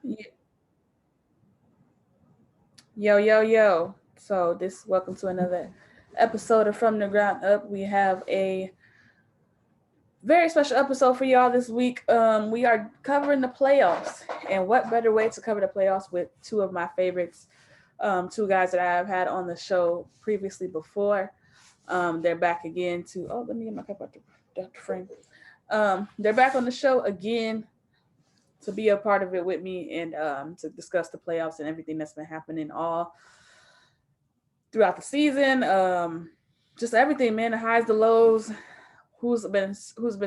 Y- Yo, yo, yo. So this welcome to another episode of From the Ground Up. We have a very special episode for y'all this week. We are covering the playoffs, and what better way to cover the playoffs with two of my favorites, two guys that I have had on the show previously before. They're back again to. Oh, let me get my cup out the frame. They're back on the show again to be a part of it with me and to discuss the playoffs and everything that's been happening all throughout the season. Just everything, man. The highs, the lows. Who's been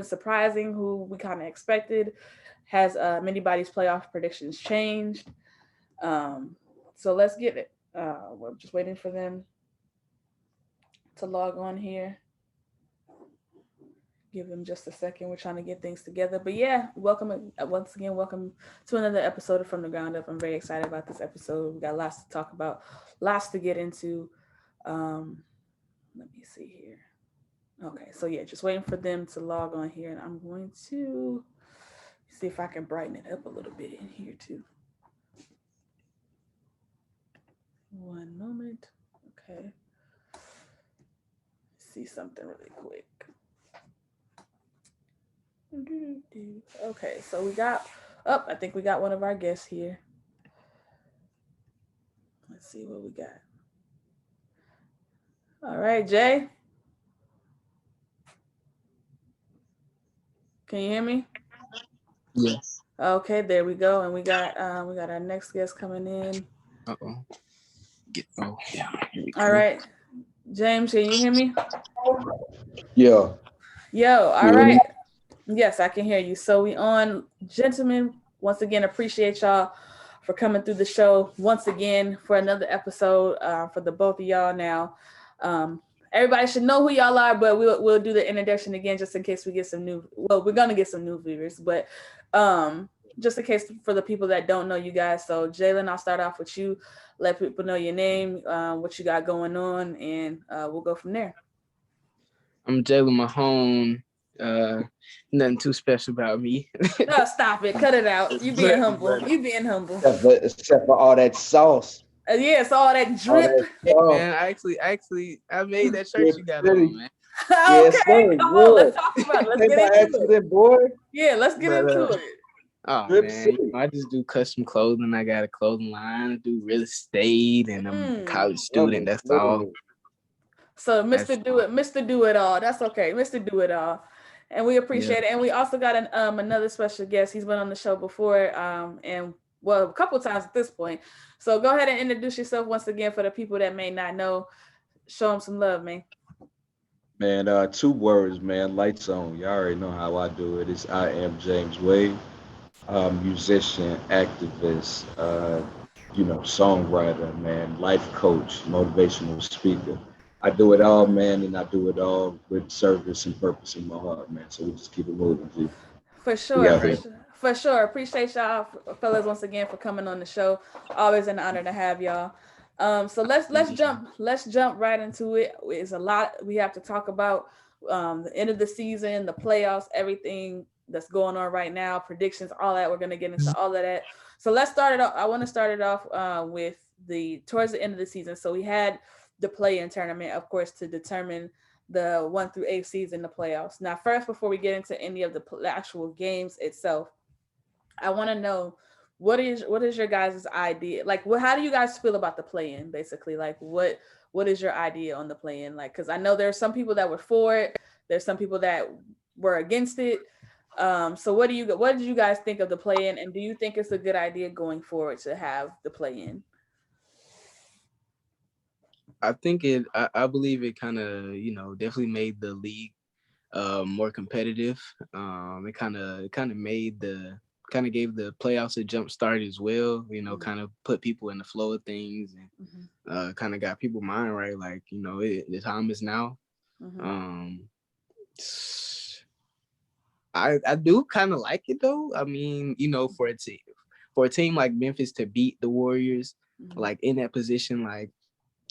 surprising? Who we kind of expected? Has anybody's playoff predictions changed? Um, so let's get it. We're just waiting for them to log on here. Give them just a second. We're trying to get things together. But yeah, welcome once again. Welcome to another episode of From the Ground Up. I'm very excited about this episode. We got lots to talk about, lots to get into. Um, Let me see here. Okay, so yeah, just waiting for them to log on here, and I'm going to see if I can brighten it up a little bit in here too. One moment. Okay, see something really quick. Okay, so we got. Oh, I think we got one of our guests here. Let's see what we got. All right, Jay, can you hear me? Yes. Okay, there we go, and we got our next guest coming in. Uh-oh. Yeah. Here we All go. right, James, can you hear me? Yeah, Yo, you all hear me? right. Yes, I can hear you. So we on, gentlemen. Once again, appreciate y'all for coming through the show once again for another episode for the both of y'all. Now, um, everybody should know who y'all are, but we'll do the introduction again just in case we get some new. Well, we're gonna get some new viewers, but just in case for the people that don't know you guys. So Jalen, I'll start off with you. Let people know your name, what you got going on, and we'll go from there. I'm Jalen Mahone. Uh, Nothing too special about me. Oh, stop it. Cut it out. You being but humble. but You being humble. Except for all that sauce, Yeah, it's all that all drip. that hey sauce. man, I made that shirt Drip you got City. on, man. Yes, Okay, sir. come on. Let's Wood. talk about it. Let's Came get by into it. accident, boy. Yeah, let's get But into it. oh Drip man, City. I just do custom clothing. I got a clothing line. I do real estate, and I'm a Mm. college Love student. it. That's Love all. it. So, That's Mr. Do It, Mr. Do It All. That's okay, Mr. Do It All. And we yeah. appreciate it. And we also got another special guest. He's been on the show before, and well, a couple times at this point. So go ahead and introduce yourself once again for the people that may not know. Show him some love, man. Man, two words, man. Lights on. Y'all already know how I do it. It's I am James Wade, musician, activist, songwriter, man, life coach, motivational speaker. I do it all, man, and I do it all with service and purpose in my heart, man. So we just keep it moving, G. For We sure, out for here. sure, for sure. Appreciate y'all, fellas, once again for coming on the show. Always an honor to have y'all. So let's jump right into it. It's a lot we have to talk about. The end of the season, the playoffs, everything that's going on right now, predictions, all that. We're gonna get into all of that. So let's start it off. I want to start it off with the towards the end of the season. So we had the play-in tournament, of course, to determine the 1 through 8 seeds in the playoffs. Now, first, before we get into any of the actual games itself, I want to know what is your guys' idea? Like, what? How do you guys feel about the play-in? Basically, like, what is your idea on the play-in? Like, because I know there are some people that were for it. There's some people that were against it. So what did you guys think of the play-in, and do you think it's a good idea going forward to have the play-in? I think I believe it kind of definitely made the league more competitive. It kind of made the kind of gave the playoffs a jump start as well. Mm-hmm. Kind of put people in the flow of things and kind of got people mind right. Like the time is now. Mm-hmm. Um, I do kind of like it though. I mean, for a team like Memphis to beat the Warriors, Mm-hmm. like in that position, like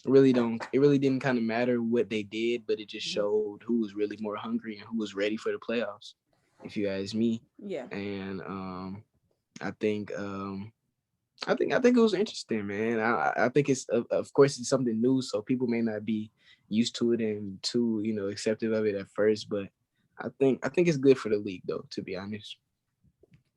really don't it really didn't kind of matter what they did, but it just Mm-hmm. showed who was really more hungry and who was ready for the playoffs, if you ask me. Yeah. And I think I think it was interesting, man. I think it's of course it's something new, so people may not be used to it and too acceptive of it at first, but I think it's good for the league though, to be honest.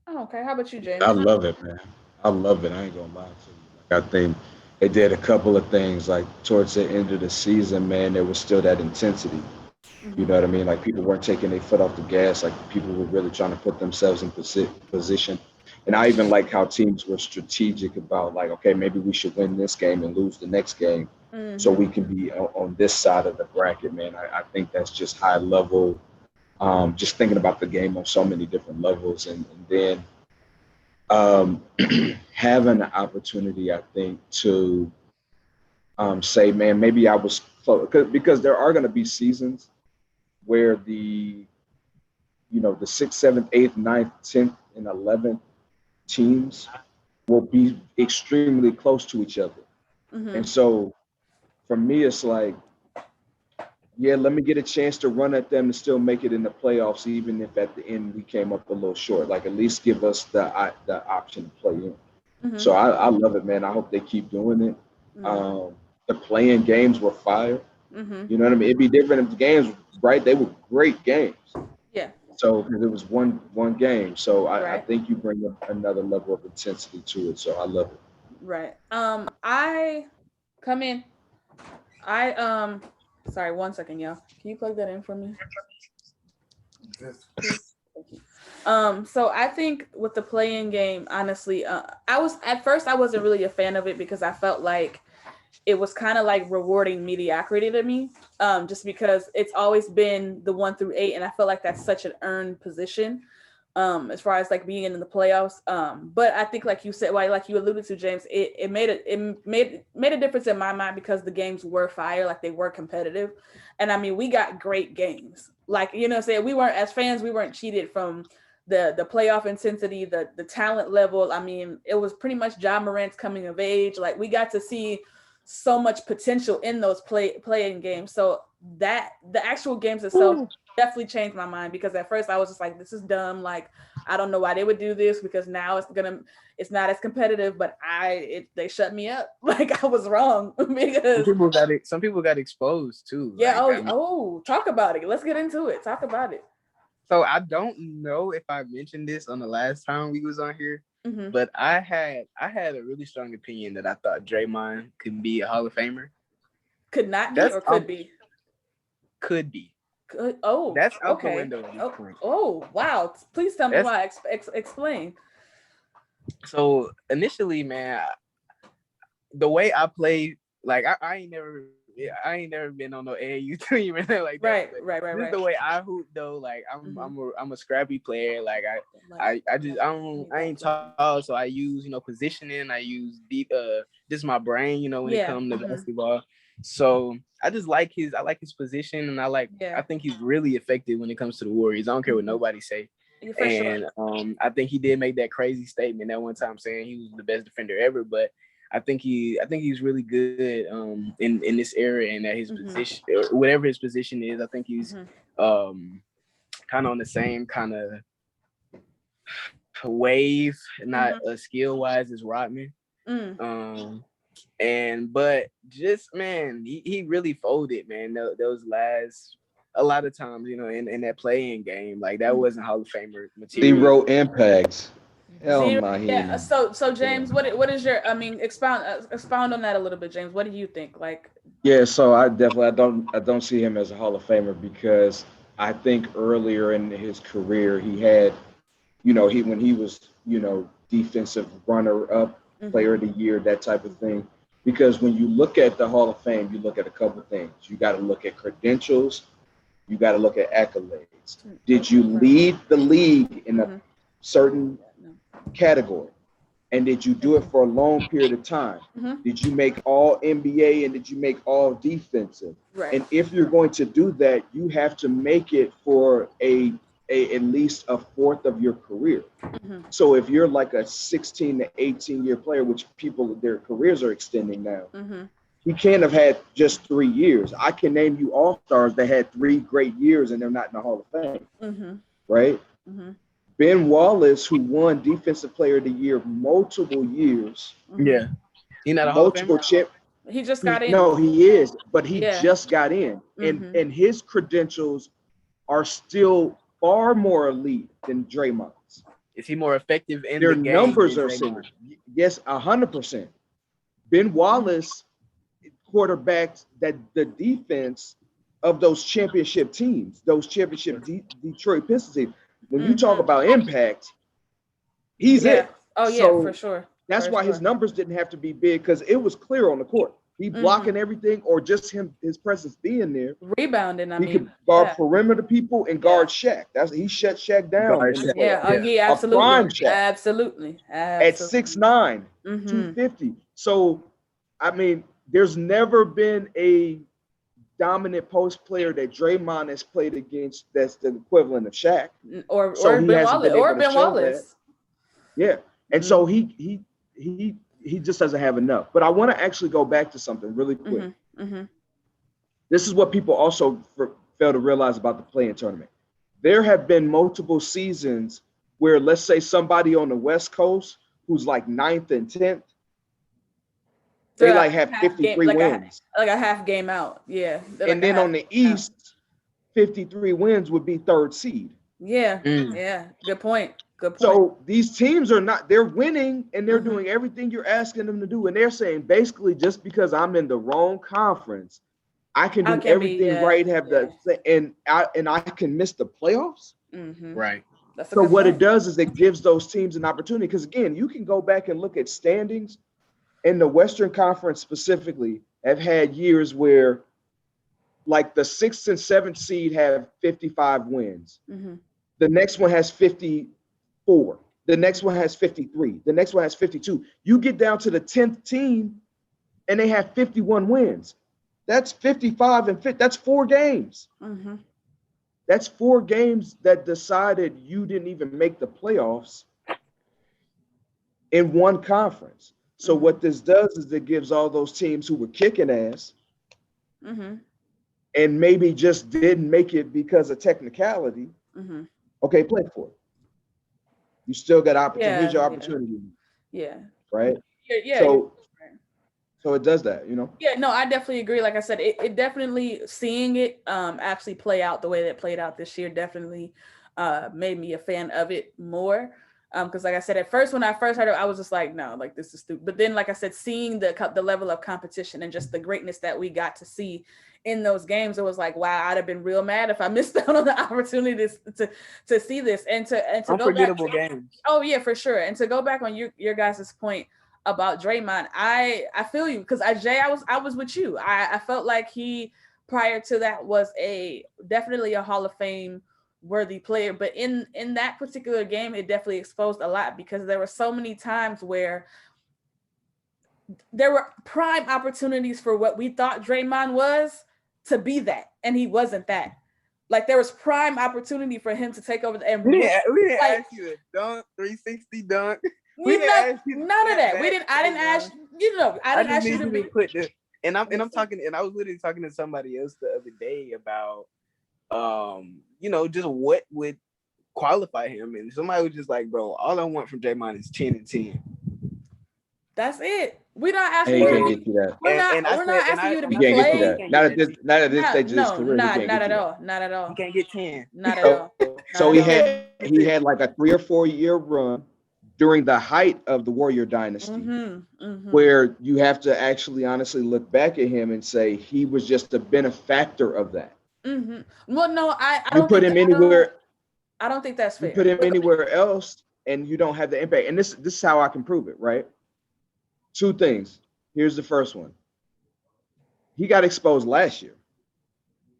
Oh, okay. How about you, I James? love it, man. I love it. I ain't gonna lie to you. Like, I think they did a couple of things. Like towards the end of the season, man, there was still that intensity. You Mm-hmm. know what I mean? Like people weren't taking their foot off the gas. Like people were really trying to put themselves in position. And I even like how teams were strategic about like, okay, maybe we should win this game and lose the next game, so Mm-hmm. we can be on this side of the bracket, man. I think that's just high level. Just thinking about the game on so many different levels, and then um, having the opportunity, I think, to say, man, maybe I was close because there are going to be seasons where the sixth, seventh, eighth, ninth, 10th, and 11th teams will be extremely close to each other. And Mm-hmm. so for me, it's like, yeah, let me get a chance to run at them and still make it in the playoffs, even if at the end we came up a little short. Like at least give us the option to play in. Mm-hmm. So I love it, man. I hope they keep doing it. Mm-hmm. Um, the playing games were fire. Mm-hmm. You know what I mean? It'd be different if the games, right? They were great games. Yeah. So because it was one game, so I Right. think you bring up another level of intensity to it. So I love it. Right. I come in. I Sorry, 1 second, y'all. Can you plug that in for me, please? Thank you. So I think with the playing game, honestly, I was at first I wasn't really a fan of it because I felt like it was kind of like rewarding mediocrity to me. Just because it's always been the 1 through 8, and I feel like that's such an earned position. As far as like being in the playoffs. But I think like you said, like you alluded to, James, it made a difference in my mind because the games were fire, like they were competitive. And I mean, we got great games. Like, what I'm saying, we weren't, as fans, we weren't cheated from the playoff intensity, the talent level. I mean, it was pretty much John Morant's coming of age. Like we got to see so much potential in those playing games. So that the actual games itself definitely changed my mind because at first I was just like, this is dumb. Like, I don't know why they would do this because now it's not as competitive, but they shut me up. Like I was wrong Some because people got it. Some people got exposed too. yeah. Like Oh, I mean, talk about it. Let's get into it. Talk about it. so I don't know if I mentioned this on the last time we was on here, Mm-hmm. but I had a really strong opinion that I thought Draymond could be a Hall of Famer. Could not be That's or could be. could be. Could, oh, That's out the okay. window at this Oh, point. oh, wow. Please tell me That's why. Explain. so initially, man. The way I play, like I ain't never been on no AAU team or anything like that. Right, But right, right, this is right. the way I hoop though. Like Mm-hmm. I'm a scrappy player. Like Like, I just I ain't tall, so I use positioning. I use deep just my brain. When it yeah. comes to Mm-hmm. basketball. So I like his position, and I Yeah. think he's really effective when it comes to the Warriors. I don't care what Mm-hmm. nobody say. Yeah, for sure. And I think he did make that crazy statement that one time saying he was the best defender ever. But I think he's really good in this era and at his Mm-hmm. position, whatever his position is. I think he's Mm-hmm. um kind of on the same kind of wave, not Mm-hmm. skill wise as Rodman. Mm. Um but just man, he really folded, man. Those last a lot of times, in that playing game, like that Mm-hmm. wasn't Hall of Famer Mm-hmm. material. Zero impacts. Hell Zero. no, he Yeah. ain't. So Yeah. James, what is your? I mean, expound on that a little bit, James. What do you think? Like, Yeah, so I don't see him as a Hall of Famer because I think earlier in his career he had, he when he was, defensive runner up, mm-hmm. player of the year, that type of thing. Because when you look at the Hall of Fame, you look at a couple things. You got to look at credentials, you got to look at accolades. Did you Right. lead the league in a Mm-hmm. certain Yeah. No. category? And did you do Thank it you. for a long period of time? Mm-hmm. Did you make all NBA and did you make all defensive? Right. And if you're going to do that, you have to make it for at least a fourth of your career. Mm-hmm. So if you're like a 16 to 18-year player, which people their careers are extending now, Mm-hmm. he can't have had just 3 years. I can name you all stars that had 3 great years and they're not in the Hall of Fame, Mm-hmm. right? Mm-hmm. Ben Wallace, who won Defensive Player of the Year multiple years, Yeah. He not a Hall of multiple Famer? champ. He just got in. No, he is, but he Yeah. just got in, and his credentials are still far more elite than Draymond's. Is he more effective in Their the game numbers than are Draymond? similar. Yes, 100%. Ben Wallace quarterbacks that the defense of those championship teams, those championship Detroit Pistons teams. When you talk about impact, he's it. Oh yeah, So for sure. that's why his numbers didn't have to be big, because it was clear on the court. He blocking everything, or just his presence being there. Rebounding, He could guard perimeter people and guard Shaq. He shut Shaq down. Absolutely. A prime Shaq. Absolutely. At 6'9", 250. So, I mean, there's never been a dominant post player that Draymond has played against that's the equivalent of Shaq. Or Ben Wallace. Yeah. And so he just doesn't have enough. But I want to actually go back to something really quick. This is what people also fail to realize about the play-in tournament. There have been multiple seasons where, let's say, somebody on the West Coast who's like 9th and 10th, they like have 53 wins. Like a half game out. Yeah. And then on the East, 53 wins would be 3rd seed. Yeah. Yeah. Good point. So these teams they're winning, and they're doing everything you're asking them to do. And they're saying, basically, just because I'm in the wrong conference, I can do everything right, and I can miss the playoffs. Right. So what it does is it gives those teams an opportunity, because again, you can go back and look at standings, and the Western Conference specifically have had years where, like, the 6th and 7th seed have 55 wins. The next one has 54. The next one has 53. The next one has 52. You get down to the 10th team, and they have 51 wins. That's 55 and 50. That's 4 games. That's 4 games that decided you didn't even make the playoffs in one conference. So what this does is it gives all those teams who were kicking ass and maybe just didn't make it because of technicality, okay, play for it. You still got opportunity. Here's your opportunity. Yeah. Right? Yeah. So it does that, you know? Yeah, no, I definitely agree. Like I said, it definitely, seeing it actually play out the way that it played out this year definitely made me a fan of it more. Because like I said, at first, when I first heard it, I was just like, no, like, this is stupid. But then, like I said, seeing the level of competition and just the greatness that we got to see in those games, it was like, wow, I'd have been real mad if I missed out on the opportunity to see this and to unforgettable games. Oh yeah, for sure. And to go back on your guys' point about Draymond, I feel you, because I was with you. I felt like he, prior to that, was definitely a Hall of Fame worthy player, but in that particular game, it definitely exposed a lot, because there were so many times where there were prime opportunities for what we thought Draymond was to be that, and he wasn't that. Like, there was prime opportunity for him to take over we didn't ask you a dunk, 360 dunk. None of that. I didn't ask you to be put this. And I'm talking, and I was literally talking to somebody else the other day about just what would qualify him, and somebody was just like, bro, all I want from Draymond is 10 and 10. That's it. We're not asking you to get that. We're not asking you to be played. Get that. Not at this stage of his career. Not at all. Not at all. He can't get 10. Not at all. So he had like a 3 or 4 year run during the height of the Warrior dynasty, where you have to actually honestly look back at him and say he was just a benefactor of that. Well, no, I don't put him anywhere. I don't think that's fair. You put him anywhere else, and you don't have the impact. And this is how I can prove it, right? 2 things. Here's the first one. He got exposed last year.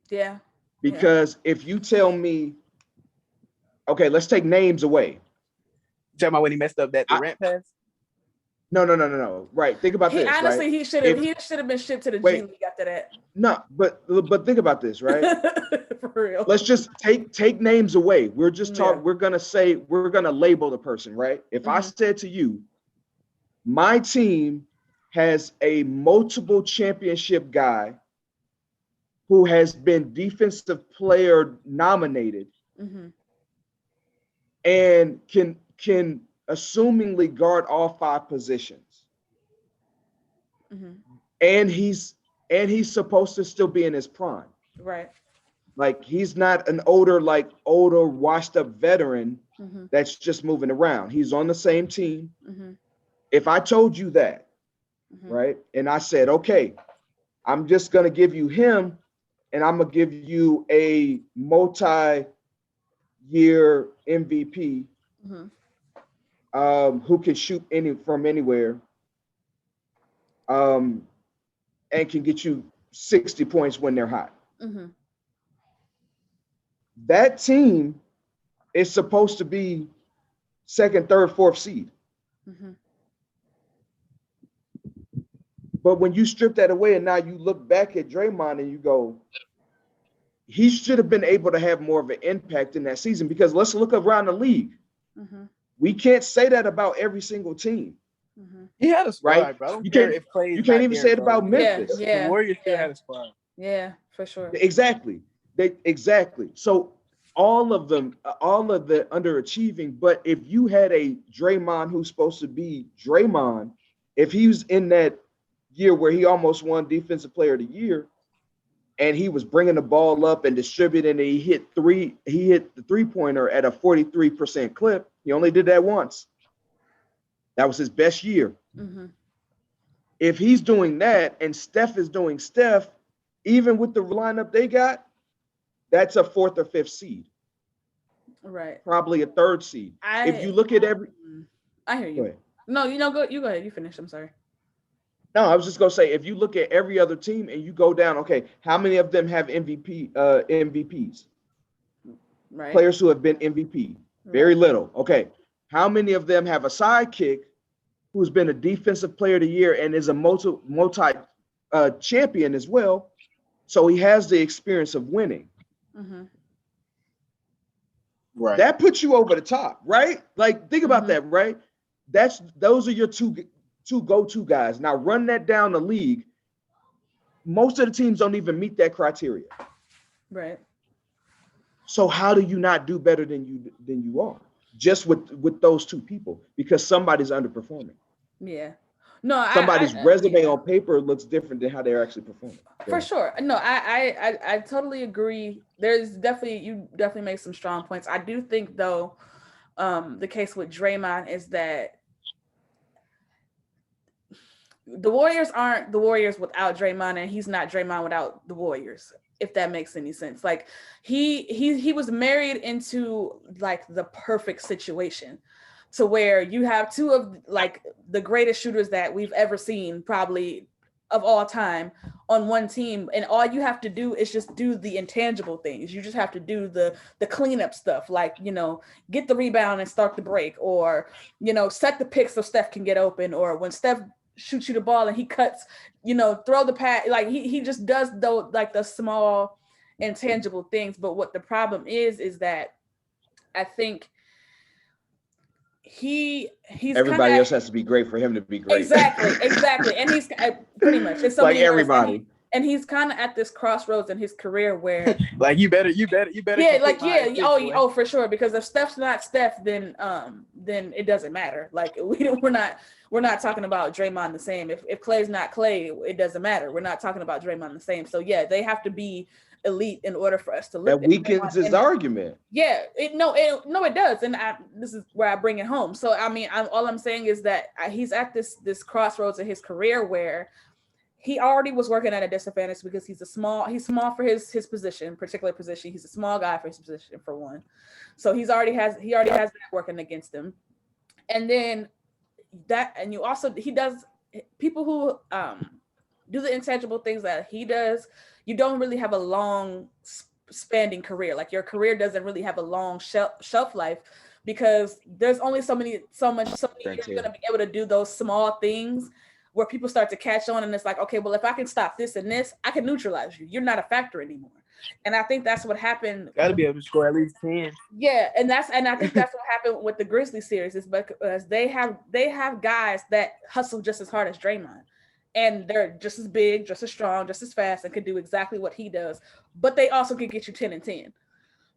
Yeah. Because if you tell me, okay, let's take names away. Talking about when he messed up that Durant pass? No. Right. Think about this. Honestly, right? he should have been shipped to the G League after that. No, but think about this, right? For real. Let's just take names away. We're just talking. We're gonna label the person, right? If I said to you, my team has a multiple championship guy who has been defensive player nominated, and can assumingly guard all 5 positions. Mm-hmm. And he's supposed to still be in his prime. Right. Like he's not an older washed up veteran Mm-hmm. that's just moving around. He's on the same team. Mm-hmm. If I told you that, Mm-hmm. right, and I said, okay, I'm just gonna give you him, and I'm gonna give you a multi-year MVP, who can shoot from anywhere, and can get you 60 points when they're hot. Mm-hmm. That team is supposed to be 2nd, 3rd, 4th seed. Mm-hmm. But when you strip that away and now you look back at Draymond and you go, he should have been able to have more of an impact in that season, because let's look around the league. Mm-hmm. We can't say that about every single team. Mm-hmm. He had a squad, right? bro. I don't You care can't, if Clay's you can't not even there, say it bro. about Memphis. Yeah. The Warriors still had a squad. Yeah, for sure. Exactly. Exactly. So all of the underachieving, but if you had a Draymond who's supposed to be Draymond, if he was in that year where he almost won Defensive Player of the Year, and he was bringing the ball up and distributing, and he hit the 3-pointer at a 43% clip. He only did that once. That was his best year. Mm-hmm. If he's doing that and Steph is doing Steph, even with the lineup they got, that's a 4th or 5th seed. Right. Probably a 3rd seed. If you look at every, I hear you. No, go ahead. You finish. I'm sorry. No, I was just gonna say, if you look at every other team and you go down, okay, how many of them have MVPs? Right. Players who have been MVP. Very little. Okay. How many of them have a sidekick who's been a Defensive Player of the Year and is a multi champion as well? So he has the experience of winning. Mm-hmm. Right. That puts you over the top, right? Like, think about that, right? Those are your two go-to guys. Now run that down the league. Most of the teams don't even meet that criteria. Right. So how do you not do better than you are? Just with those two people, because somebody's underperforming. Yeah. No, somebody's resume on paper looks different than how they're actually performing. For sure. No, I totally agree. You definitely make some strong points. I do think though, the case with Draymond is that the Warriors aren't the Warriors without Draymond, and he's not Draymond without the Warriors, if that makes any sense. Like he was married into like the perfect situation to where you have two of like the greatest shooters that we've ever seen, probably of all time, on one team, and all you have to do is just do the intangible things. You just have to do the cleanup stuff, like, get the rebound and start the break, or set the pick so Steph can get open, or when Steph shoots you the ball and he cuts, throw the pass. Like he just does the small intangible things. But what the problem is that I think he's everybody else has to be great for him to be great. Exactly. And he's pretty much, it's so like everybody. And he's kind of at this crossroads in his career where like you better. Oh, for sure. Because if Steph's not Steph, then it doesn't matter. Like we're not talking about Draymond the same. If Clay's not Clay, it doesn't matter. We're not talking about Draymond the same. So yeah, they have to be elite in order for us to look. That weakens his argument. Yeah, it does, and this is where I bring it home. So I mean, all I'm saying is that he's at this crossroads in his career where he already was working at a disadvantage because he's small for his particular position. He's a small guy for his position, for one. So he already has that working against him. And then he does, people who do the intangible things that he does, you don't really have a long spanning career. Like your career doesn't really have a long shelf life, because there's only so many years you're going to be able to do those small things where people start to catch on, and it's like, okay, well, if I can stop this and this, I can neutralize you. You're not a factor anymore. And I think that's what happened. Got to be able to score at least 10. Yeah, and I think that's what happened with the Grizzlies series, is because they have guys that hustle just as hard as Draymond, and they're just as big, just as strong, just as fast, and can do exactly what he does. But they also can get you 10 and 10.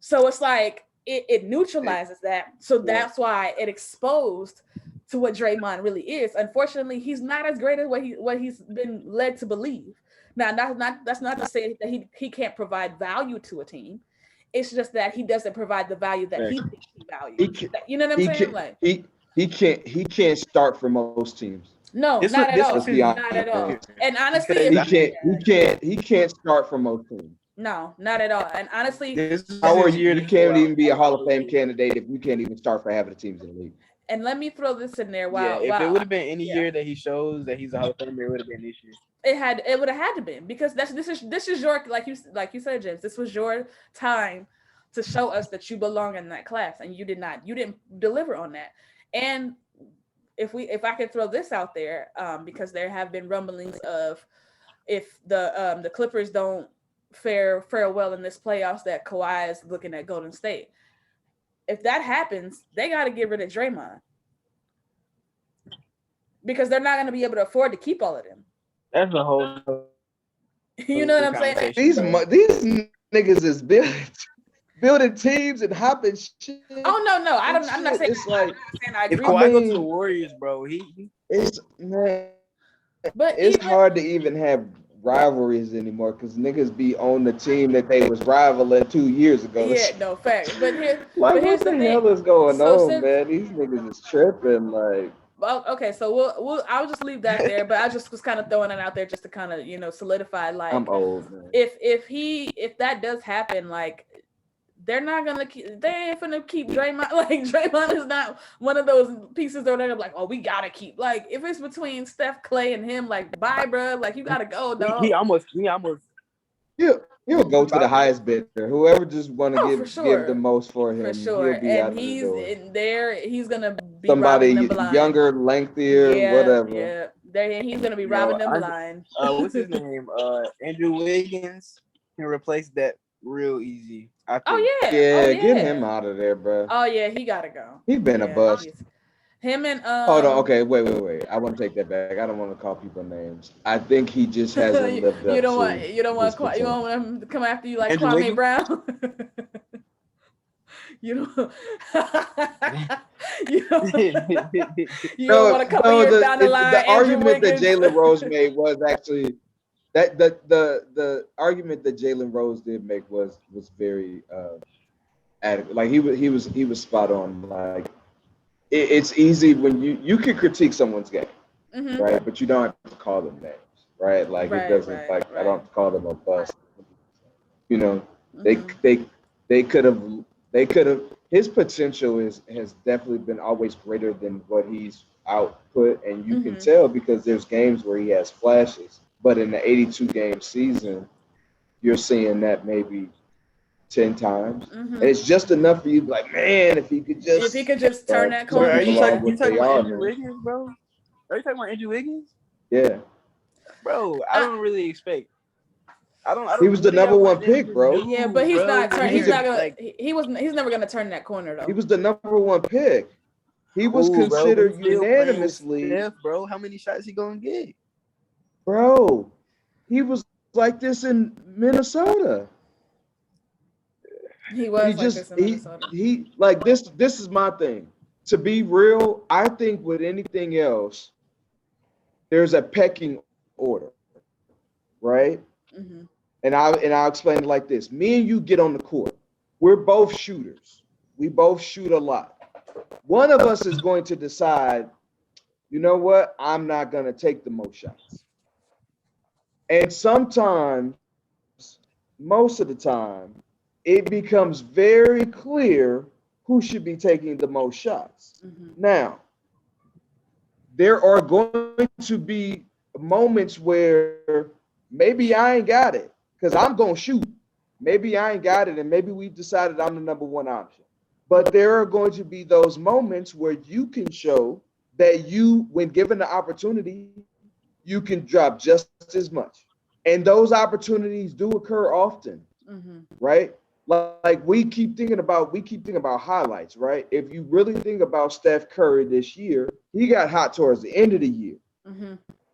So it's like, it neutralizes that. So that's why it exposed to what Draymond really is. Unfortunately, he's not as great as what he's been led to believe. Now, that's not to say that he can't provide value to a team. It's just that he doesn't provide the value that he thinks he values. You know what I'm saying? Like he can't start for most teams. No, not at all. Not at all. And honestly, he can't start for most teams. No, not at all. And honestly, you can't even be a Hall of Fame candidate if you can't even start for half of the teams in the league. And let me throw this in there. If it would have been any year that he shows that he's a Hall of Famer, it would have been this year. It would have had to be because this is your like you said, James. This was your time to show us that you belong in that class, and you didn't deliver on that. And if I could throw this out there, because there have been rumblings of if the Clippers don't fare well in this playoffs, that Kawhi is looking at Golden State. If that happens, they got to get rid of Draymond because they're not going to be able to afford to keep all of them. That's a whole. You know what I'm saying? These niggas is building teams and hopping shit. Oh no! I'm not saying. It's like I agree. If Kawhi goes to the Warriors, bro, it's hard to even have rivalries anymore because niggas be on the team that they was rivaling 2 years ago. Yeah, no fact. But here's what the the thing. hell is going on, man? These niggas is tripping. Like, well, okay, so I'll just leave that there. But I just was kind of throwing it out there just to kind of solidify. Like, I'm old, man. If that does happen, like. They ain't finna keep Draymond. Like Draymond is not one of those pieces that they're like, oh, we gotta keep. Like if it's between Steph, Clay, and him, like bye, bro. Like you gotta go, dog. He almost. He'll go to the highest bidder. Whoever just want to give the most for him. For sure. He'll be and he's in there. He's gonna be somebody robbing them blind. Younger, lengthier, whatever. Yeah. He's gonna be robbing them blind. What's his name? Andrew Wiggins can replace that real easy. Get him out of there, bro. Oh yeah, he gotta go. He's been a bust. Him and hold on, okay, wait. I want to take that back. I don't want to call people names. I think he just hasn't lived up. You don't want him to come after you like Kwame Brown. You don't want to come years down the line. The argument that Jalen Rose made was actually. That the argument that Jalen Rose did make was very adequate. Like he was spot on. Like it's easy when you can critique someone's game, right? But you don't have to call them names, right? Like it doesn't I don't have to call them a bust. You know, they could have his potential has definitely been always greater than what he's output, and you can tell because there's games where he has flashes. But in the 82-game season, you're seeing that maybe 10 times. And it's just enough for you to be like, man, if he could just turn that corner. Are you talking about Andrew Wiggins, bro? Are you talking about Andrew Wiggins? Yeah. Bro, I don't really expect. I don't he was the number one pick, bro. Yeah, but he's not turning. He's not gonna. He's never gonna turn that corner though. He was the number one pick. He was considered unanimously. Steph, bro, how many shots he gonna get? Bro, he was like this in Minnesota. He was this in Minnesota. He like this. This is my thing. To be real, I think with anything else, there's a pecking order, right? And I'll explain it like this. Me and you get on the court. We're both shooters. We both shoot a lot. One of us is going to decide, you know what? I'm not going to take the most shots. And sometimes, most of the time, it becomes very clear who should be taking the most shots. Now, there are going to be moments where maybe I ain't got it because I'm going to shoot. Maybe I ain't got it, and maybe we've decided I'm the number one option. But there are going to be those moments where you can show that you, when given the opportunity, you can drop just as much. And those opportunities do occur often, right? Like we keep thinking about highlights, right? If you really think about Steph Curry this year, he got hot towards the end of the year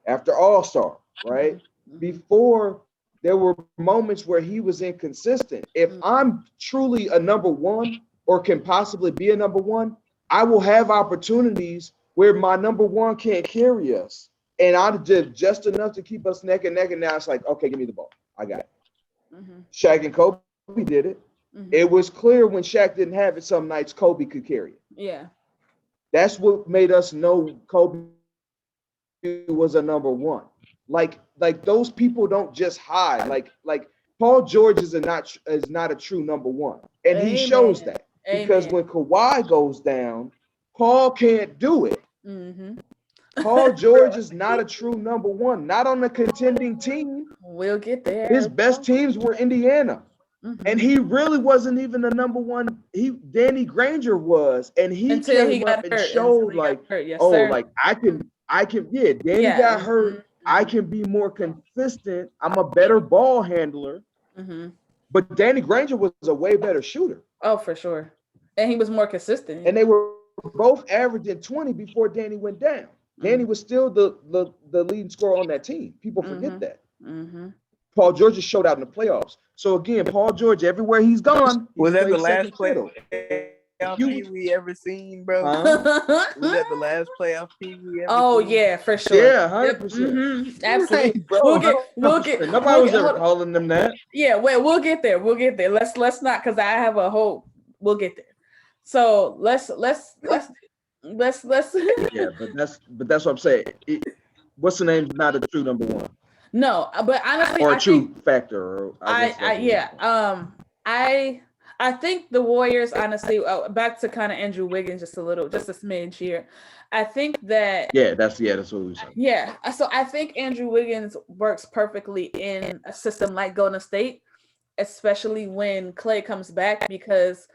after All-Star, right? Before, there were moments where he was inconsistent. If I'm truly a number one, or can possibly be a number one, I will have opportunities where my number one can't carry us. And I did just enough to keep us neck and neck. And now it's like, okay, give me the ball. I got it. Mm-hmm. Shaq and Kobe did it. Mm-hmm. It was clear when Shaq didn't have it, some nights Kobe could carry it. Yeah. That's what made us know Kobe was a number one. Like those people don't just hide. Like Paul George is not a true number one, and he shows that because when Kawhi goes down, Paul can't do it. Mm-hmm. Paul George is not a true number one, not on a contending team. We'll get there. His best teams were Indiana. Mm-hmm. And he really wasn't even a number one. Danny Granger was, and he came up and showed like, like I can, yeah. Danny got hurt. Mm-hmm. I can be more consistent. I'm a better ball handler. Mm-hmm. But Danny Granger was a way better shooter. Oh, for sure. And he was more consistent. And they were both averaging 20 before Danny went down. Mm-hmm. Danny was still the leading scorer on that team. People forget that. Mm-hmm. Paul George just showed out in the playoffs. So again, Paul George, everywhere he's gone, was that the last playoff team we ever seen, bro? Was that the last playoff team we ever seen? Yeah, for sure. Yeah, 100%. Mm-hmm. Absolutely. Bro, we'll get. Nobody was ever calling them that. Yeah, we'll get there. Let's not, because I have a whole. We'll get there. So let's. Yeah, but that's what I'm saying. What's the name? Not a true number one. No, but honestly, or a true factor. I think the Warriors, honestly, back to kind of Andrew Wiggins, just a smidge here. I think that that's what we said. Yeah, so I think Andrew Wiggins works perfectly in a system like Golden State, especially when Klay comes back, because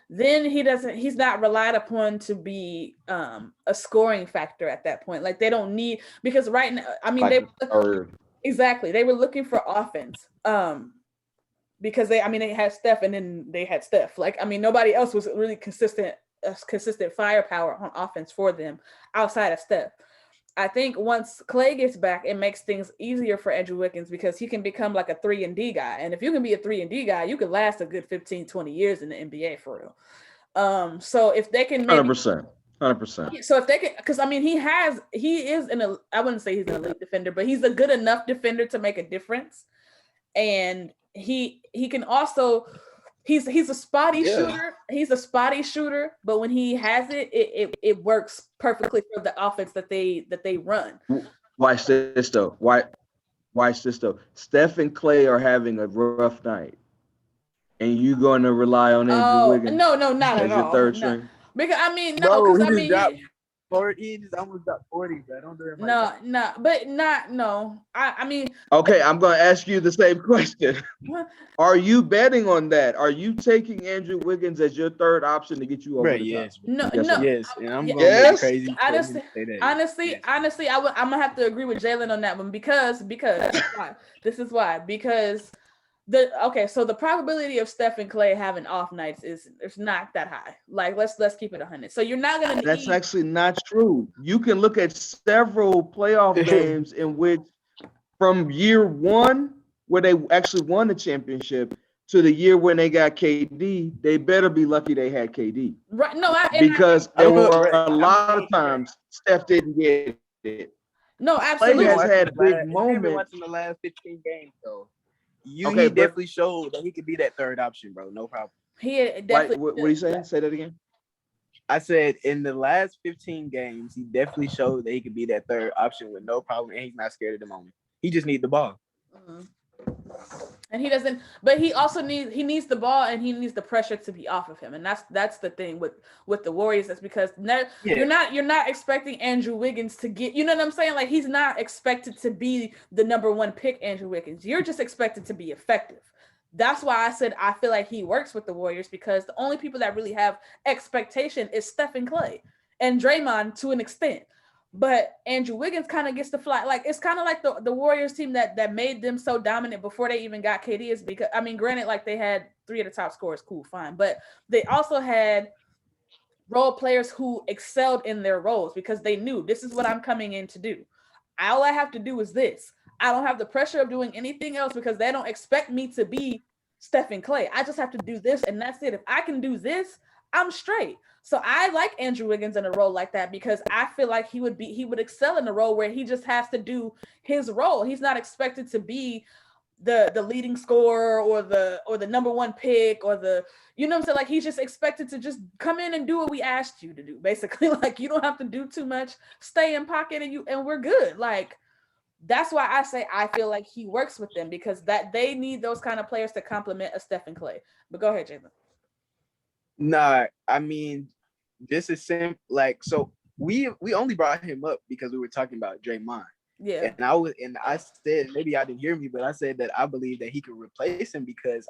then he's not relied upon to be a scoring factor at that point. Like they don't need, because right now, I mean, exactly. They were looking for offense because they had Steph, and then they had Steph. Like, I mean, nobody else was really consistent firepower on offense for them outside of Steph. I think once Klay gets back, it makes things easier for Andrew Wiggins because he can become like a 3-and-D guy. And if you can be a 3-and-D guy, you could last a good 15, 20 years in the NBA for real. So if they can make 100%. So if they can, because I mean, he is I wouldn't say he's an elite defender, but he's a good enough defender to make a difference. And he can also, he's a spotty shooter. He's a spotty shooter, but when he has it works perfectly for the offense that they run. Watch this though. Watch this though. Steph and Klay are having a rough night, and you're going to rely on Andrew Wiggins? No, not at all. Your third string. Because he just almost got 40, but I don't do it. I mean. Okay, I'm going to ask you the same question. Are you betting on that? Are you taking Andrew Wiggins as your third option to get you over the top? Yes. And I'm going to go crazy. Honestly, I'm going to have to agree with Jalen on that one because this is why. Because so the probability of Steph and Klay having off nights it's not that high. Like let's keep it 100. So you're not gonna. That's actually not true. You can look at several playoff games in which, from year one where they actually won the championship to the year when they got KD, they better be lucky they had KD. Right? No, because there were a lot of times Steph didn't get it. No, absolutely. Klay has had big moments in the last 15 games, though. He definitely showed that he could be that third option, bro. No problem. He definitely. What are you saying? Say that again. I said in the last 15 games, he definitely showed that he could be that third option with no problem, and he's not scared at the moment. He just needs the ball. Mm-hmm. And he doesn't. But he also needs the ball, and he needs the pressure to be off of him. And that's the thing with the Warriors. That's because you're not expecting Andrew Wiggins to get. You know what I'm saying? Like he's not expected to be the number one pick. Andrew Wiggins. You're just expected to be effective. That's why I said I feel like he works with the Warriors because the only people that really have expectation is Steph and Klay and Draymond to an extent. But Andrew Wiggins kind of gets to fly. Like it's kind of like the Warriors team that made them so dominant before they even got KD is because, I mean, granted, like they had 3 of the top scorers, cool, fine. But they also had role players who excelled in their roles because they knew this is what I'm coming in to do. All I have to do is this. I don't have the pressure of doing anything else because they don't expect me to be Steph and Klay. I just have to do this and that's it. If I can do this, I'm straight. So I like Andrew Wiggins in a role like that because I feel like he would excel in a role where he just has to do his role. He's not expected to be the leading scorer or the number one pick or the, you know what I'm saying? Like he's just expected to just come in and do what we asked you to do. Basically, like you don't have to do too much, stay in pocket and we're good. Like that's why I say I feel like he works with them because that they need those kind of players to complement a Stephen Clay. But go ahead, Jalen. Nah, I mean, this is simple. Like, so we only brought him up because we were talking about Draymond. Yeah. And I said, maybe y'all didn't hear me, but I said that I believe that he could replace him because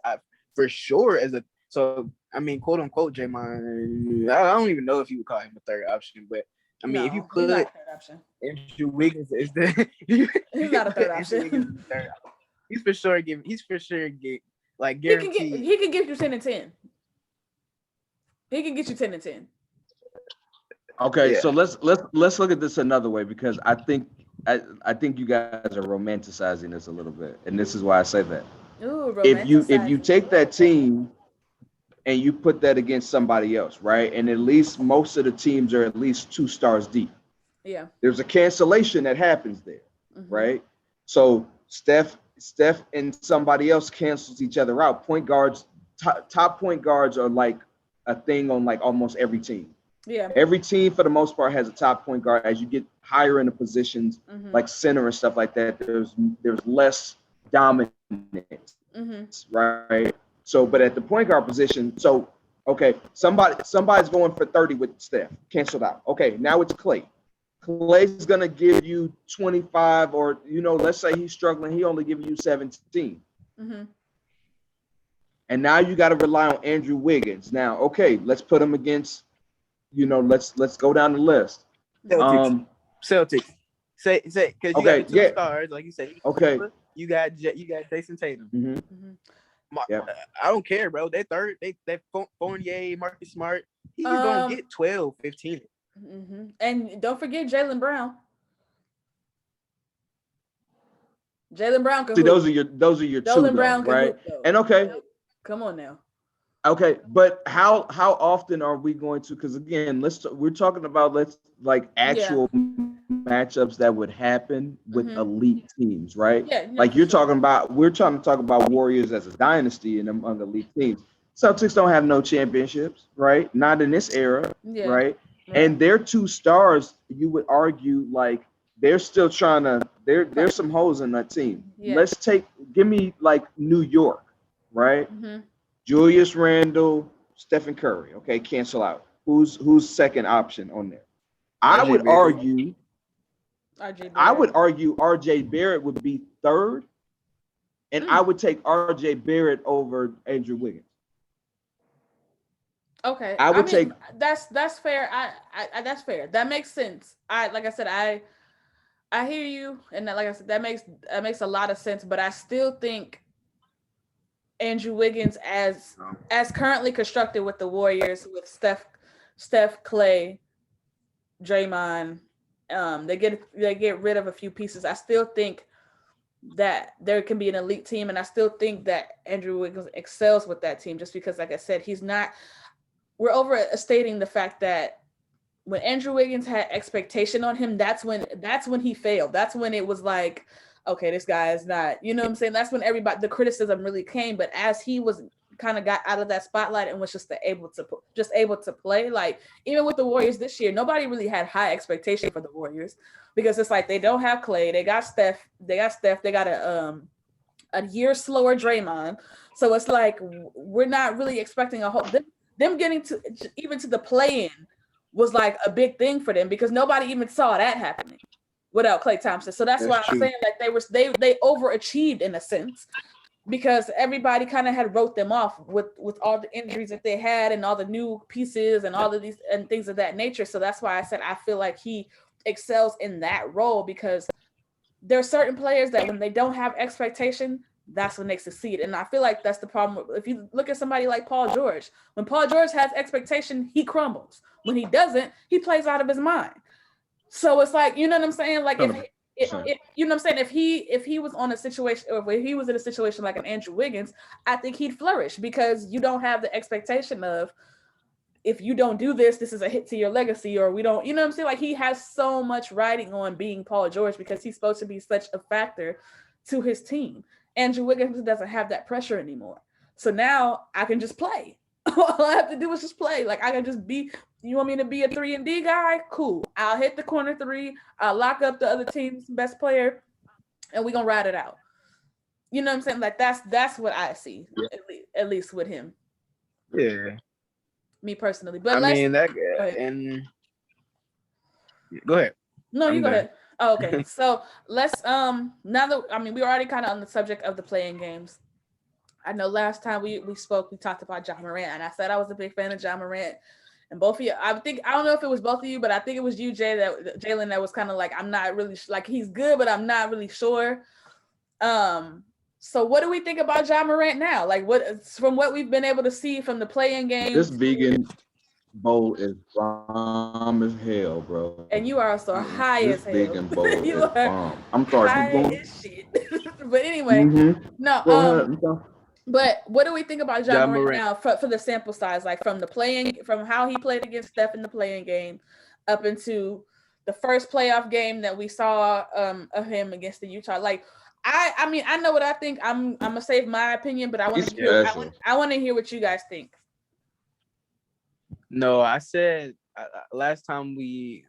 for sure I mean, quote unquote Draymond, I don't even know if you would call him a third option, but I mean, if you put Andrew Wiggins is he's not a third option. He's for sure like guaranteed. He can give you 10 and 10. He can get you 10 and 10. Okay, yeah. So let's look at this another way because I think you guys are romanticizing this a little bit, and this is why I say that. Ooh, if you take that team and you put that against somebody else, right? And at least most of the teams are at least 2 stars deep. Yeah. There's a cancellation that happens there, right? So Steph and somebody else cancels each other out. Point guards, top point guards are like a thing on like almost every team. Yeah. Every team for the most part has a top point guard. As you get higher in the positions, like center and stuff like that, there's less dominance, right? So, but at the point guard position, so okay, somebody's going for 30 with Steph, canceled out. Okay, now it's Clay. Clay's gonna give you 25, or let's say he's struggling, he only giving you 17. And now you got to rely on Andrew Wiggins. Now, okay, let's put him against. Let's go down the list. Celtics. Say because you got 2 stars, like you said. Okay. You got Jason Tatum. Yep. I don't care, bro. They third. They Fournier, Marcus Smart. He's gonna get 12, 15. And don't forget Jalen Brown. Jalen Brown can see hoop. those are your Jalen 2, Brown though, right? Hoop, and okay. Come on now. Okay, but how often are we going to? Because again, we're talking about actual matchups that would happen with elite teams, right? Yeah. Like we're trying to talk about Warriors as a dynasty and among elite teams. Celtics don't have no championships, right? Not in this era, right? And their 2 stars, you would argue, like they're still trying to. There's some holes in that team. Yeah. Give me like New York, right? Julius Randle, Stephen Curry. Okay, cancel out. Who's second option on there? I would argue RJ Barrett would be third, and I would take RJ Barrett over Andrew Wiggins. Okay, take. That's fair. I that's fair. That makes sense. I hear you, and like I said, that makes a lot of sense. But I still think Andrew Wiggins as currently constructed with the Warriors, with Steph, Clay, Draymond, they get rid of a few pieces. I still think that there can be an elite team, and I still think that Andrew Wiggins excels with that team just because, like I said, we're overstating the fact that when Andrew Wiggins had expectation on him, that's when he failed. That's when it was like, okay, this guy is not, you know what I'm saying? That's when the criticism really came. But as he was kind of got out of that spotlight and was just able to play, like even with the Warriors this year, nobody really had high expectation for the Warriors because it's like they don't have Clay, they got Steph, they got a year slower Draymond. So it's like we're not really expecting a whole them getting to even to the play-in was like a big thing for them because nobody even saw that happening without Klay Thompson. So that's why I'm saying like they overachieved in a sense because everybody kind of had wrote them off with all the injuries that they had and all the new pieces and all of these and things of that nature. So that's why I said I feel like he excels in that role because there are certain players that when they don't have expectation, that's when they succeed. And I feel like that's the problem. If you look at somebody like Paul George, when Paul George has expectation, he crumbles. When he doesn't, he plays out of his mind. So it's like, you know what I'm saying? Like if you know what I'm saying? If he was on a situation, or if he was in a situation like an Andrew Wiggins, I think he'd flourish because you don't have the expectation of if you don't do this, this is a hit to your legacy, or we don't, you know what I'm saying? Like, he has so much riding on being Paul George because he's supposed to be such a factor to his team. Andrew Wiggins doesn't have that pressure anymore. So now I can just play. All I have to do is just play. Like, I can just be, you want me to be a 3-and-D guy? Cool. I'll hit the corner three. I'll lock up the other team's best player, and we're going to ride it out. You know what I'm saying? Like, that's what I see, at least with him. Yeah. Me personally. But I mean, that, and go ahead. No, you go ahead. Oh, okay. So let's now that, I mean, we were already kind of on the subject of the playing games. I know last time we spoke, we talked about Ja Morant, and I said I was a big fan of Ja Morant. And both of you, I don't know if it was both of you, but I think it was you, Jalen, that was kind of like, I'm not really like, he's good, but I'm not really sure. So what do we think about Ja Morant now? Like, what, from what we've been able to see from the playing game? This vegan bowl is bomb as hell, bro. And you are also high as hell. This vegan bowl is bomb. I'm sorry, keep going. Shit. But anyway, no. But what do we think about Ja Morant now for the sample size? Like, from how he played against Steph in the playing game up into the first playoff game that we saw of him against the Utah. Like, I mean, I know what I think. I'm gonna save my opinion, but I want to hear what you guys think. No, I said last time we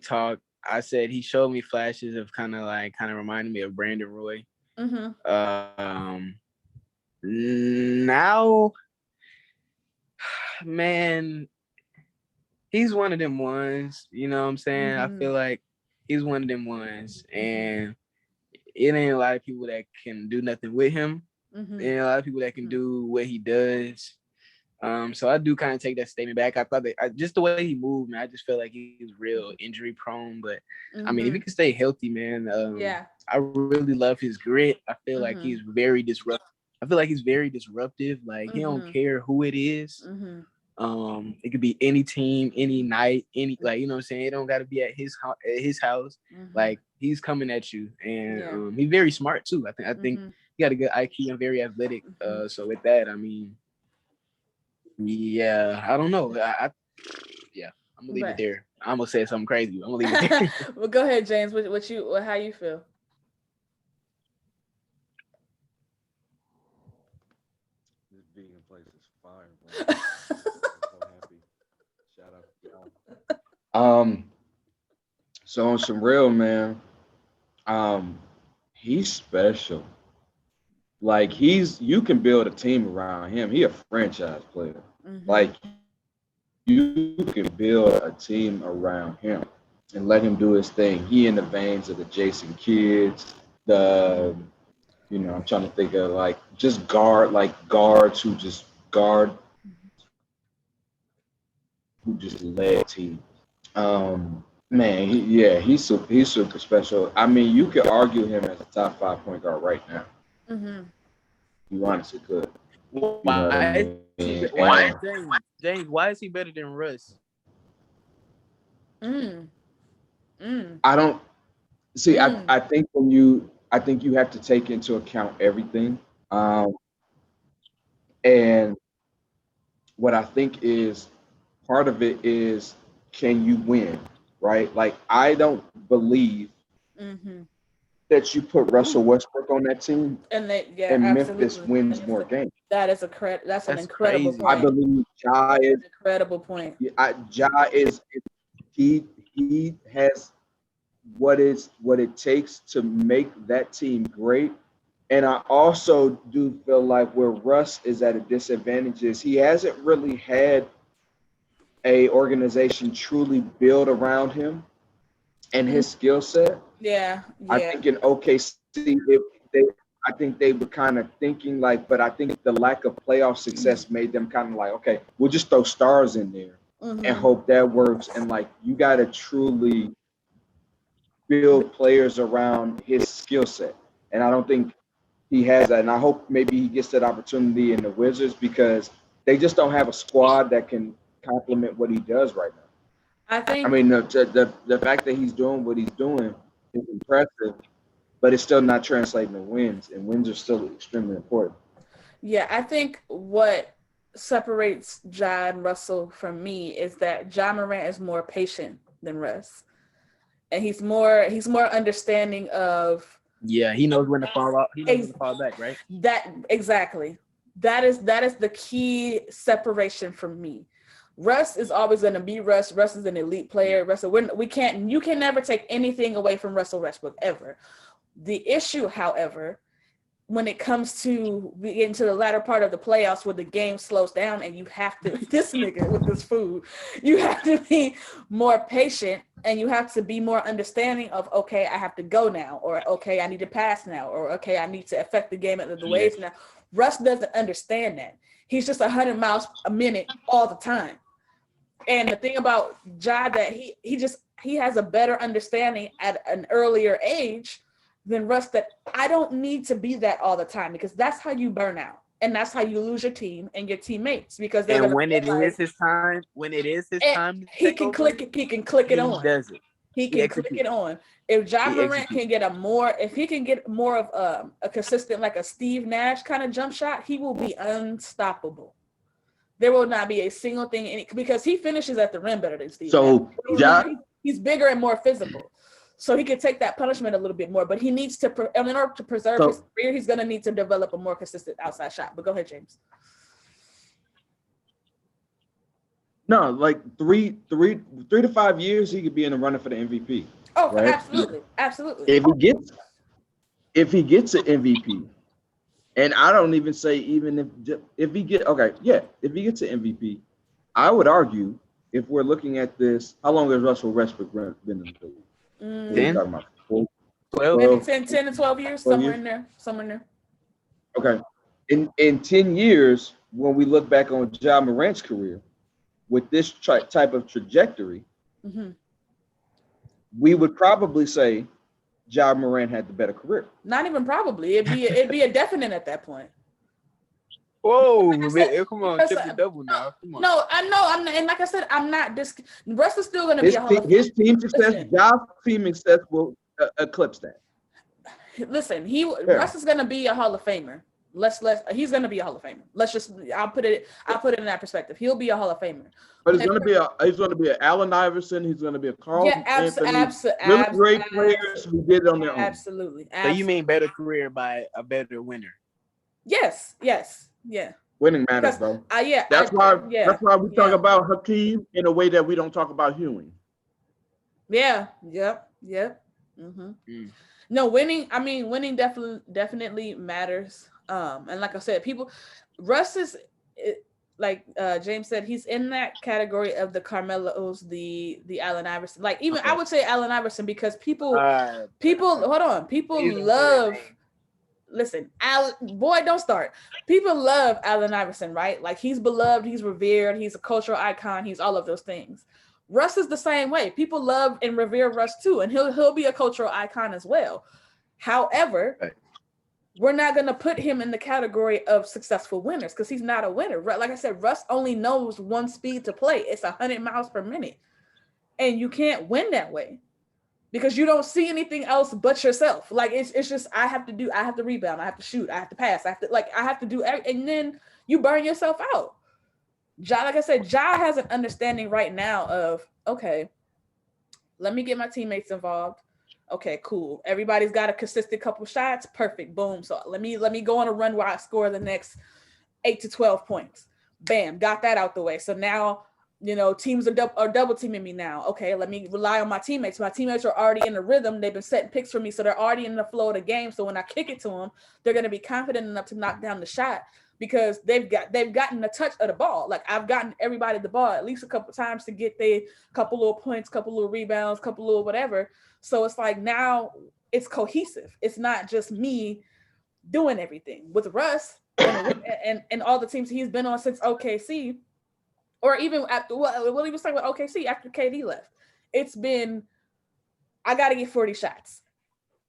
talked, I said he showed me flashes of kind of reminded me of Brandon Roy. Mm-hmm. Now, man, he's one of them ones. You know what I'm saying? Mm-hmm. I feel like he's one of them ones, and it ain't a lot of people that can do nothing with him. Mm-hmm. There ain't a lot of people that can do what he does. So I do kind of take that statement back. I thought that just the way he moved, man, I just felt like he's real injury prone. But I mean, if he can stay healthy, man, I really love his grit. I feel like he's very disruptive. I feel like he's very disruptive. Like, he don't care who it is. It could be any team, any night, like, you know what I'm saying? It don't got to be at his house. Like, he's coming at you, and he's very smart too. I think he got a good IQ and very athletic. So with that, I mean, yeah, I don't know. I'm gonna leave it there. I'm gonna say something crazy. I'm gonna leave it there. Well, go ahead, James. How you feel? This vegan place is fire, bro. I'm so happy. Shout out to y'all. So on some real, man, he's special. Like, you can build a team around him. He a franchise player. Like, you can build a team around him and let him do his thing. He in the veins of the Jason Kidds, I'm trying to think of guards who just led teams. Man, he's super special. I mean, you could argue him as a top 5 point guard right now. You honestly could. James, why is he better than Russ? I don't see. I think you have to take into account everything. And what I think is part of it is, can you win, right? Like, I don't believe that you put Russell Westbrook on that team and Memphis wins more games. That's an incredible crazy point. I believe Ja is an incredible point. Ja is he has what it takes to make that team great. And I also do feel like where Russ is at a disadvantage is he hasn't really had a organization truly build around him and his skill set. Yeah. I think in OKC, I think they were kind of thinking but I think the lack of playoff success made them kind of like, okay, we'll just throw stars in there and hope that works. And you got to truly build players around his skill set. And I don't think he has that. And I hope maybe he gets that opportunity in the Wizards, because they just don't have a squad that can complement what he does right now. I mean, the fact that he's doing what he's doing is impressive, but it's still not translating to wins, and wins are still extremely important. Yeah, I think what separates Ja and Russell from me is that Ja Morant is more patient than Russ, and he's more understanding of. Yeah, he knows when to fall out. He knows when to fall back, right? That exactly. That is the key separation for me. Russ is always going to be Russ. Russ is an elite player. Russell, you can never take anything away from Russell Westbrook ever. The issue, however, when it comes to getting to the latter part of the playoffs where the game slows down and you have to, this nigga with this food, you have to be more patient and you have to be more understanding of, okay, I have to go now, or okay, I need to pass now, or okay, I need to affect the game at the waves now. Russ doesn't understand that. He's just 100 miles a minute all the time. And the thing about Ja, that he has a better understanding at an earlier age than Russ, that I don't need to be that all the time, because that's how you burn out and that's how you lose your team and your teammates, because and when it is his time, he can click it. He can click it on. Does it? He can click it on. If Ja Morant can get if he can get more of a consistent, like a Steve Nash kind of jump shot, he will be unstoppable. There will not be a single thing in it, because he finishes at the rim better than Steve. So he's bigger and more physical. So he can take that punishment a little bit more, but he needs to, in order to preserve his career, he's going to need to develop a more consistent outside shot. But go ahead, James. No, like 3 to 5 years, he could be in the running for the MVP. Oh, right? absolutely. If he gets an MVP, and I don't even say even if he gets an MVP, I would argue, if we're looking at this, how long has Russell Westbrook been in the league? 10, 12, maybe 10 to 12 years, somewhere in there. Okay. In 10 years, when we look back on Ja Morant's career with this type of trajectory, we would probably say Ja Morant had the better career. Not even probably. It'd be a definite at that point. Whoa, man, come on, triple double now. Come on. No, I know. I'm not, and like I said, I'm not. Russ is still going to be a Hall of Famer. His team success, Ja's team success will eclipse that. Listen, Russ is going to be a Hall of Famer. He's going to be a Hall of Famer. I'll put it in that perspective. He'll be a Hall of Famer. But he's going to be an Allen Iverson. He's going to be a Carl Anthony. Absolutely. Really great players who did it on their own. Absolutely. So you mean better career by a better winner? Yes. Yeah. Winning matters, bro. That's why we talk about Hakeem in a way that we don't talk about Ewing. Yeah. Yep. No, winning. I mean, winning definitely matters. And like I said, Russ is, like James said, he's in that category of the Carmelos, the Allen Iverson. Like even I would say Allen Iverson, because people love. Listen, don't start. People love Allen Iverson, right? Like he's beloved, he's revered, he's a cultural icon, he's all of those things. Russ is the same way. People love and revere Russ too, and he'll be a cultural icon as well. However, we're not going to put him in the category of successful winners, because he's not a winner. Like I said, Russ only knows one speed to play. It's 100 miles per minute, and you can't win that way, because you don't see anything else but yourself. Like it's just I have to rebound, I have to shoot, I have to pass, I have to do everything, and then you burn yourself out. Like I said, Ja has an understanding right now of, okay, let me get my teammates involved. Okay, cool. Everybody's got a consistent couple shots. Perfect. Boom. So let me go on a run where I score the next 8 to 12 points. Bam, got that out the way. So now, teams are double teaming me now. Okay, let me rely on my teammates. My teammates are already in the rhythm. They've been setting picks for me, so they're already in the flow of the game. So when I kick it to them, they're going to be confident enough to knock down the shot, because they've gotten a touch of the ball. Like I've gotten everybody the ball at least a couple times to get a couple little points, couple little rebounds, couple little whatever. So it's like now it's cohesive. It's not just me doing everything. With Russ and all the teams he's been on since OKC, or even after what he was talking about OKC after KD left, it's been, I got to get 40 shots.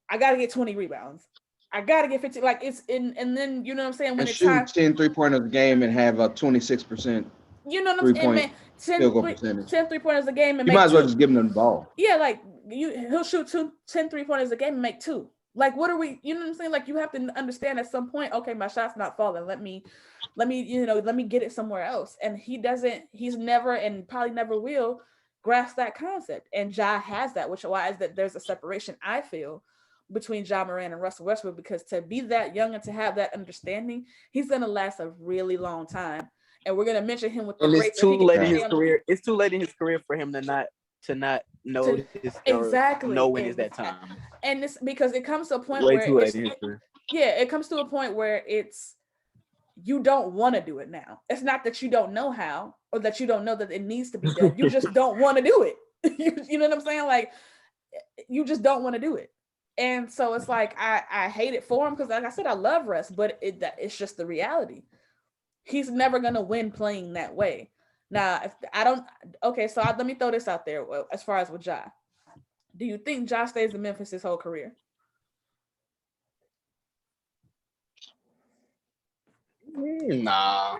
I got to get 20 rebounds. I got to get 15. Like it's in, and then, you know what I'm saying? When and it's shoot time, 10 3-pointers a game and have a 26%. You know what I'm saying? Man, 10 3-pointers a game and you might as well just give him the ball. Yeah, like he'll shoot 10 3-pointers a game and make 2. Like, what are we, you know what I'm saying? Like, you have to understand at some point, okay, my shot's not falling. Let me let me get it somewhere else. And he's never and probably never will grasp that concept. And Ja has that, which why is that there's a separation, I feel, between Ja Morant and Russell Westbrook, because to be that young and to have that understanding, he's gonna last a really long time. And we're gonna mention him with the And greats it's if he too can late in stay his on the career. It's too late in his career for him to not to notice or know exactly when is that time. and this because it comes to a point Way where too late in his career. it comes to a point where it's you don't want to do it now. It's not that you don't know how or that you don't know that it needs to be done. You just don't want to do it. You know what I'm saying? Like you just don't want to do it. And so it's like I hate it for him because, like I said, I love Russ, but it's just the reality. He's never gonna win playing that way. Now, if I don't, okay, so let me throw this out there. As far as with Ja, do you think Ja stays in Memphis his whole career? Nah,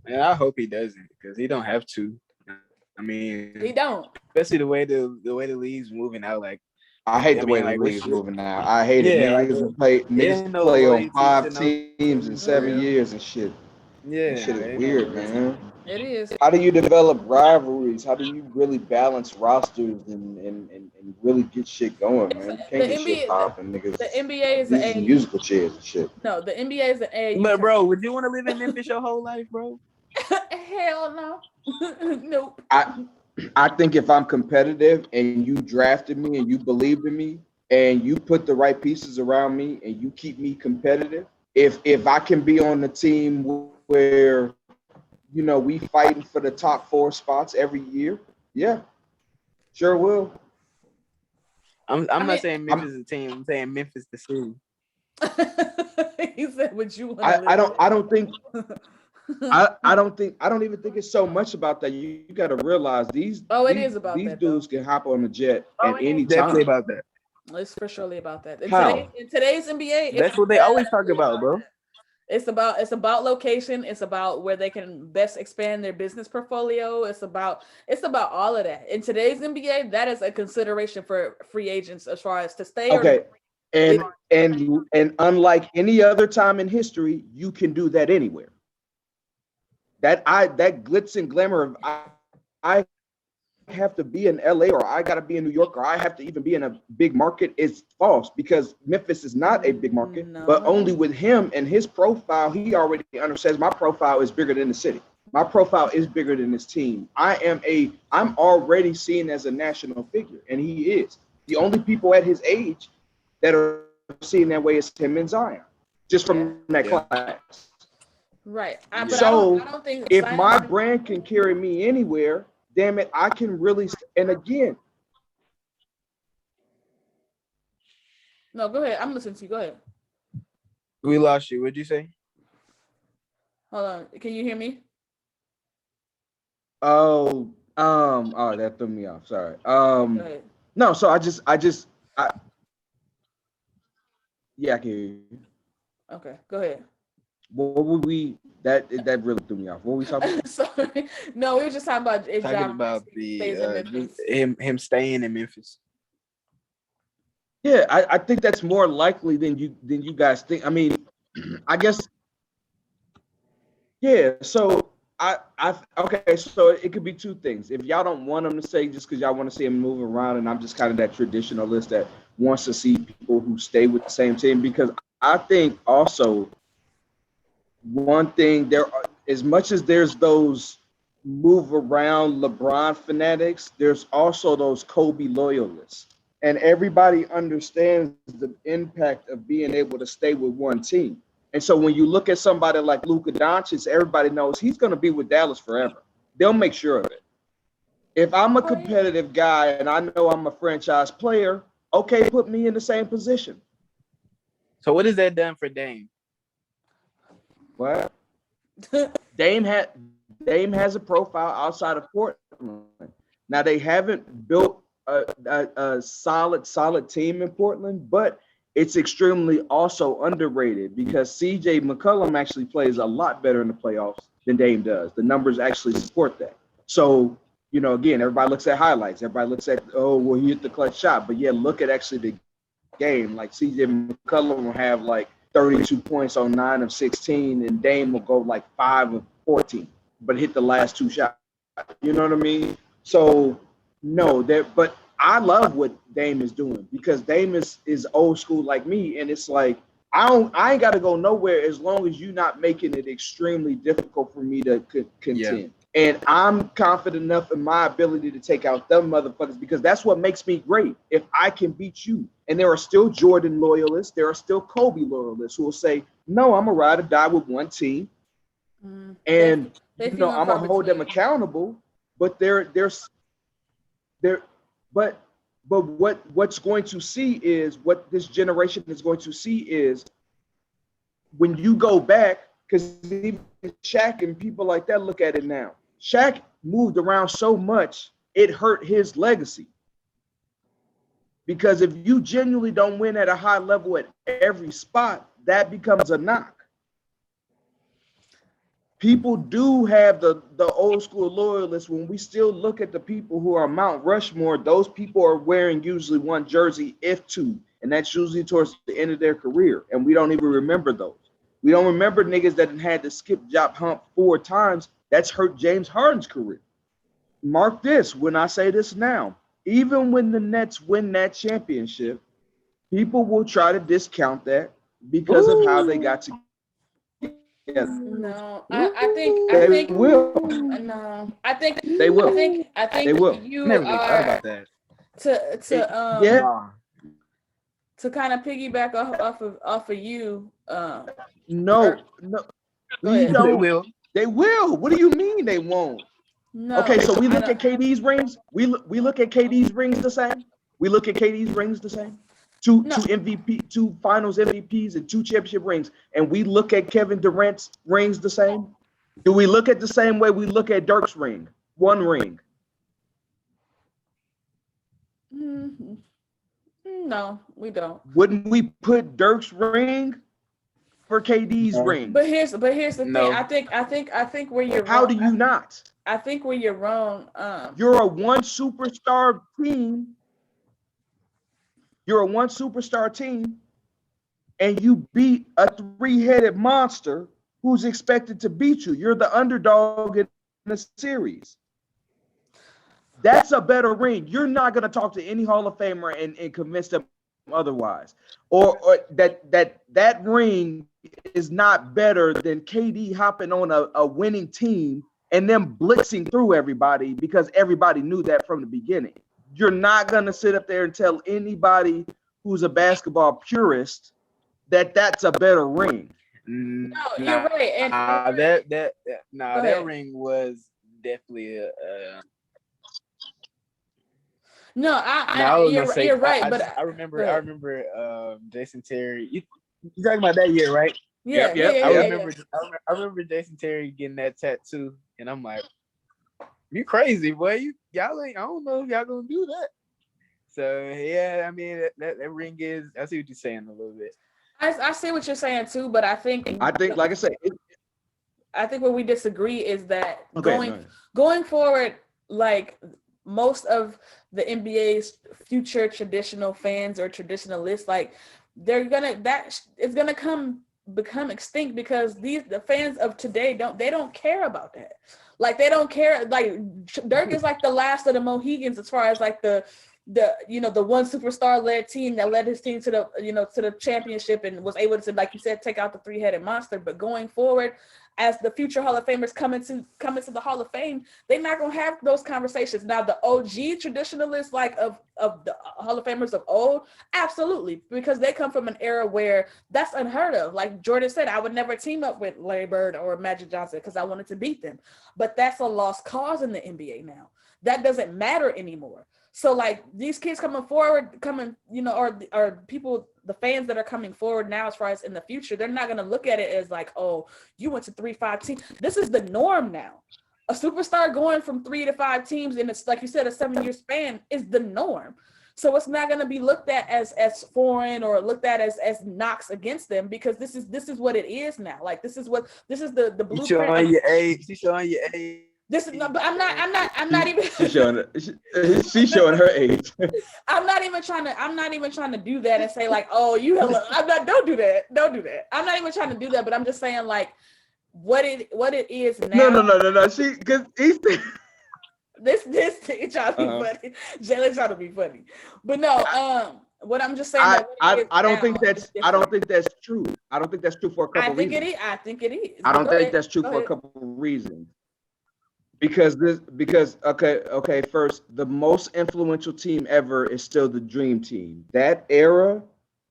and I hope he doesn't because he don't have to. I mean, He don't. especially the way the league's moving out. Like, I hate I the mean, way the like league is moving now. I hate it. yeah, like it Niggas ain't no play on loyalty 5 to no teams in team for 7 real. years and shit. Yeah, That shit is ain't no weird, loyalty. man. It is. How do you develop rivalries? How do you really balance rosters and really get shit going, man? You can't The get shit NBA. The, popping, niggas. the NBA is the These is AAU. musical chairs and shit. No, the NBA is the AAU. But bro, would you want to live in Memphis your whole life, bro? Hell no. Nope. I think if I'm competitive and you drafted me and you believed in me and you put the right pieces around me and you keep me competitive, if I can be on the team where we fighting for the top 4 spots every year, yeah, sure will. I'm I not mean, saying Memphis is a team. I'm saying Memphis the city. he said, "Would you want to I, live?" I don't I don't think I don't even think it's so much about that. You got to realize these Oh, it these is about these that though. dudes can hop on a jet Oh, at it any is definitely time. about that. It's for surely about that. How? In today's NBA, That's what they always talk about, bro. it's about location. It's about where they can best expand their business portfolio. It's about all of that. In today's NBA, that is a consideration for free agents as far as to stay or Okay. it, And unlike any other time in history, you can do that anywhere. That glitz and glamour of I have to be in LA or I got to be in New York or I have to even be in a big market is false because Memphis is not a big market, but only with him and his profile, he already understands my profile is bigger than the city. My profile is bigger than this team. I'm already seen as a national figure, and he is. The only people at his age that are seen that way is him and Zion, just from that class. right. I But I don't think if Zion, my brand can carry me anywhere, damn it, I can really. And again, no, go ahead. I'm listening to you. Go ahead. We lost you. What'd you say? Hold on. Can you hear me? oh, that threw me off. Sorry. Go ahead. No. So yeah, I can hear you. Okay, go ahead. What would we? That really threw me off. What were we talking about? Sorry. No, we were just talking about if Talking John about stays in Memphis. him staying in Memphis. Yeah, I think that's more likely than you guys think. I mean, I guess. Yeah. So okay. So it could be two things. If y'all don't want him to stay just because y'all want to see him move around, and I'm just kind of that traditionalist that wants to see people who stay with the same team, because I think also one thing as much as there's those move around LeBron fanatics, there's also those Kobe loyalists. And everybody understands the impact of being able to stay with one team. And so when you look at somebody like Luka Doncic, everybody knows he's going to be with Dallas forever. They'll make sure of it. If I'm a competitive guy and I know I'm a franchise player, okay, put me in the same position. So what has that done for Dame? What? Dame has a profile outside of Portland. Now they haven't built a solid team in Portland, but it's extremely also underrated because CJ McCollum actually plays a lot better in the playoffs than Dame does. The numbers actually support that. So, again, everybody looks at highlights. Everybody looks at, he hit the clutch shot. But yeah, look at actually the game. Like CJ McCollum will have like 32 points on 9 of 16, and Dame will go like 5 of 14, but hit the last 2 shots. You know what I mean? So no, but I love what Dame is doing because Dame is old school like me, and it's like I ain't got to go nowhere as long as you're not making it extremely difficult for me to contend. Yeah. And I'm confident enough in my ability to take out them motherfuckers because that's what makes me great. If I can beat you, and there are still Jordan loyalists, there are still Kobe loyalists who will say, "No, I'm a ride or die with one team," and I'm gonna hold them accountable. But but what's going to see is what this generation is going to see is when you go back, because even Shaq and people like that look at it now. Shaq moved around so much, it hurt his legacy. Because if you genuinely don't win at a high level at every spot, that becomes a knock. People do have the old school loyalists. When we still look at the people who are Mount Rushmore, those people are wearing usually one jersey, if two, and that's usually towards the end of their career. And we don't even remember those. We don't remember niggas that had to skip job hump 4 times. That's hurt James Harden's career. Mark this when I say this now. Even when the Nets win that championship, people will try to discount that because of how they got together. No, I think they will. No, I think they will. I think they will. You never thought about that. To kind of piggyback off of you. No. They will. They will. What do you mean they won't? No. Okay, so we look at KD's rings. We look at KD's rings the same. We look at KD's rings the same. Two MVP, 2 Finals MVPs, and 2 championship rings, and we look at Kevin Durant's rings the same. Do we look at the same way we look at Dirk's ring? 1 ring. No, we don't. Wouldn't we put Dirk's ring for KD's ring? But here's the thing. I think where you're How wrong. do you not? I think where you're wrong. You're a 1 superstar team. You're a 1 superstar team, and you beat a 3-headed monster who's expected to beat you. You're the underdog in the series. That's a better ring. You're not going to talk to any Hall of Famer and convince them otherwise. Or that ring is not better than KD hopping on a winning team and them blitzing through everybody because everybody knew that from the beginning. You're not going to sit up there and tell anybody who's a basketball purist that that's a better ring. No, you're right. And that ring was definitely a No, you're right. I remember Jason Terry. You talking about that year, right? Yeah. I remember Jason Terry getting that tattoo, and I'm like, you crazy, boy. Y'all ain't. I don't know if y'all gonna do that. So yeah, I mean that ring is. I see what you're saying a little bit. I see what you're saying too, but I think like I said, I think where we disagree is that going forward, like most of the NBA's future traditional fans or traditionalists, like it's gonna become extinct because the fans of today don't care about that. Like they don't care. Like Dirk is like the last of the Mohegans as far as like the 1 superstar led team that led his team to the championship and was able to, like you said, take out the 3-headed monster. But going forward, as the future Hall of Famers come into the Hall of Fame, they're not gonna have those conversations. Now, the OG traditionalists, like of the Hall of Famers of old, absolutely, because they come from an era where that's unheard of. Like Jordan said, I would never team up with Larry Bird or Magic Johnson because I wanted to beat them. But that's a lost cause in the NBA now. That doesn't matter anymore. So like these kids or people, the fans that are coming forward now as far as in the future, they're not going to look at it as like, oh, you went to 3-5 teams. This is the norm now. A superstar going from 3 to 5 teams in it's like you said, a 7-year span is the norm. So it's not going to be looked at as foreign or looked at as knocks against them because this is what it is now. Like this is the blueprint. She's showing your age. This is not, but I'm not even. She's showing her age. I'm not even trying to do that and say like, oh, you hella. Don't do that. I'm not even trying to do that, but I'm just saying like, what it is now. No. Because he's. This thing trying to be funny. Jalen trying to be funny, but no. What I'm just saying. I don't think that's true. I don't think that's true for a couple reasons. I think it is. I don't think that's true for a couple reasons. Because first, the most influential team ever is still the Dream Team. That era,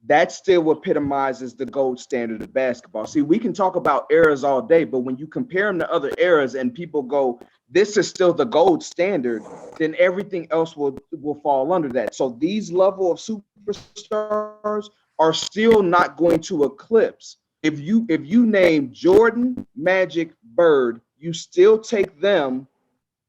that still epitomizes the gold standard of basketball. See, we can talk about eras all day, but when you compare them to other eras and people go, this is still the gold standard, then everything else will fall under that. So these level of superstars are still not going to eclipse. If you name Jordan, Magic, Bird, you still take them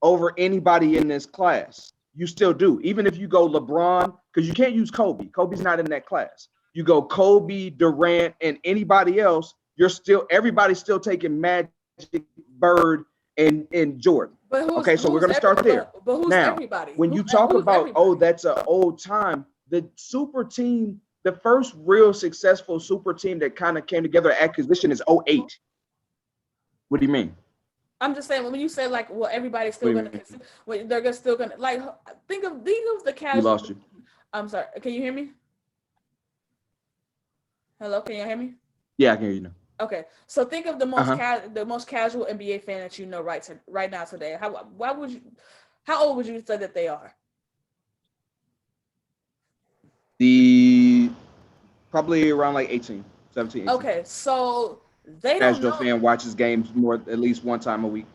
over anybody in this class. You still do. Even if you go LeBron, because you can't use Kobe. Kobe's not in that class. You go Kobe, Durant, and anybody else, everybody's still taking Magic, Bird, and Jordan. Okay, so we're going to start there. But who's now, everybody? When you talk about, that's an old time, the super team, the first real successful super team that kind of came together at acquisition is 2008. What do you mean? I'm just saying, when you say like, well, everybody's still going to, they're still going to, like, think of the casual. We lost you. I'm sorry. Can you hear me? Hello, can you hear me? Yeah, I can hear you now. Okay, so think of the most casual NBA fan that you know right now today. How old would you say that they are? Probably around like 18, 17. 18. Okay, so they don't know. Casual fan watches games at least one time a week.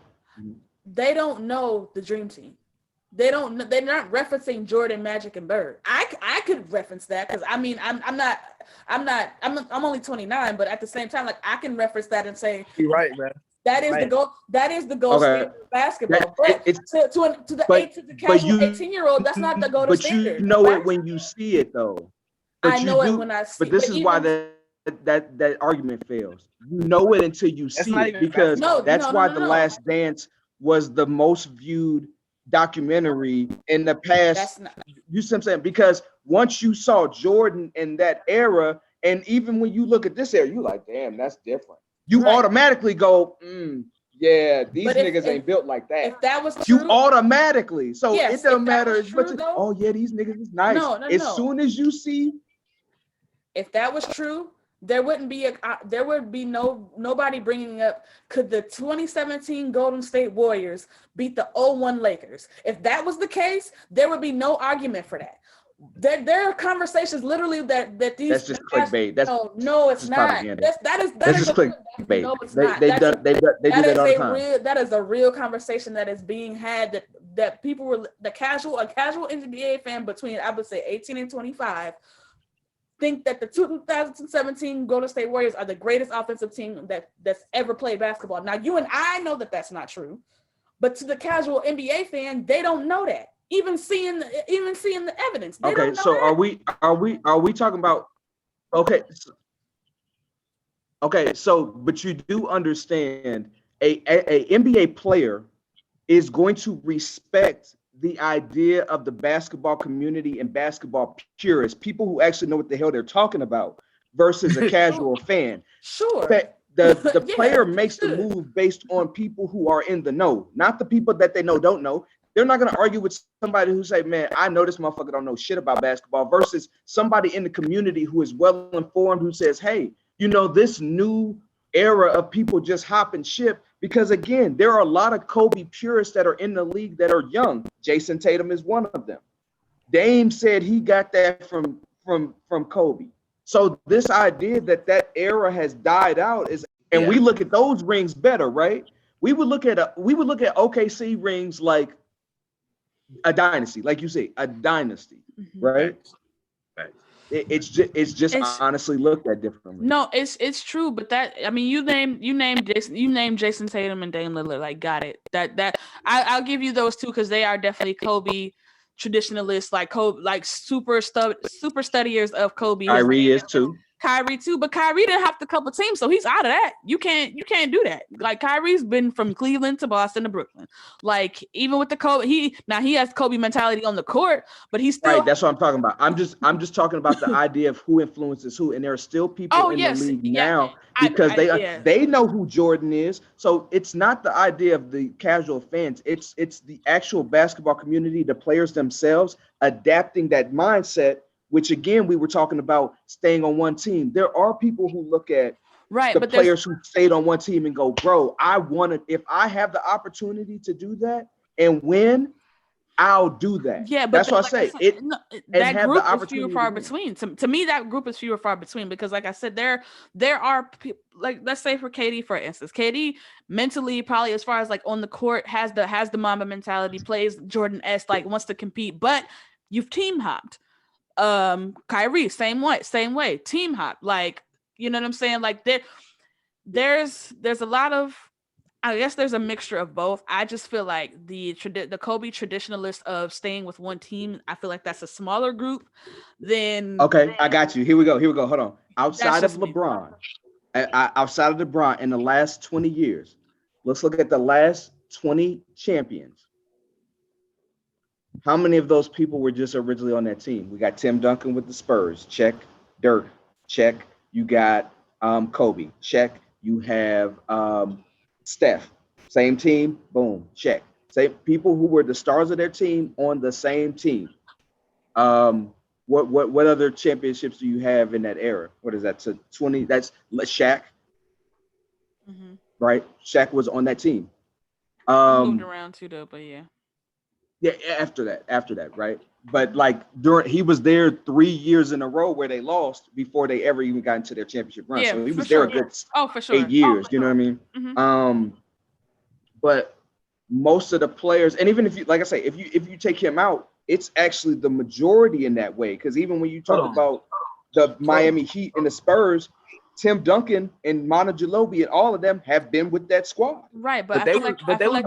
They don't know the Dream Team. They're not referencing Jordan, Magic, and Bird. I could reference that because I mean I'm only 29, but at the same time, like I can reference that and say you're right, man. That is the goal. That is the goal standard of basketball. But to the casual 18-year-old, that's not the goal standard. But you know it when you see it, though. I know it when I see it. But this is why that argument fails. You know it until you see it, because that's why The Last Dance was the most viewed documentary in the past. You see what I'm saying? Because once you saw Jordan in that era, and even when you look at this era, you're like, damn, that's different. You automatically go, yeah, these niggas ain't built like that. If that was true, you automatically. So yes, it doesn't matter. Oh yeah, these niggas is nice. As soon as you see, if that was true, there would be nobody bringing up, could the 2017 Golden State Warriors beat the 01 Lakers? If that was the case, there would be no argument for that. There are conversations literally that these. That's just clickbait. No, it's not. That is just clickbait. No, it's not. They do that all the time. That is a real conversation that is being had. That people were a casual NBA fan between, I would say, 18 and 25 think that the 2017 Golden State Warriors are the greatest offensive team that's ever played basketball. Now, you and I know that that's not true, but to the casual NBA fan, they don't know that. Even seeing the evidence. Okay, so that. are we talking about? Okay, so but you do understand a NBA player is going to respect the idea of the basketball community and basketball purists, people who actually know what the hell they're talking about, versus a casual fan. Sure. The player makes the move based on people who are in the know, not the people that they know don't know. They're not going to argue with somebody who say, man, I know this motherfucker don't know shit about basketball, versus somebody in the community who is well informed, who says, hey, this new era of people just hopping ship. Because again, there are a lot of Kobe purists that are in the league that are young. Jason Tatum is one of them. Dame said he got that from Kobe. So this idea that era has died out we look at those rings better, right? We would look at OKC rings like a dynasty, like you say, a dynasty, right? Right. It's just honestly looked at differently. No, it's true, but you named Jason Tatum and Dame Lillard, like, got it. I'll give you those two because they are definitely Kobe traditionalists, like Kobe, like super studiers of Kobe. Kyrie is too. Kyrie too, but Kyrie didn't have to couple teams, so he's out of that. You can't do that. Like Kyrie's been from Cleveland to Boston to Brooklyn. Like even with the Kobe, he has Kobe mentality on the court, but he's still right. That's what I'm talking about. I'm just talking about the idea of who influences who, and there are still people in the league now because they know who Jordan is. So it's not the idea of the casual fans. It's the actual basketball community, the players themselves adapting that mindset. Which again, we were talking about staying on one team. There are people who look at the players who stayed on one team and go, bro, if I have the opportunity to do that and win, I'll do that. Yeah, but that's what I say. That group is few far between. To me, that group is few far between because, like I said, there are people, like let's say for KD, for instance, KD mentally probably as far as like on the court has the Mamba mentality, plays Jordan-esque, like wants to compete, but you've team hopped. Kyrie, same way, team hop. Like, you know what I'm saying? Like there's a lot of, I guess there's a mixture of both. I just feel like the Kobe traditionalist of staying with one team, I feel like that's a smaller group than. Okay, I got you. Here we go. Hold on. Outside of LeBron, outside of LeBron in the last 20 years, let's look at the last 20 champions. How many of those people were just originally on that team? We got Tim Duncan with the Spurs. Check. Dirk. Check. You got Kobe. Check. You have Steph. Same team. Boom. Check. Same people who were the stars of their team on the same team. What other championships do you have in that era? What is that? So 20. That's Shaq. Mm-hmm. Right. Shaq was on that team. Moved around too, though, but yeah. Yeah, after that, right? But like he was there 3 years in a row where they lost before they ever even got into their championship run. Yeah, so he was there a good for sure. 8 years. You know what I mean? Mm-hmm. But most of the players, and even if you, like I say, if you take him out, it's actually the majority in that way. Because even when you talk about the Miami Heat and the Spurs, Tim Duncan and Manu Ginobili and all of them have been with that squad. Right, but I feel like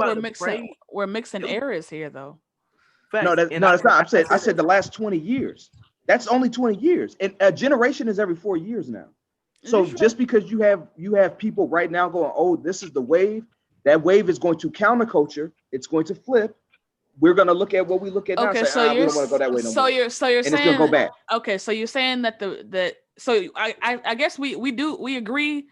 we're mixing eras here, though. No, that's not. I said the last 20 years. That's only 20 years, and a generation is every 4 years now. So just because you have people right now going, oh, this is the wave. That wave is going to counterculture. It's going to flip. We're going to look at what we look at now. Okay, and say, we don't want to go that way no more. You're saying it's going to go back. Okay, so you're saying that so I guess we agree.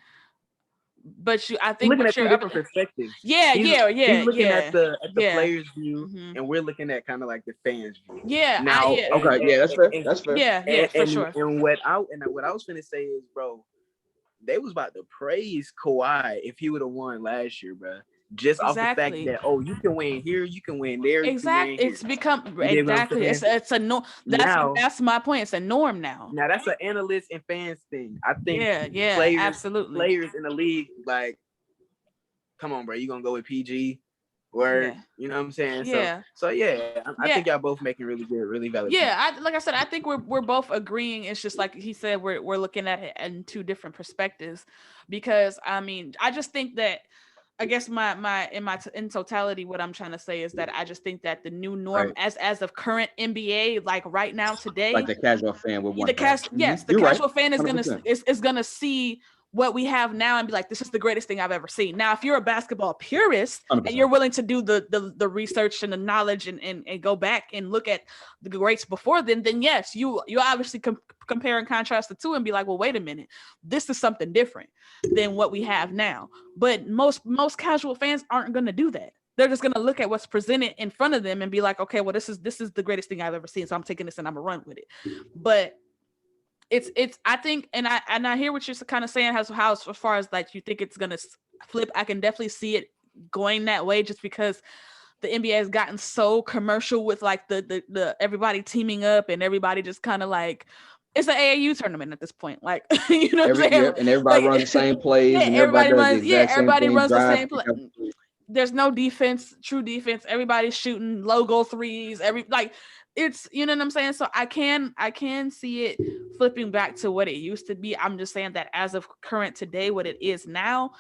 But I think looking at two different perspectives. Yeah. He's looking at the players' view, and we're looking at kind of like the fans' view. Yeah. Now, that's fair. That's fair. Yeah, for sure. And what I was gonna say is, bro, they was about to praise Kawhi if he would have won last year, bro. Just off the fact that you can win here, you can win there. Exactly, it's become It's a norm. That's my point. It's a norm now. Now that's an analyst and fans thing. I think. Players, absolutely. Players in the league, like, come on, bro, you gonna go with PG? Where you know what I'm saying? Yeah. So I think y'all both making really good, really valid. Yeah, like I said, I think we're both agreeing. It's just like he said, we're looking at it in two different perspectives. Because I mean, I just think that. I guess in totality, what I'm trying to say is that I just think that the new norm as of current NBA, like right now today, like the casual fan would want. The casual fan is gonna see what we have now and be like, this is the greatest thing I've ever seen. Now, if you're a basketball purist 100%. And you're willing to do the research and the knowledge and go back and look at the greats before then yes, you obviously compare and contrast the two and be like, well, wait a minute, this is something different than what we have now. But most casual fans aren't going to do that. They're just going to look at what's presented in front of them and be like, okay, well, this is the greatest thing I've ever seen, so I'm taking this and I'm gonna run with it. But it's I think, and I hear what you're kind of saying, as far as like you think it's gonna flip. I can definitely see it going that way, just because the NBA has gotten so commercial with like the everybody teaming up and everybody just kind of like, it's an AAU tournament at this point. Like, you know what I'm saying? And everybody runs the same plays. And everybody runs the same play. There's no true defense. Everybody's shooting logo threes. It's, you know what I'm saying? So I can see it flipping back to what it used to be. I'm just saying that as of current today, what it is now,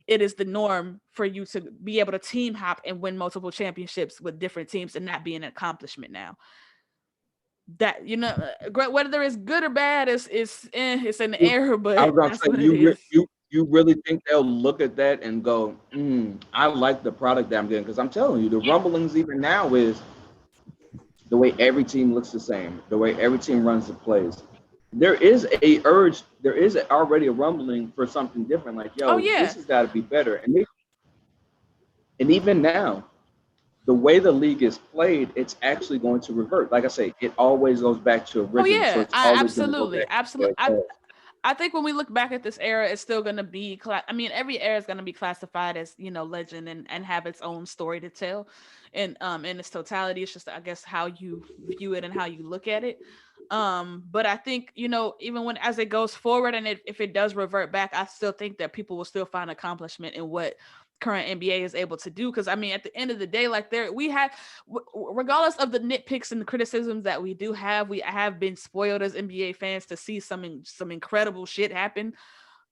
it is the norm for you to be able to team hop and win multiple championships with different teams and not be an accomplishment now. that, whether it's good or bad, it's in the air, I but was gonna that's say what it is. you really think they'll look at that and go, I like the product that I'm getting, because I'm telling you, the rumblings even now is the way every team looks the same, the way every team runs the plays. There is a urge, there is already a rumbling for something different. Like, Oh yo, yeah. this has got to be better. And even now, the way the league is played, it's actually going to revert. Like I say, it always goes back to Oh original, so yeah. it's always going to go Absolutely. back Absolutely. to the way it was. I think when we look back at this era, it's still going to be, every era is going to be classified as, legend and have its own story to tell. And in its totality, it's just, I guess, how you view it and how you look at it. But I think, even when, as it goes forward and if it does revert back, I still think that people will still find accomplishment in what current NBA is able to do. Because at the end of the day, like we have, regardless of the nitpicks and the criticisms that we do have, we have been spoiled as NBA fans to see some incredible shit happen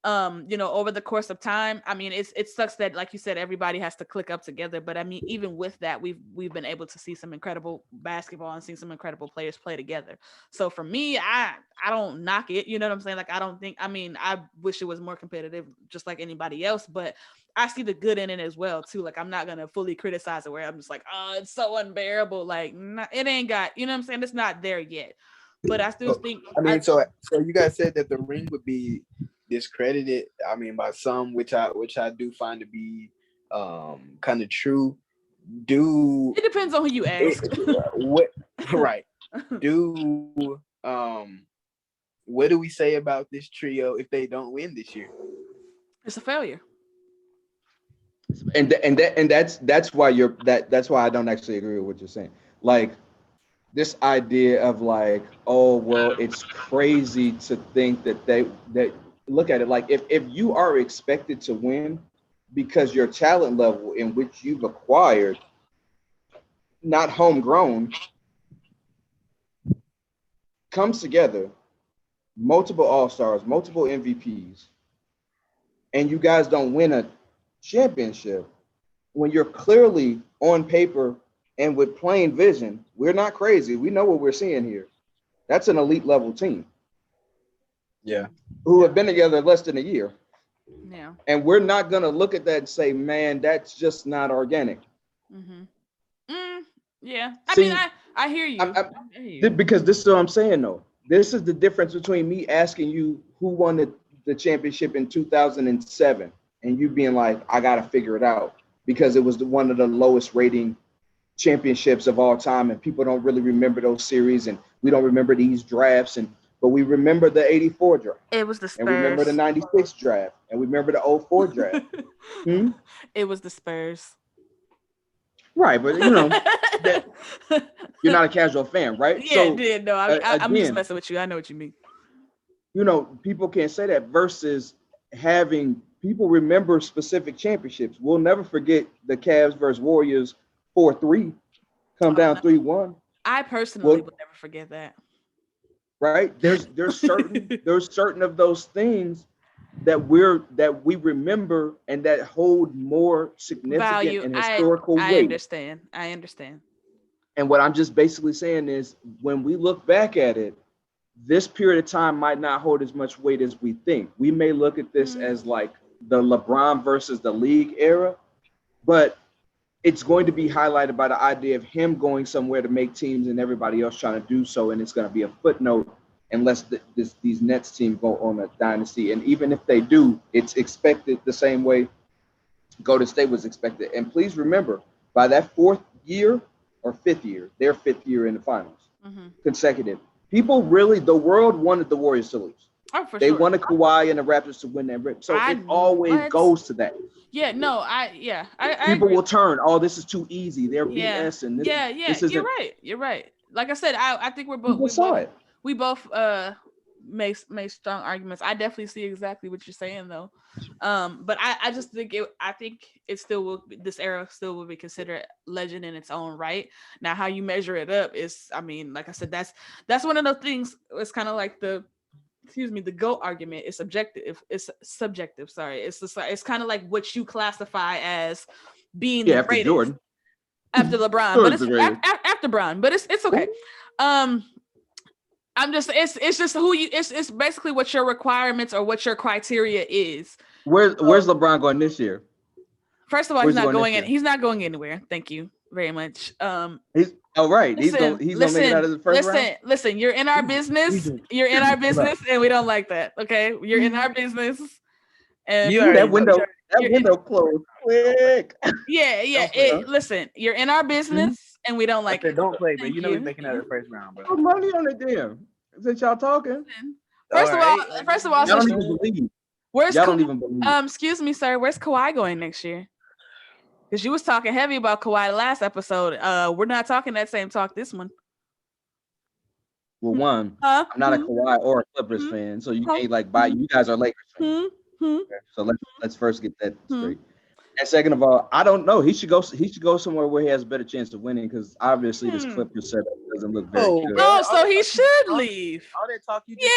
over the course of time. It sucks that, like you said, everybody has to click up together, but even with that, we've been able to see some incredible basketball and see some incredible players play together. So for me, I don't knock it, you know what I'm saying? Like, I don't think, I wish it was more competitive just like anybody else, but I see the good in it as well too. Like, I'm not gonna fully criticize it where I'm just like, oh, it's so unbearable. Like, it ain't got, you know what I'm saying? It's not there yet. But I still think, so you guys said that the ring would be discredited. By some, which I do find to be kind of true. It depends on who you ask. What right? What do we say about this trio if they don't win this year? It's a failure. And that's why that's why I don't actually agree with what you're saying. Like, this idea of like, oh well, it's crazy to think that look at it like, if you are expected to win because your talent level in which you've acquired, not homegrown, comes together, multiple all-stars, multiple MVPs, and you guys don't win a championship when you're clearly on paper and with plain vision, we're not crazy. We know what we're seeing here. That's an elite level team. Yeah. Who have been together less than a year. Yeah. And we're not going to look at that and say, man, that's just not organic. Mm-hmm. Yeah. I hear you. Because this is what I'm saying, though. This is the difference between me asking you who won the championship in 2007 and you being like, I got to figure it out because it was one of the lowest rating championships of all time, and people don't really remember those series, and we don't remember these drafts, but we remember the 84 draft. It was the Spurs. And we remember the 96 draft, and we remember the 04 draft. It was the Spurs. Right, but you're not a casual fan, right? Yeah, no, I'm just messing with you. I know what you mean. People can't say that versus having people remember specific championships. We'll never forget the Cavs versus Warriors 4-3, come down 3-1. I personally will never forget that. Right? There's certain of those things that we remember and that hold more significant value and historical weight. I understand. And what I'm just basically saying is, when we look back at it, this period of time might not hold as much weight as we think. We may look at this as like the LeBron versus the league era, but it's going to be highlighted by the idea of him going somewhere to make teams and everybody else trying to do so. And it's going to be a footnote unless these Nets teams go on a dynasty. And even if they do, it's expected the same way Golden State was expected. And please remember, by that fourth year or fifth year, their fifth year in the finals, consecutive, the world wanted the Warriors to lose. Oh, for they sure. wanted Kawhi and the Raptors to win that ring. So it always goes to that. Yeah, no, I people agree. will turn, oh, this is too easy. They're BS. And this You're right. Like I said, I think we both make strong arguments. I definitely see exactly what you're saying though. But I just think this era still will be considered legend in its own right. Now, how you measure it up is, like I said, that's one of those things. It's kind of like the GOAT argument is subjective. It's subjective. Sorry. It's kind of like what you classify as being the after greatest. Jordan. After LeBron, but it's after LeBron, but it's okay. I'm just it's just who you it's basically what your requirements or what your criteria is. Where's LeBron going this year? First of all, Where's he's he not going this going in. year? He's not going anywhere. Thank you very much. He's right. He's Listen, gonna make it out of the first round. listen. You're in our business. You're in our business, and we don't like that. Okay, you're in our business. And You Ooh, already that window, know. that window closed quick. yeah. Don't play. Listen, you're in our business, and we don't like I said, it. don't play, but Thank you know he's you. making out of the first round, bro. Put money on it, damn. Since y'all talking, First of all, y'all don't since even believe. where's Y'all don't even believe. excuse me, sir. Where's Kawhi going next year? Because you was talking heavy about Kawhi last episode. We're not talking that same talk this one. Well, one, I'm not a Kawhi or a Clippers fan, so you can't like buy. You guys are Lakers fans, so let's first get that straight. And second of all, I don't know. He should go somewhere where he has a better chance of winning because obviously this Clippers setup doesn't look very good. Oh, so he should leave. All that talk you just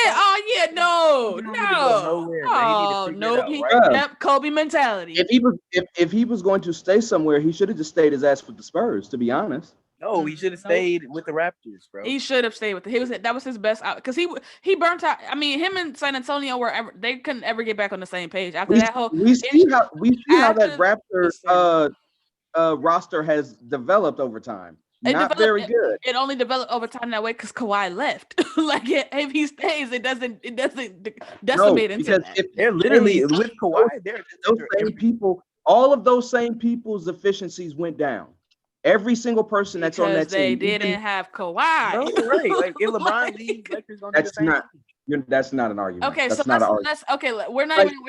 Yep, Kobe mentality. If he was going to stay somewhere, he should have just stayed his ass with the Spurs. To be honest. No, he should have stayed with the Raptors, bro. He should have stayed with that was his best out because he burnt out. I mean, him and San Antonio they couldn't ever get back on the same page after that whole. We see how that Raptor roster has developed over time. Very good. It only developed over time that way because Kawhi left. Like if he stays, it doesn't decimate into that. They're literally with Kawhi. Those same people. All of those same people's efficiencies went down. Every single person that's on that team. They didn't have Kawhi. No, right. Like if LeBron leaves, Lakers gonna do the same. That's not an argument. Okay, that's so let's we're not even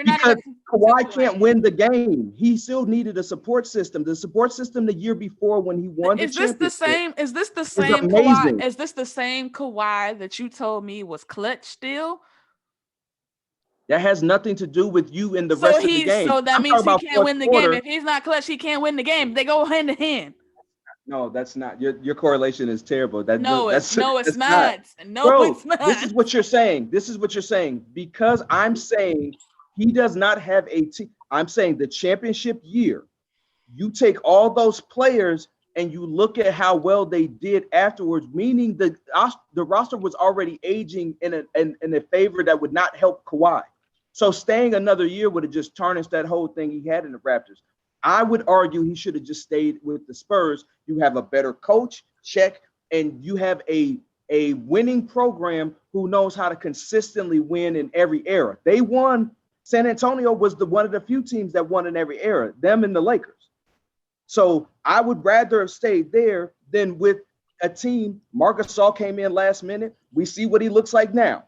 Kawhi can't win the game. He still needed a support system. The support system the year before when he won the championship. Is this the same Kawhi? Is this the same Kawhi that you told me was clutch still? That has nothing to do with you in the rest of the game. So that means he can't win the game. If he's not clutch, he can't win the game. They go hand in hand. No, that's not your correlation is terrible. It's not. It's not. This is what you're saying. Because I'm saying he does not have a team. I'm saying the championship year, you take all those players and you look at how well they did afterwards, meaning the roster was already aging in a favor that would not help Kawhi. So staying another year would have just tarnished that whole thing he had in the Raptors. I would argue he should have just stayed with the Spurs. You have a better coach, check, and you have a winning program who knows how to consistently win in every era. They won. San Antonio was one of the few teams that won in every era, them and the Lakers. So I would rather have stayed there than with a team. Marc Gasol came in last minute. We see what he looks like now.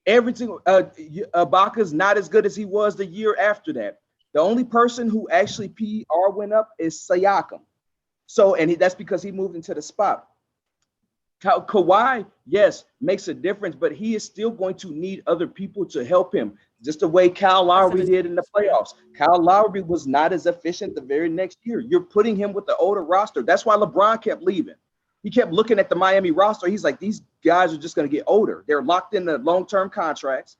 Everything, Ibaka's not as good as he was the year after that. The only person who actually PR went up is Siakam. So, that's because he moved into the spot. Kawhi, yes, makes a difference, but he is still going to need other people to help him, just the way Kyle Lowry did in the playoffs. Kyle Lowry was not as efficient the very next year. You're putting him with the older roster. That's why LeBron kept leaving. He kept looking at the Miami roster. He's like, these guys are just going to get older. They're locked in the long-term contracts.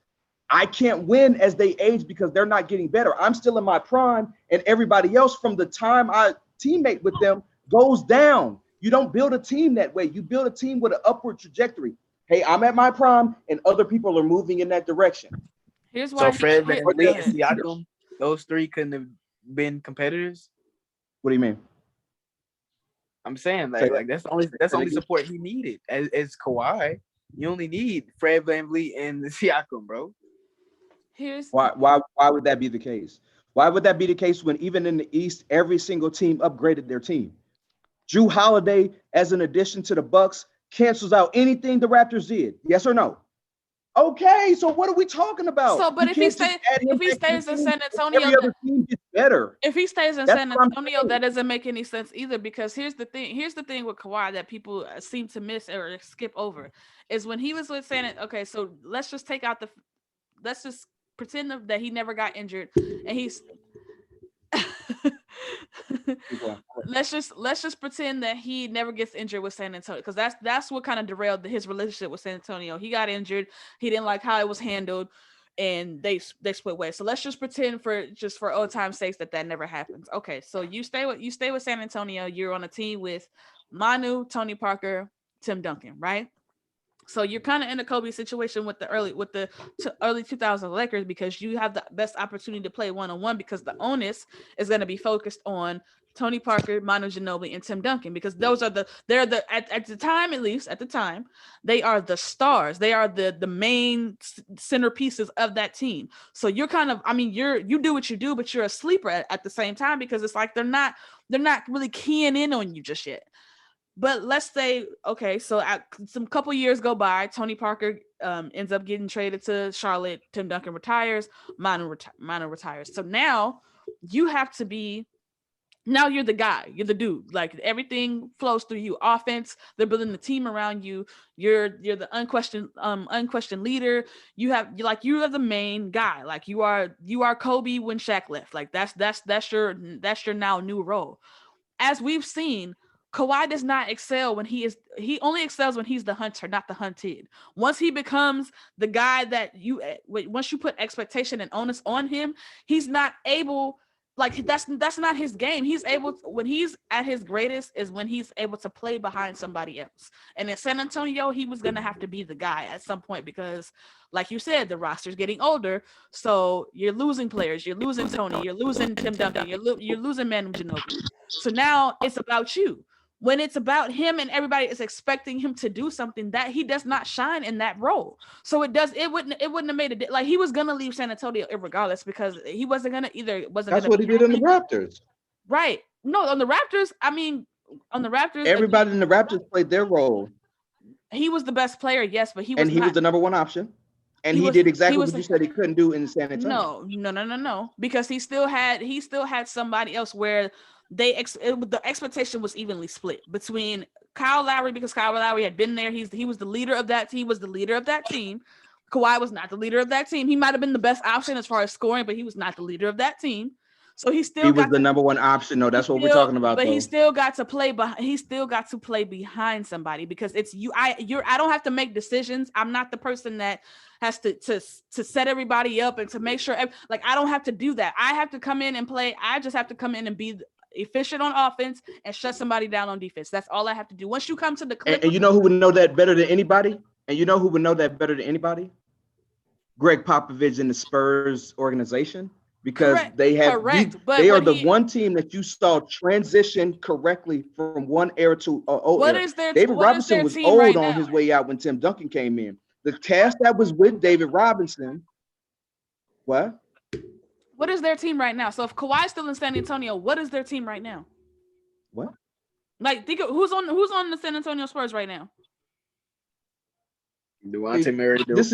I can't win as they age because they're not getting better. I'm still in my prime, and everybody else from the time I teammate with them goes down. You don't build a team that way. You build a team with an upward trajectory. Hey, I'm at my prime, and other people are moving in that direction. Here's why. So Fred VanVleet and Siakam, those three couldn't have been competitors. What do you mean? I'm saying like that's the only support he needed as Kawhi. You only need Fred VanVleet and Siakam, bro. Why would that be the case? Why would that be the case when even in the East, every single team upgraded their team? Drew Holiday, as an addition to the Bucks, cancels out anything the Raptors did. Yes or no? Okay, so what are we talking about? So, but if he stays in San Antonio, every other team gets better. If he stays in San Antonio, that doesn't make any sense either. Because here's the thing with Kawhi that people seem to miss or skip over is when he was with Okay, so let's just pretend that he never got injured, and he's. let's just pretend that he never gets injured with San Antonio, because that's what kind of derailed his relationship with San Antonio. He got injured, he didn't like how it was handled, and they split ways. So let's just pretend for old time's sakes that never happens. Okay, so you stay with San Antonio. You're on a team with Manu, Tony Parker, Tim Duncan, right? So you're kind of in a Kobe situation with the early 2000 Lakers, because you have the best opportunity to play one-on-one, because the onus is going to be focused on Tony Parker, Manu Ginobili, and Tim Duncan, because those are at the time, at least at the time, they are the stars. They are the main centerpieces of that team. So you're kind of, I mean, you do what you do, but you're a sleeper at the same time, because it's like they're not really keying in on you just yet. But let's say, okay, so some couple years go by, Tony Parker ends up getting traded to Charlotte, Tim Duncan retires, Manu retires. So now you have to be, now you're the guy, you're the dude. Like everything flows through you. Offense, they're building the team around you. You're the unquestioned leader. You're the main guy. Like you are Kobe when Shaq left. Like that's your now new role. As we've seen, Kawhi does not excel he only excels when he's the hunter, not the hunted. Once he becomes the guy that once you put expectation and onus on him, he's not able, like that's not his game. He's able to, when he's at his greatest is when he's able to play behind somebody else. And in San Antonio, he was going to have to be the guy at some point, because like you said, the roster's getting older. So you're losing players. You're losing Tony. You're losing Tim Duncan. You're losing Manu Ginobili. So now it's about you. When it's about him and everybody is expecting him to do something, that he does not shine in that role. So it wouldn't have made it, like he was gonna leave San Antonio regardless, because he wasn't gonna That's what he did on the Raptors. Right. No, on the Raptors, everybody in the Raptors played their role. He was the best player, yes, but he was the number one option. And he did exactly what you said he couldn't do in San Antonio. No. Because he still had somebody else where the expectation was evenly split between Kyle Lowry, because Kyle Lowry had been there. He was the leader of that team. He was the leader of that team. Kawhi was not the leader of that team. He might have been the best option as far as scoring, but he was not the leader of that team. So he was the number one option. No, that's what we're talking about. But he still got to play. He still got to play behind somebody, because it's you. I don't have to make decisions. I'm not the person that has to set everybody up and to make sure. Like I don't have to do that. I have to come in and play. I just have to come in and be efficient on offense and shut somebody down on defense. That's all I have to do. Once you come to the Clippers, and you know who would know that better than anybody? Greg Popovich and the Spurs organization, because they are the one team that you saw transition correctly from one era to era. David Robinson was old on his way out when Tim Duncan came in. The cast that was with David Robinson. What is their team right now? So if Kawhi's still in San Antonio, what is their team right now? What? Like, think of who's on the San Antonio Spurs right now? Devontae Murray. This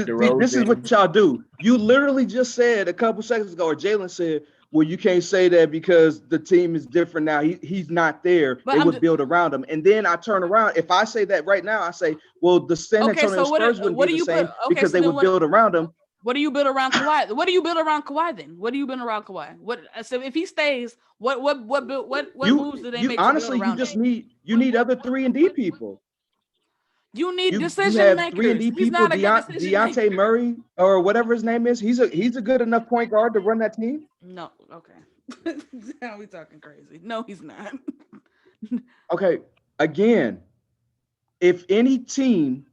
is what y'all do. You literally just said a couple seconds ago, or Jalen said, well, you can't say that because the team is different now. He's not there. But they would build around him. And then I turn around. If I say that right now, I say, well, the San Antonio Spurs wouldn't be the same because they would build around him. What do you build around Kawhi? What do you build around Kawhi then? What do you build around Kawhi? So if he stays, what moves do they make? Honestly, you need other 3-and-D people. You need decision makers. 3-and-D people. Dejounte Murray or whatever his name is. He's a good enough point guard to run that team. No, okay. Now we talking crazy. No, he's not. Okay, again, if any team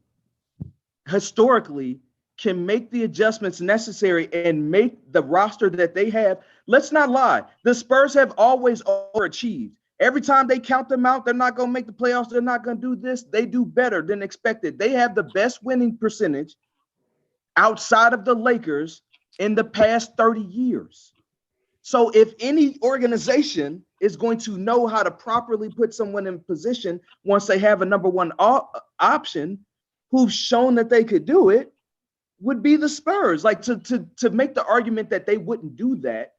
historically can make the adjustments necessary and make the roster that they have, let's not lie. The Spurs have always overachieved. Every time they count them out, they're not going to make the playoffs. They're not going to do this. They do better than expected. They have the best winning percentage outside of the Lakers in the past 30 years. So if any organization is going to know how to properly put someone in position once they have a number one option who've shown that they could do it, would be the Spurs. Like to make the argument that they wouldn't do that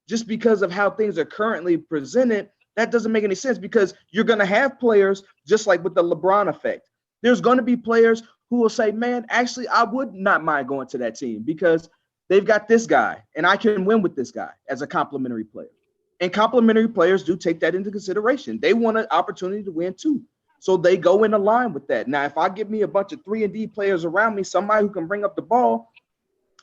just because of how things are currently presented, that doesn't make any sense, because you're going to have players just like with the LeBron effect. There's going to be players who will say, man, actually, I would not mind going to that team because they've got this guy and I can win with this guy as a complimentary player. And complimentary players do take that into consideration. They want an opportunity to win too. So they go in line with that. Now, if I give me a bunch of 3-and-D players around me, somebody who can bring up the ball,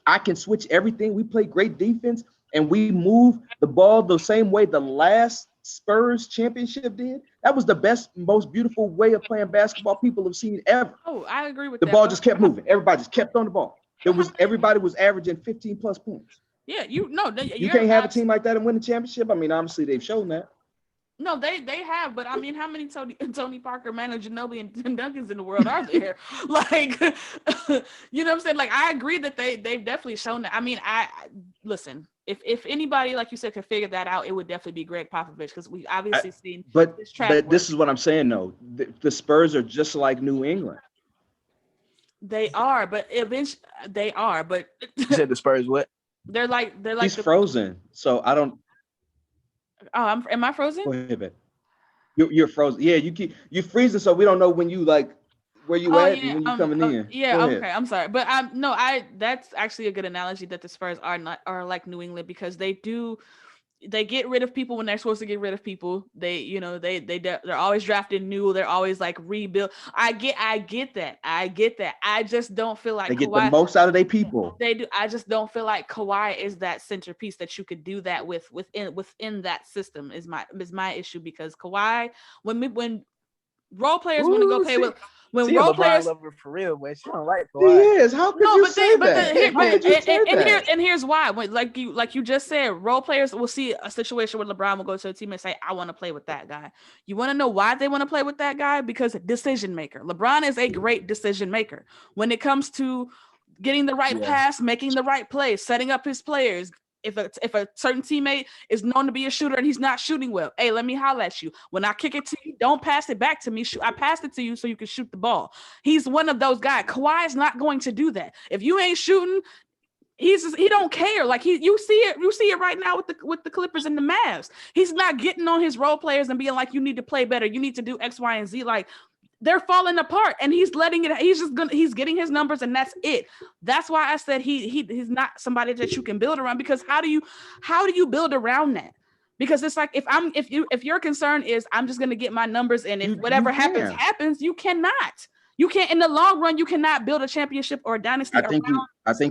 I can switch everything. We play great defense and we move the ball the same way the last Spurs championship did? That was the best, most beautiful way of playing basketball people have seen ever. Oh, I agree with The that. ball just kept moving. Everybody just kept on the ball. Everybody was averaging 15 plus points. Yeah, You can't have a team like that and win the championship. I mean, obviously they've shown that. No, they have, but I mean, how many Tony Parker, Manu Ginobili, and Duncans in the world are there? Like, you know what I'm saying? Like, I agree that they've definitely shown that. I mean, I listen. If anybody, like you said, could figure that out, it would definitely be Greg Popovich, because we obviously seen. But this is what I'm saying though. The Spurs are just like New England. They are, but eventually they are. But You said the Spurs what? They're like. He's frozen, so I don't. Oh, am I frozen? Go ahead, babe. You're frozen. Yeah, you freezing, so we don't know when you like where you at and when you coming in. Yeah, okay. I'm sorry, but that's actually a good analogy that the Spurs are like New England, because they get rid of people when they're supposed to get rid of people. They're always drafting new. They're always like rebuild. I get that. I just don't feel like they get the most out of their people. They do. I just don't feel like Kawhi is that centerpiece that you could do that within that system is my issue, because Kawhi, when role players want to go play with. When role players lover for real, but she don't like Kawhi. He is. How could you say that? And here's why. Like you just said, role players will see a situation where LeBron will go to a team and say, "I want to play with that guy." You want to know why they want to play with that guy? Because decision maker. LeBron is a great decision maker when it comes to getting the right pass, making the right play, setting up his players. If a certain teammate is known to be a shooter and he's not shooting well, hey, let me holler at you. When I kick it to you, don't pass it back to me. I passed it to you so you can shoot the ball. He's one of those guys. Kawhi is not going to do that. If you ain't shooting, he don't care. Like you see it right now with the Clippers and the Mavs. He's not getting on his role players and being like, you need to play better. You need to do X, Y, and Z. Like, they're falling apart, and he's letting it. He's getting his numbers, and that's it. That's why I said he's not somebody that you can build around, because how do you build around that? Because it's like if your concern is I'm just gonna get my numbers, and if whatever happens, you cannot. You can't, in the long run, you cannot build a championship or a dynasty. I think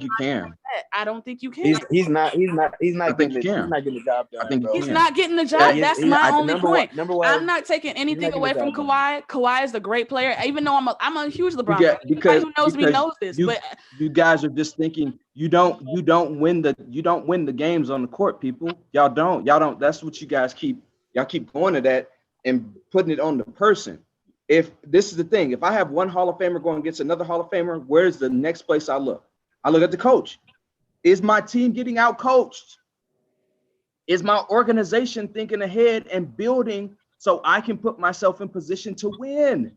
you can. I don't think you can. He's not getting the job done. I think he's not getting the job. That's my only point. Number one, I'm not taking anything away from Kawhi. Kawhi is a great player, even though I'm a huge LeBron fan. Anybody who knows me knows this. But you guys are just thinking you don't win the games on the court, people. Y'all don't. That's what you guys keep going to that and putting it on the person. If this is the thing, if I have one Hall of Famer going against another Hall of Famer, where's the next place I look? I look at the coach. Is my team getting out coached? Is my organization thinking ahead and building so I can put myself in position to win?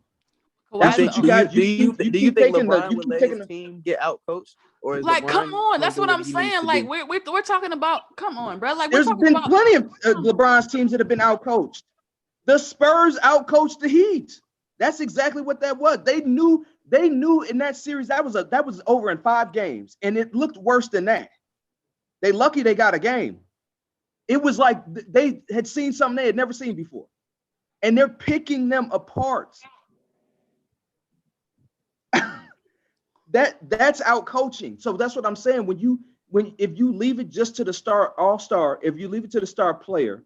That's what you guys. Do you think LeBron would let his team get out coached? Or is like, LeBron come on, that's what I'm saying. Like, we're talking about, come on, bro. Like, there's been plenty of LeBron's teams that have been out coached. The Spurs out coached the Heat. That's exactly what that was. They knew in that series that was over in 5 games, and it looked worse than that. They lucky they got a game. It was like they had seen something they had never seen before, and they're picking them apart. That's out coaching. So that's what I'm saying. If you leave it just to the star all-star, if you leave it to the star player,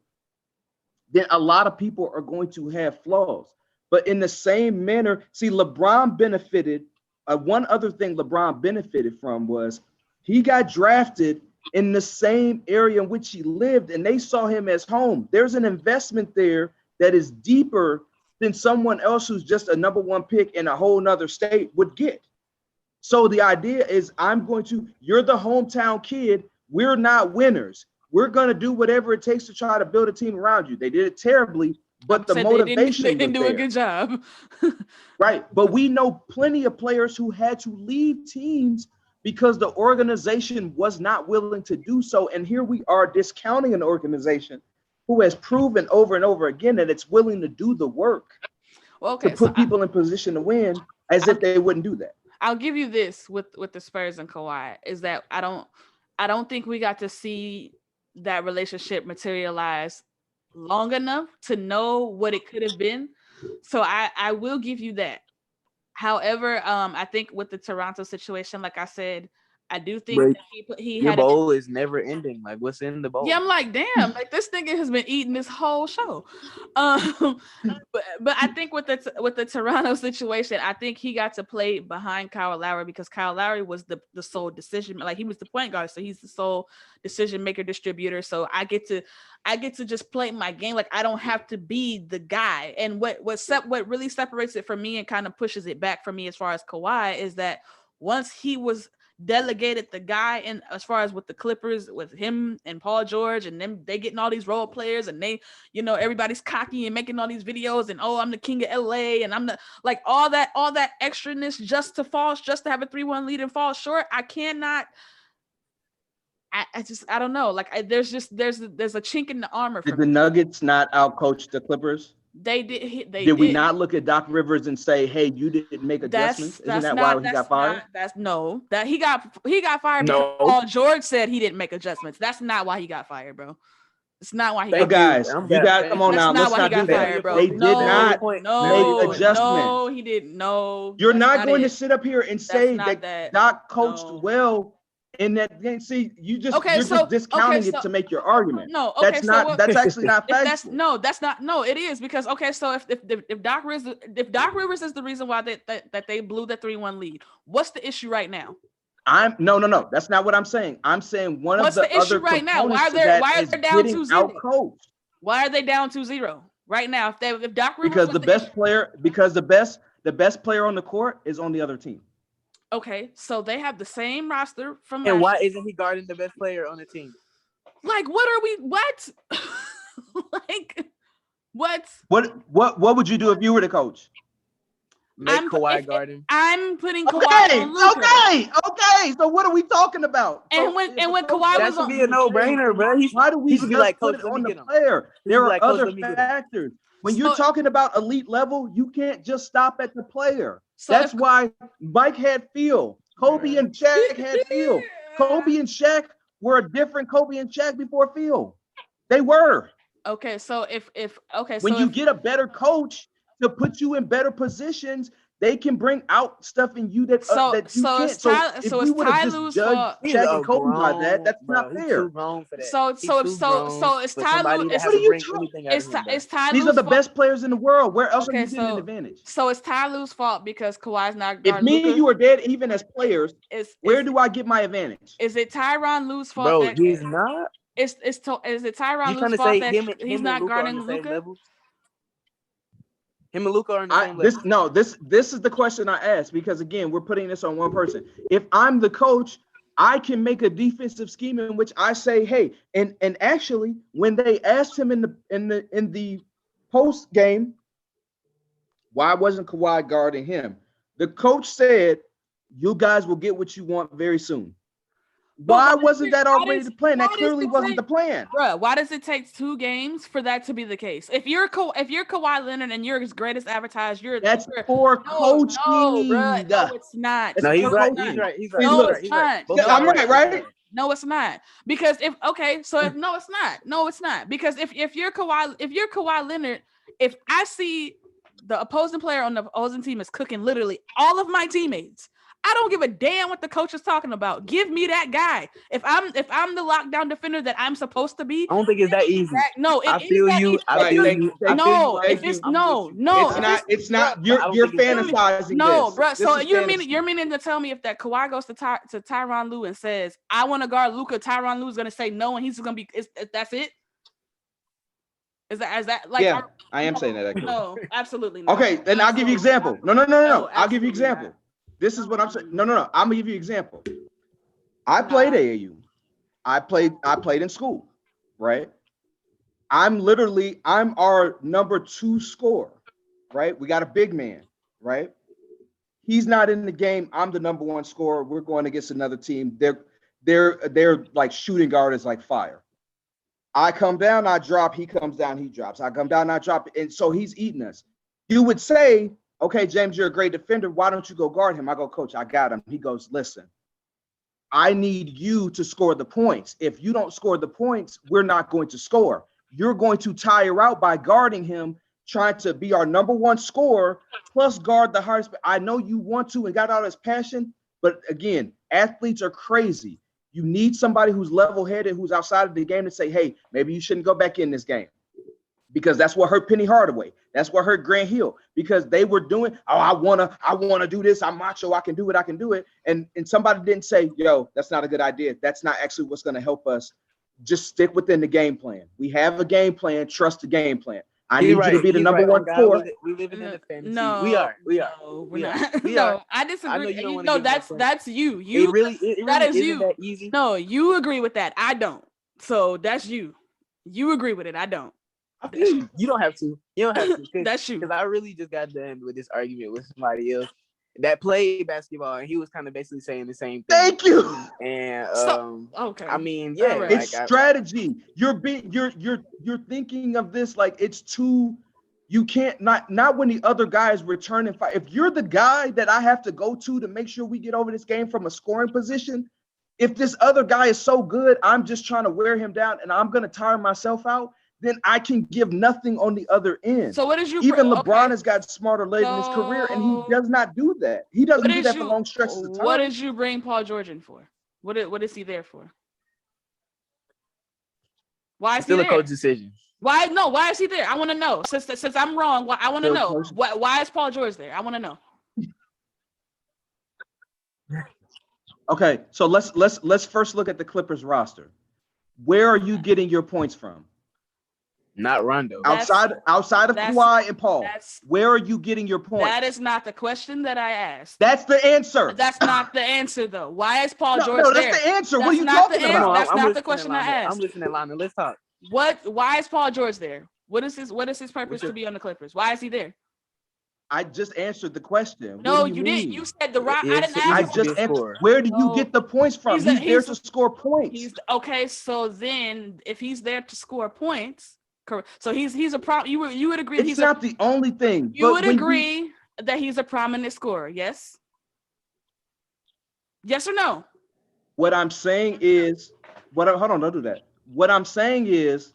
then a lot of people are going to have flaws. But in the same manner, see, LeBron benefited. One other thing LeBron benefited from was he got drafted in the same area in which he lived, and they saw him as home. There's an investment there that is deeper than someone else who's just a number 1 pick in a whole nother state would get. So the idea is you're the hometown kid. We're not winners. We're going to do whatever it takes to try to build a team around you. They did it terribly. But the motivation they didn't do a good job. Right. But we know plenty of players who had to leave teams because the organization was not willing to do so. And here we are discounting an organization who has proven over and over again that it's willing to do the work to put people in position to win, as if they wouldn't do that. I'll give you this with the Spurs and Kawhi is that I don't think we got to see that relationship materialize long enough to know what it could have been. So I will give you that. However, I think with the Toronto situation, like I said, I do think But that he your had a bowl is never ending. Like, what's in the bowl? yeah, I'm like, damn, like this nigga has been eating this whole show. But I think with the Toronto situation, I think he got to play behind Kyle Lowry because Kyle Lowry was the sole decision, like he was the point guard, so he's the sole decision maker distributor. So I get to just play my game. Like I don't have to be the guy. And what really separates it from me and kind of pushes it back for me as far as Kawhi is that once he was delegated the guy, and as far as with the Clippers with him and Paul George and them, they getting all these role players and they, everybody's cocky and making all these videos and I'm the king of LA and I'm the like all that extraness just to have a 3-1 lead and fall short. I cannot. I don't know. Like there's a chink in the armor. Did the Nuggets not outcoach the Clippers? They did. Did we not look at Doc Rivers and say, "Hey, you didn't make adjustments"? Isn't that why he got fired? That he got fired because Paul George said he didn't make adjustments. That's not why he got fired, bro. It's not why he got fired. You guys, come on now. Let's not do that. Fired, bro. They did not make adjustments. No, he didn't. No. You're not going to sit up here and say that Doc coached well in that game. See, you're just discounting it to make your argument. No, okay, that's actually not factual. That's not. No, it is because so if Doc Rivers is the reason why they blew the 3-1 lead, what's the issue right now? No. That's not what I'm saying. I'm saying what's the issue right now? Why are they down 2-0? Why are they down 2-0 right now? If Doc Rivers because the best player on the court is on the other team. Okay, so they have the same roster from. And why isn't he guarding the best player on the team? Like, what are we? What? Like, what? What would you do if you were the coach? Make Kawhi guard him. I'm putting Kawhi on Luka. Okay. So what are we talking about? And when Kawhi was on, that should be a no-brainer, bro. Why do we be like, put it on the player? There are other factors. When you're talking about elite level, you can't just stop at the player. That's why Mike had feel. Kobe and Shaq had feel. Kobe and Shaq were a different Kobe and Shaq before feel. They were. Okay, so when you get a better coach to put you in better positions, they can bring out stuff in you that you can't. So if we would have just judged Shaq and Kobe by that, that's not fair. So it's Ty Lue. It's Ty Lue's These are the best players in the world. Where else are you getting an advantage? So it's Ty Lue's fault because Kawhi's not. If me and you are dead, even as players, where do I get my advantage? Is it Tyronn Lue's fault? Bro, he's not. Is it Tyronn Lue's fault that he's not guarding Luka? Him and Luka are in the same level. This is the question I asked because again, we're putting this on one person. If I'm the coach, I can make a defensive scheme in which I say, hey, and actually, when they asked him in the post game, why wasn't Kawhi guarding him? The coach said, you guys will get what you want very soon. Why wasn't that already the plan? That clearly wasn't the plan. Bruh, why does it take 2 games for that to be the case? If you're Kawhi Leonard and you're as great as advertised, that's poor coaching. No, it's not. No, he's right. No, it's not. I'm right? No, it's not. Because it's not. Because if you're Kawhi Leonard, if I see the opposing player on the opposing team is cooking literally all of my teammates, I don't give a damn what the coach is talking about. Give me that guy. If I'm the lockdown defender that I'm supposed to be, I don't think it's that easy. I feel you. It's not. You're fantasizing. No, bro. So you're meaning to tell me if that Kawhi goes to Tyronn Lue and says, "I want to guard Luka," Tyronn Lue is gonna say no, and he's gonna be. That's it. Is that like? Yeah, I am saying that. Actually. No, absolutely not. Okay, then I'll give you example. No. I'll give you example. This is what I'm saying. No. I'm gonna give you an example. I played AAU. I played in school, right? I'm our number 2 scorer, right? We got a big man, right? He's not in the game. I'm the number 1 scorer. We're going against another team. They're like shooting guard is like fire. I come down, I drop. He comes down, he drops. I come down, I drop, and so he's eating us. You would say, okay, James, you're a great defender. Why don't you go guard him? I go, coach, I got him. He goes, listen, I need you to score the points. If you don't score the points, we're not going to score. You're going to tire out by guarding him, trying to be our number 1 scorer, plus guard the hardest. I know you want to and got all this passion, but again, Athletes are crazy. You need somebody who's level-headed, who's outside of the game to say, hey, maybe you shouldn't go back in this game. Because that's what hurt Penny Hardaway. That's what hurt Grant Hill. Because they were doing, I wanna do this. I'm macho. I can do it. And somebody didn't say, yo, that's not a good idea. That's not actually what's going to help us. Just stick within the game plan. We have a game plan. Trust the game plan. I need you to be the number one score. We live in a fantasy. No, we are. No, we're not. We no, are. I disagree. I know you don't You wanna know, give that that's you. You It really that is isn't you. that easy. No, you agree with that. I don't. So that's you. You agree with it. I don't. You don't have to. You don't have to. That's you. Because I really just got done with this argument with somebody else that played basketball, and he was kind of basically saying the same thing. Thank you. And okay. I mean, yeah, Right. It's strategy. You're thinking of this like it's too. You can't not when the other guy is returning fire. If you're the guy that I have to go to make sure we get over this game from a scoring position, if this other guy is so good, I'm just trying to wear him down and I'm gonna tire myself out, then I can give nothing on the other end. So what did you? Even LeBron has got smarter late in his career, and he does not do that. He doesn't do that for long stretches of time. What did you bring Paul George in for? What is he there for? Why is still he a there? coach decision. Why is he there? I want to know. Since I'm wrong, I want to know. Why is Paul George there? I want to know. Okay, so let's first look at the Clippers roster. Where are you getting your points from? Not Rondo. Outside of Kawhi and Paul, where are you getting your points? That is not the question that I asked. That's the answer. That's not the answer, though. Why is Paul George there? No, that's the answer. That's what are you not talking about? That's not the question I asked. I'm listening, Lana. Let's talk. Why is Paul George there? What is his purpose to be on the Clippers? Why is he there? I just answered the question. No, you didn't. You said the right. I didn't ask. I just answered. Where do you get the points from? He's there to score points. Okay. So then, if he's there to score points, correct. So he's a problem. You would agree. It's not the only thing. You would agree that he's a prominent scorer. Yes. Yes or no? What I'm saying is, hold on, don't do that. What I'm saying is,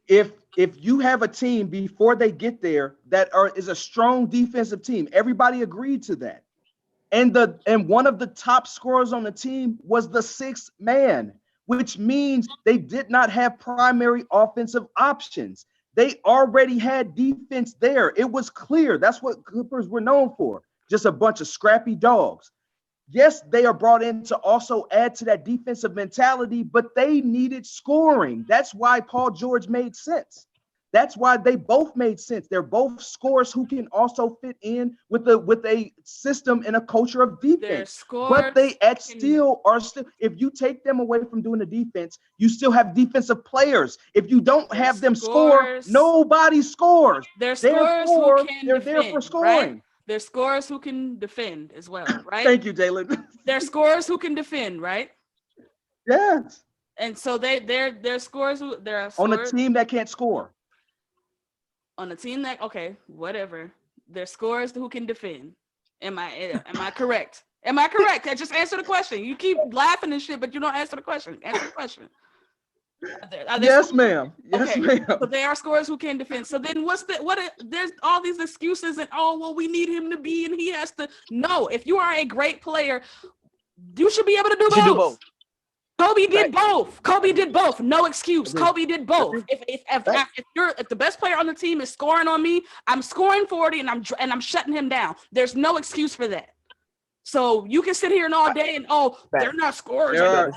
if you have a team before they get there that is a strong defensive team, everybody agreed to that. And one of the top scorers on the team was the sixth man, which means they did not have primary offensive options. They already had defense there. It was clear. That's what Clippers were known for. Just a bunch of scrappy dogs. Yes, they are brought in to also add to that defensive mentality, but they needed scoring. That's why Paul George made sense. That's why they both made sense. They're both scorers who can also fit in with a system and a culture of defense. But they still, if you take them away from doing the defense, you still have defensive players. If you don't have them score, nobody scores. They're there for scoring. Right? They're scorers who can defend as well, right? Thank you, Jalen. They're scorers who can defend, right? Yes. And so they're scorers who on a team that can't score. On a team that whatever. They're scorers who can defend. Am I correct? Am I correct? Just answer the question. You keep laughing and shit, but you don't answer the question. Answer the question. Yes, ma'am. Yes, ma'am. So they are scorers who can defend. So then there's all these excuses and we need him to be and he has to. No, if you are a great player, you should be able to do both. Kobe did both. Kobe did both. No excuse. Kobe did both. If the best player on the team is scoring on me, I'm scoring 40 and I'm shutting him down. There's no excuse for that. So you can sit here and all day and they're not scorers. There are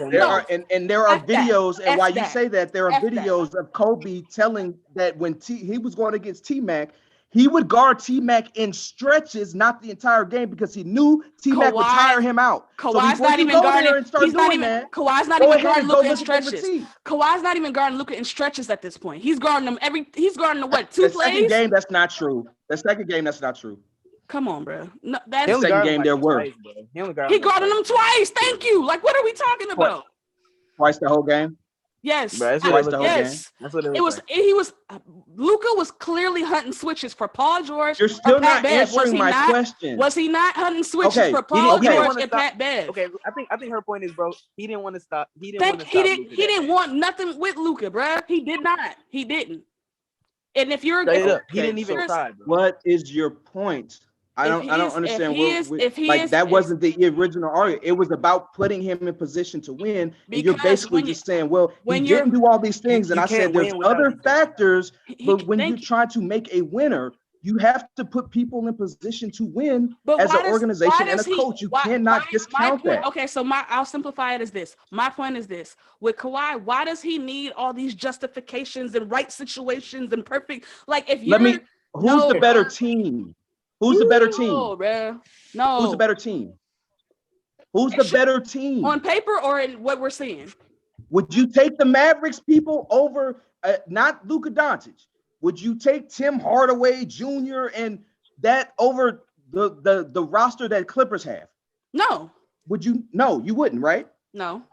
videos, and while you say that, there are videos of Kobe telling that when he was going against T-Mac, he would guard T-Mac in stretches, not the entire game, because he knew T-Mac would tire him out. Kawhi's not even guarding. Kawhi's not even guarding Luka in stretches. Kawhi's not even guarding Luka in stretches at this point. He's guarding them He's guarding them two plays. Second game, that's not true. The second game, that's not true. Come on, bro. No, that's the second game. There were. He guarded them twice. Thank you. Like, what are we talking about? Twice the whole game. Yes. Bro, twice the whole game. That's what it was. Luka was clearly hunting switches for Paul George. You're still not answering my question. Was he not hunting switches for Paul George and Pat Bev? Okay, I think her point is, bro, he didn't want to stop. He didn't want nothing with Luka, bro. He did not. He didn't. And if you're he didn't even try, bro. What is your point? I don't understand that wasn't the original argument. It was about putting him in position to win, and you're basically just saying, well, he didn't do all these things, and I said there's other factors, but when you're trying to make a winner, you have to put people in position to win as an organization and a coach. You cannot discount that. Okay, so I'll simplify it as this. My point is this: with Kawhi, why does he need all these justifications and right situations and perfect? Like, if you're who's the better team? Who's the better team? No, bro. No. Who's the better team? Who's the better team? On paper or in what we're seeing? Would you take the Mavericks people over, not Luka Doncic? Would you take Tim Hardaway Jr. and that over the roster that Clippers have? No. Would you? No, you wouldn't, right? No.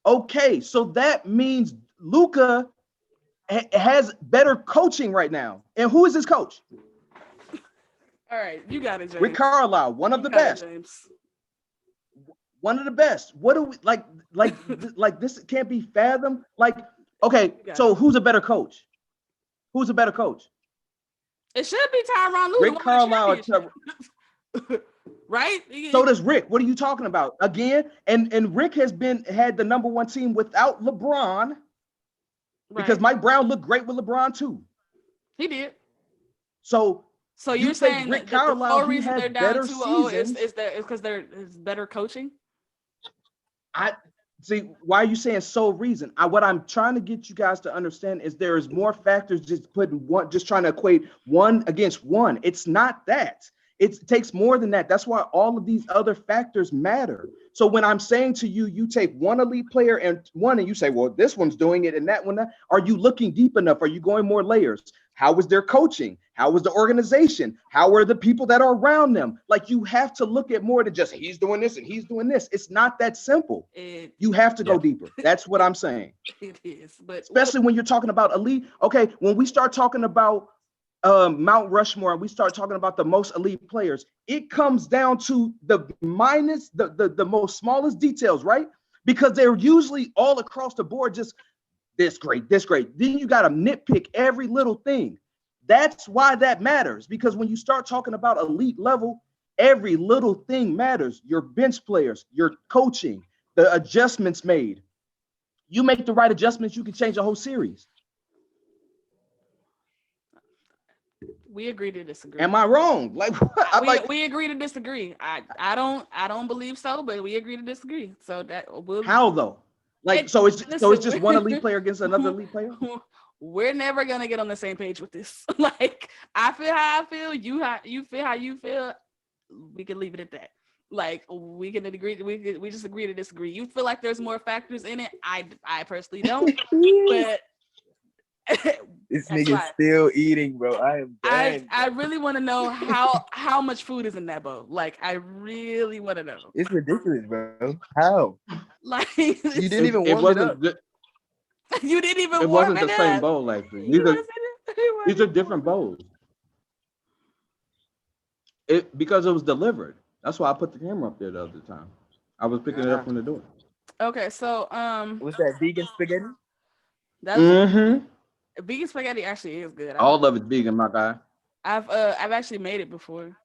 Okay, so that means Luka has better coaching right now. And who is his coach? All right, you got it, James. Rick Carlisle, one of the best. One of the best. What do we like this can't be fathomed? Like, okay, so who's a better coach? Who's a better coach? It should be Tyronn Lue. Rick Carlisle, right? So does Rick. What are you talking about? Again, and Rick had the number one team without LeBron, because Mike Brown looked great with LeBron too. He did. So you're saying Rick that Carlisle, the reason they're down 2-0 is because it's better coaching? I see. Why are you saying sole reason? What I'm trying to get you guys to understand is there is more factors just trying to equate one against one. It's not that. It takes more than that. That's why all of these other factors matter. So when I'm saying to you, you take one elite player and you say, well, this one's doing it and that one, are you looking deep enough? Are you going more layers? How was their coaching? How was the organization? How are the people that are around them? Like, you have to look at more than just he's doing this and he's doing this. It's not that simple. You have to go deeper. That's what I'm saying. It is, but especially when you're talking about elite. Okay, when we start talking about Mount Rushmore and we start talking about the most elite players, it comes down to the most smallest details, right? Because they're usually all across the board, just this great. Then you got to nitpick every little thing. That's why that matters, because when you start talking about elite level, every little thing matters. Your bench players, your coaching, the adjustments made. You make the right adjustments, you can change a whole series. We agree to disagree. Am I wrong? We agree to disagree. I don't believe so, but we agree to disagree. So how though? So it's just one elite player against another elite player. We're never gonna get on the same page with this. Like, I feel how I feel. You feel how you feel. We can leave it at that. Like, we can agree. We just agree to disagree. You feel like there's more factors in it. I personally don't. But this nigga's still eating, bro. I am dying. I really want to know how much food is in that bowl. Like, I really want to know. It's ridiculous, bro. How? Like, you didn't even warm it up. You didn't even it warm wasn't it the up. same bowl, actually. These are different bowls. Because it was delivered. That's why I put the camera up there the other time. I was picking it up from the door. Okay, so what's that, vegan spaghetti? That's vegan spaghetti actually is good. All of it's vegan, my guy. I've actually made it before.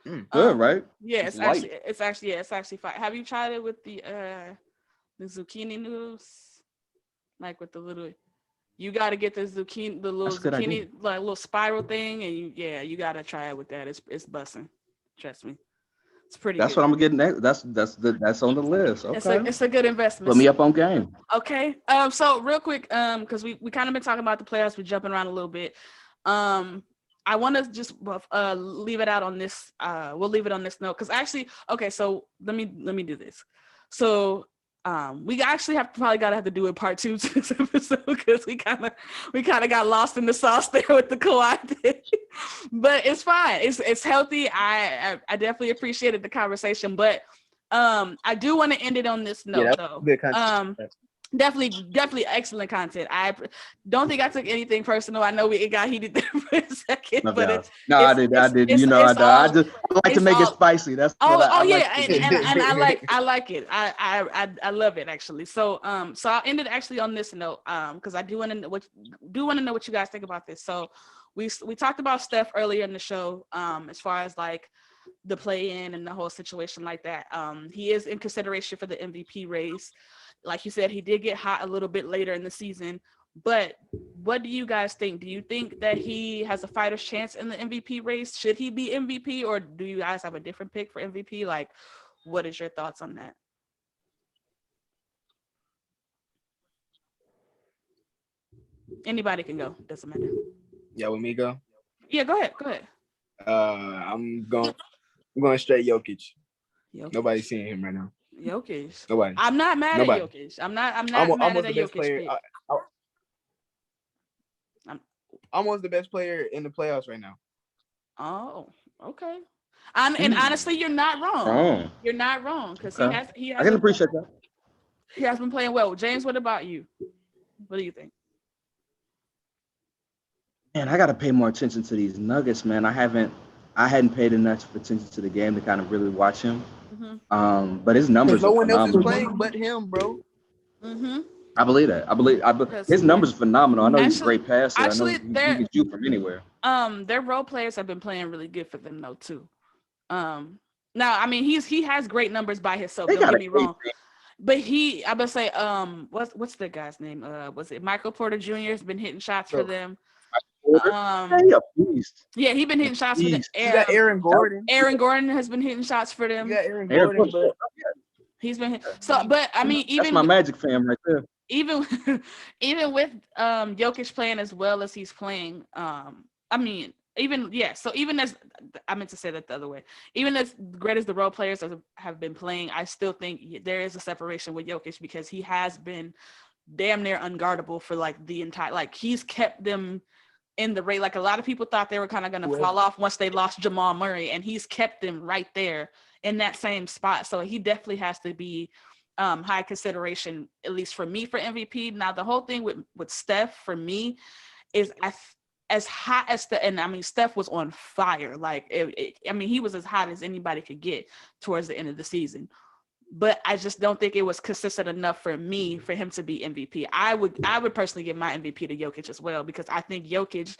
Good, right? Yeah, it's actually fine. Have you tried it with the zucchini noodles? Like with the little, you got to get the little zucchini, like little spiral thing, and you got to try it with that. It's busting. Trust me. It's pretty. That's good. what I'm getting next. That's on the list. Okay. It's a good investment. Put me up on game. Okay. So real quick, because we kind of been talking about the playoffs, we're jumping around a little bit. I want to just leave it out on this. We'll leave it on this note because actually, okay. So let me do this. So we actually probably have to do a part 2 to this episode because we kind of got lost in the sauce there with the Kawhi thing. But it's fine. It's healthy. I definitely appreciated the conversation, but I do want to end it on this note though. Definitely excellent content. I don't think I took anything personal. I know it got heated there for a second, I did. I just like to make it spicy. That's and I like it. I love it actually. So I'll end it actually on this note because I do want to know what you guys think about this. So we talked about Steph earlier in the show, as far as like the play-in and the whole situation like that. He is in consideration for the MVP race. Like you said, he did get hot a little bit later in the season. But what do you guys think? Do you think that he has a fighter's chance in the MVP race? Should he be MVP, or do you guys have a different pick for MVP? Like, what is your thoughts on that? Anybody can go. Doesn't matter. Yeah, with me go. Yeah, go ahead. I'm going straight Jokic. Nobody's seeing him right now. Jokic. Nobody. I'm not mad at Jokic. I'm not mad at a Jokic pick. Almost the best player in the playoffs right now. Oh, okay. And honestly, you're not wrong. You're not wrong because he has. I can appreciate that. He has been playing well. James, what about you? What do you think? Man, I got to pay more attention to these Nuggets, man. I hadn't paid enough attention to the game to kind of really watch him. Mm-hmm. But his numbers are phenomenal. No one else is playing but him, bro. Mm-hmm. I believe that. I believe his numbers are phenomenal. I know he's a great passer. Actually, I know he can shoot from anywhere. Their role players have been playing really good for them though too. Now, I mean, he has great numbers by himself. Don't get me wrong. But I would say, what's the guy's name? Was it Michael Porter Jr. has been hitting shots for them? Yeah, he's been hitting shots for them. You got Aaron Gordon. Aaron Gordon has been hitting shots for them. You got Aaron Gordon, but he's been but I mean, even that's my Magic fan right there. Even with Jokic playing as well as he's playing, I mean, so even as I meant to say that the other way, even as great as the role players have been playing, I still think there is a separation with Jokic because he has been damn near unguardable for like the entire, like he's kept them in the rate. Like a lot of people thought they were kind of going to fall off once they lost Jamal Murray, and he's kept them right there in that same spot. So he definitely has to be high consideration, at least for me, for MVP. Now the whole thing with Steph for me is as hot as Steph was on fire. Like he was as hot as anybody could get towards the end of the season. But I just don't think it was consistent enough for him to be MVP. I would personally give my MVP to Jokic as well, because I think Jokic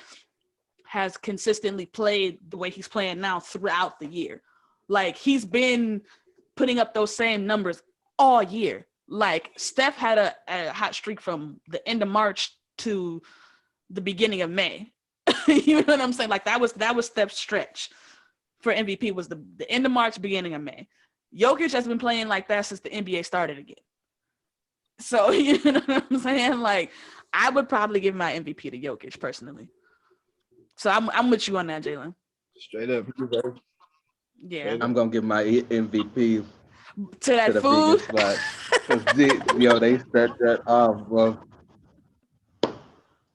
has consistently played the way he's playing now throughout the year. Like he's been putting up those same numbers all year. Like Steph had a hot streak from the end of March to the beginning of May. You know what I'm saying? Like that was Steph's stretch for MVP, was the end of March, beginning of May. Jokic has been playing like that since the NBA started again. So, you know what I'm saying? Like, I would probably give my MVP to Jokic personally. So I'm with you on that, Jalen. Straight up. Yeah. I'm gonna give my MVP to that food. They set that off, bro.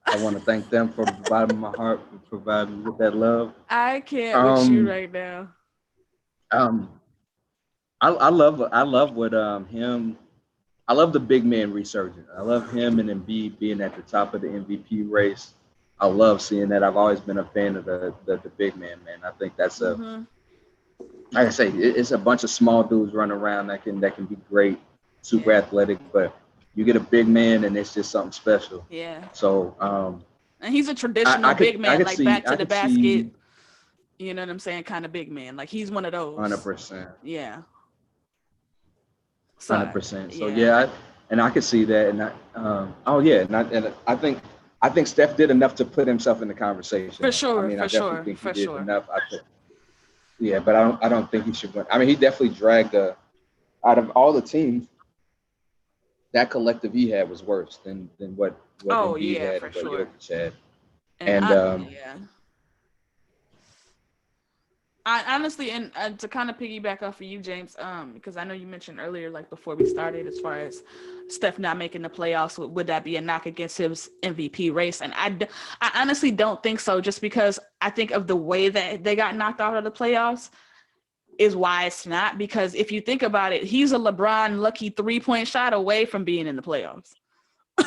I want to thank them from the bottom of my heart for providing with that love. I can't with you right now. I love what him. I love the big man resurgence. I love him and Embiid being at the top of the MVP race. I love seeing that. I've always been a fan of the big man. I think that's like I say, it's a bunch of small dudes running around that can be great, super athletic, but you get a big man and it's just something special. Yeah. So and he's a traditional big man, like back to the basket. You know what I'm saying? Kind of big man. Like he's one of those. 100%. Yeah. 100%. So I could see that, and I think Steph did enough to put himself in the conversation. For sure. I definitely think he did enough. But I don't think he should win. I mean, he definitely dragged out of all the teams. That collective he had was worse than what Embiid had and what Jokic had. And I honestly, and to kind of piggyback off of you, James, because I know you mentioned earlier, like before we started, as far as Steph not making the playoffs, would that be a knock against his MVP race? And I honestly don't think so, just because I think of the way that they got knocked out of the playoffs is why it's not. Because if you think about it, he's a LeBron lucky 3-point shot away from being in the playoffs.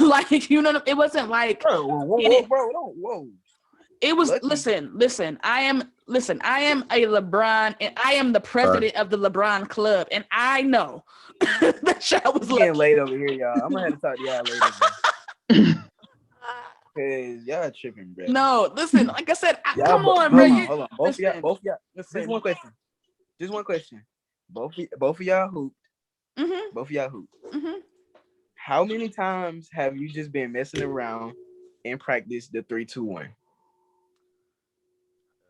Like, you know, it wasn't like whoa. It was listen. I am a LeBron, and I am the president of the LeBron club, and I know that shot was getting late over here, y'all. I'm gonna have to talk to y'all later. Cause y'all tripping, bro. No, listen. Like I said, come Hold on, bro. hold on. Both of y'all. Listen. Just one question. Both of y'all hooped. Mm-hmm. Both of y'all hooped. Mm-hmm. How many times have you just been messing around and practice the 3-2-1?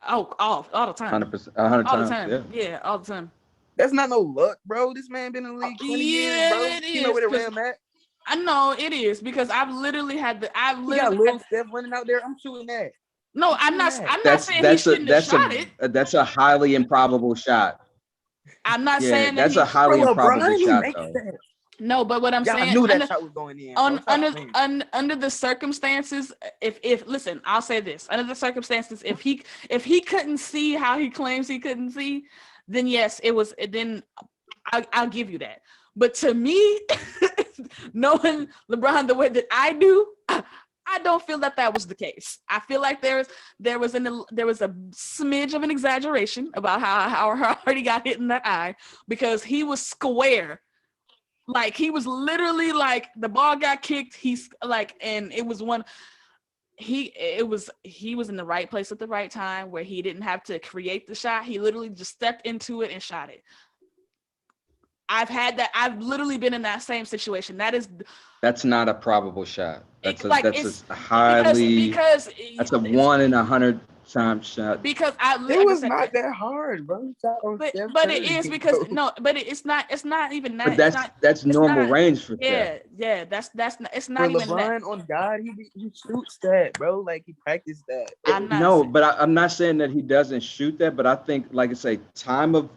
Oh, all the time. 100%, 100 All the times. time. Yeah, all the time. That's not no luck, bro. This man been in the league 20 years, bro. It You know is, where the rim at. I know it is because I've literally had the. You got little Steph running out there. I'm shooting that. No, I'm not saying he shouldn't have shot it. That's a highly improbable shot. I'm not Yeah, saying that that's a highly improbable shot, though. That. No, but what I'm saying, I knew that shot was going in. Under the circumstances, if listen, I'll say this: under the circumstances, if he couldn't see how he claims he couldn't see, then yes, it was. Then I'll give you that. But to me, knowing LeBron the way that I do, I don't feel that was the case. I feel like there was a smidge of an exaggeration about how hard he got hit in that eye because he was square. Like he was literally like the ball got kicked. He's like, and it was one. He was in the right place at the right time where he didn't have to create the shot. He literally just stepped into it and shot it. I've literally been in that same situation. That's not a probable shot. That's a 1 in 100 time shot. Because it was not that hard, bro. But it is because it's not even that. But that's normal range for Steph. Yeah, that's not. It's not for even LeBron that. on God, he shoots that, bro. Like he practiced that. I'm not saying that he doesn't shoot that, but I think, like I say, time of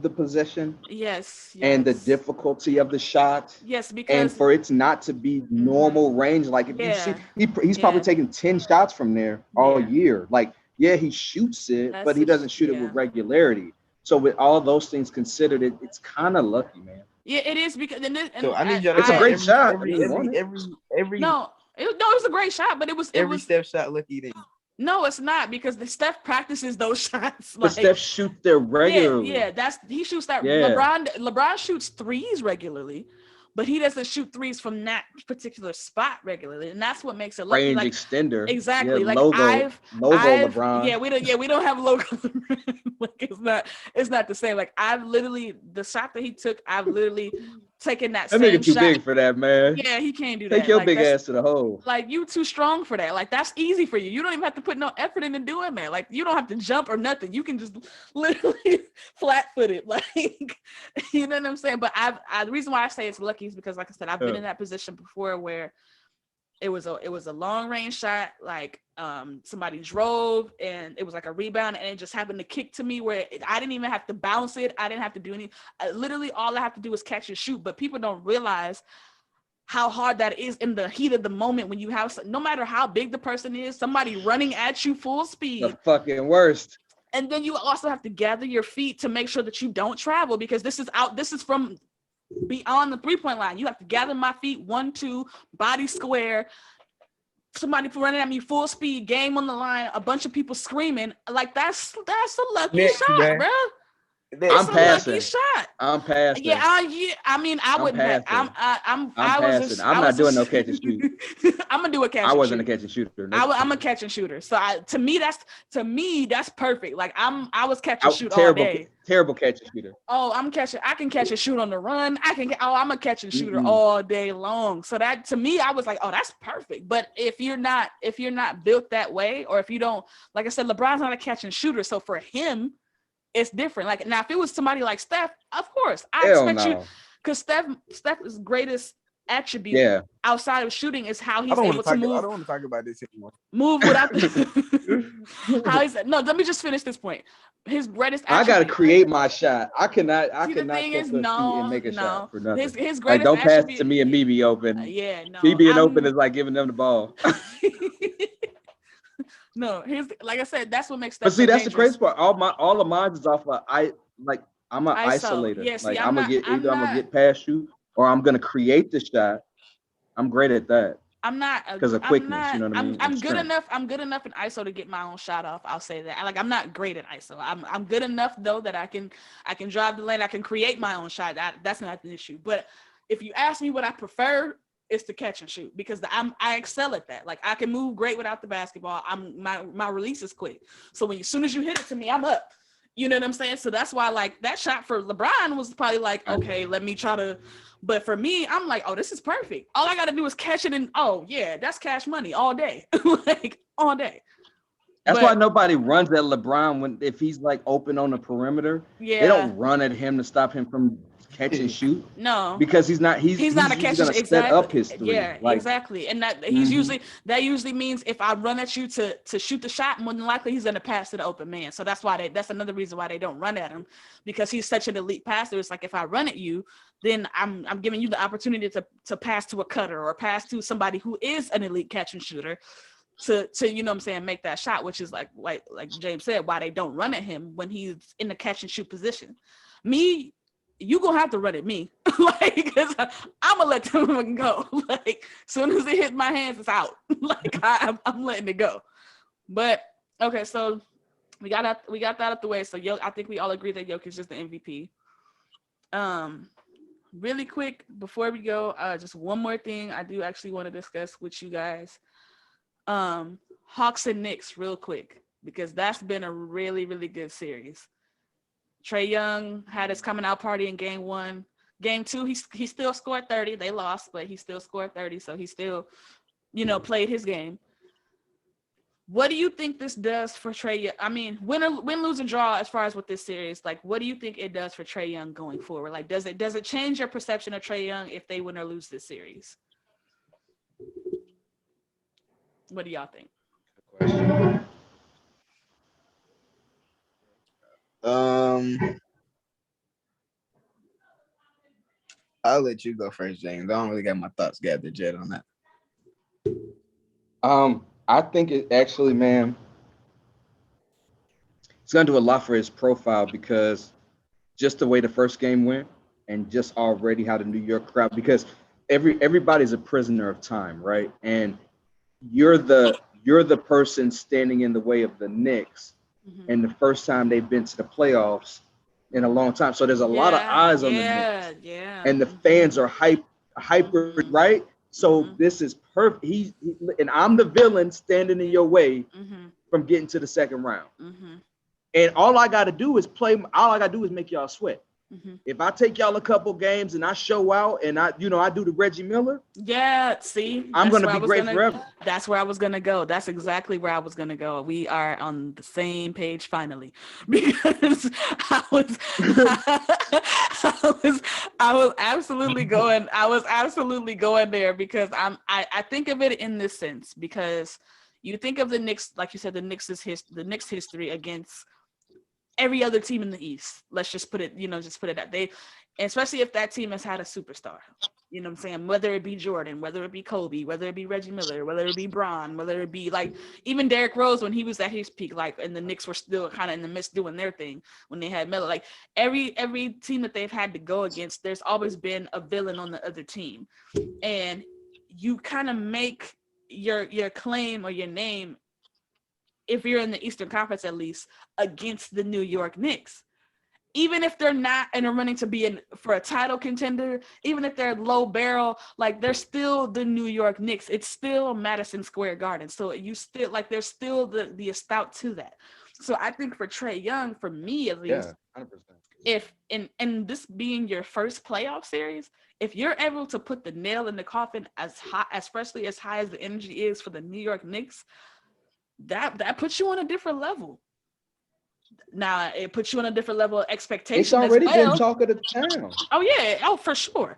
the possession. Yes. And the difficulty of the shot. Yes, because and for it not to be normal range, like if you see, he's probably taking 10 shots from there all year. Like, he shoots it, but he doesn't shoot it with regularity. So with all those things considered, it's kind of lucky, man. Yeah, it is because I need you to it's a great shot. Every no, it was a great shot, but it was Steph shot lucky then. No, it's not because the Steph practices those shots. But Steph shoots there regularly. Yeah, he shoots that. Yeah. LeBron shoots threes regularly, but he doesn't shoot threes from that particular spot regularly, and that's what makes it lucky. Range extender. Exactly. Yeah, like logo LeBron. Yeah, we don't have logo. Like it's not the same. Like the shot that he took, I've literally taken that same nigga too shot. big for that, man. Yeah, he can't do that. Take your big ass to the hole. Like you too strong for that. Like that's easy for you. You don't even have to put no effort into doing that. Like you don't have to jump or nothing. You can just literally flat-foot it. Like you know what I'm saying? But the reason why I say it's lucky is because, like I said, I've been in that position before where it was a long range shot. Like somebody drove and it was like a rebound and it just happened to kick to me where I didn't even have to bounce it. I didn't have to do anything. Literally all I have to do is catch and shoot. But people don't realize how hard that is in the heat of the moment when you have, no matter how big the person is, somebody running at you full speed. The fucking worst. And then you also have to gather your feet to make sure that you don't travel because this is from beyond the 3-point line. You have to gather my feet, 1, 2, body square, somebody running at me full speed, game on the line, a bunch of people screaming. Like that's a lucky shot, man. Bro. I'm passing. Lucky shot. I'm passing. Yeah, I mean, I wouldn't. I'm passing. I'm not doing no catch and shoot. I'm gonna do a catch. I wasn't a catch and shooter. I'm a catch and shooter. So to me that's perfect. Like I was catch and shoot all day. Terrible catch and shooter. Oh, I can catch and shoot on the run. I'm a catch and shooter all day long. So that to me, I was like, oh, that's perfect. But if you're not built that way, or if you don't, like I said, LeBron's not a catch and shooter. So for him, it's different. Like now, if it was somebody like Steph, of course, I expect you, because Steph's greatest attribute outside of shooting is how he's able to move. I don't want to talk about this anymore. Move without how he's no. Let me just finish this point. His greatest attribute. I gotta create my shot. I cannot the thing is, and make a shot for nothing. His greatest like, don't pass attribute, to me and me be open. No. Me being open is like giving them the ball. No, like I said, that's what makes. But see, that's dangerous. the crazy part. All of mine is off of I'm an isolator. Yeah, see, like I'm gonna get past you, or I'm gonna create the shot. I'm great at that. I'm not because of quickness. You know what I mean? I'm good enough. I'm good enough in ISO to get my own shot off. I'll say that. Like I'm not great at ISO. I'm good enough though that I can drive the lane. I can create my own shot. That's not an issue. But if you ask me what I prefer, is to catch and shoot because I excel at that. Like I can move great without the basketball. My release is quick. So as soon as you hit it to me, I'm up. You know what I'm saying? So that's why like that shot for LeBron was probably like, okay, let me try to. But for me, I'm like, oh, this is perfect. All I got to do is catch it and oh yeah, that's cash money all day, like all day. That's why nobody runs at LeBron if he's like open on the perimeter. Yeah, they don't run at him to stop him from catch and shoot. No, because he's not a catcher. Gonna set up his three. Yeah, exactly. And that usually means if I run at you to shoot the shot, more than likely he's gonna pass to the open man. So that's why that's another reason why they don't run at him, because he's such an elite passer. It's like if I run at you, then I'm giving you the opportunity to pass to a cutter or pass to somebody who is an elite catch and shooter. To you know what I'm saying, make that shot, which is like James said, why they don't run at him when he's in the catch and shoot position. Me, you gonna have to run at me, like, because I'm gonna let them go. Like, soon as it hit my hands, it's out. Like, I'm letting it go. But okay, so we got that out the way. So I think we all agree that Jokic is just the MVP. Really quick before we go, just one more thing I do actually want to discuss with you guys. Hawks and Knicks real quick, because that's been a really, really good series. Trae Young had his coming out party in game 1. Game 2, he still scored 30. They lost, but he still scored 30. So he still, played his game. What do you think this does for Trae Young? I mean, win, lose, or draw as far as with this series, like, what do you think it does for Trae Young going forward? Like, does it change your perception of Trae Young if they win or lose this series? What do y'all think? I'll let you go first, James. I don't really got my thoughts gathered yet on that. I think it actually, man, it's gonna do a lot for his profile, because just the way the first game went, and just already how the New York crowd, because everybody's a prisoner of time, right? And you're the person standing in the way of the Knicks, and the first time they've been to the playoffs in a long time. So there's a lot of eyes on the Knicks. Yeah. And the fans are hyper, right? So this is perfect. And I'm the villain standing in your way from getting to the second round. And all I got to do is make y'all sweat. If I take y'all a couple games and I show out and I do the Reggie Miller. Yeah, see, I'm going to be great forever. That's where I was going to go. That's exactly where I was going to go. We are on the same page finally, because I was absolutely going there, because I think of it in this sense, because you think of the Knicks, like you said, the Knicks history against every other team in the East. Let's just put it that they, especially if that team has had a superstar, you know what I'm saying? Whether it be Jordan, whether it be Kobe, whether it be Reggie Miller, whether it be Bron, whether it be like even Derrick Rose when he was at his peak, like, and the Knicks were still kind of in the midst doing their thing when they had Miller. Like every team that they've had to go against, there's always been a villain on the other team, and you kind of make your claim or your name, if you're in the Eastern Conference at least, against the New York Knicks. Even if they're not in a running to be for a title contender, even if they're low barrel, like they're still the New York Knicks. It's still Madison Square Garden. So you still, like, there's still the stout to that. So I think for Trae Young, for me at least, 100%. If in this being your first playoff series, if you're able to put the nail in the coffin as high, especially as high as the energy is for the New York Knicks, that puts you on a different level. Now it puts you on a different level of expectation. It's already been talk of the town. Oh yeah. Oh, for sure.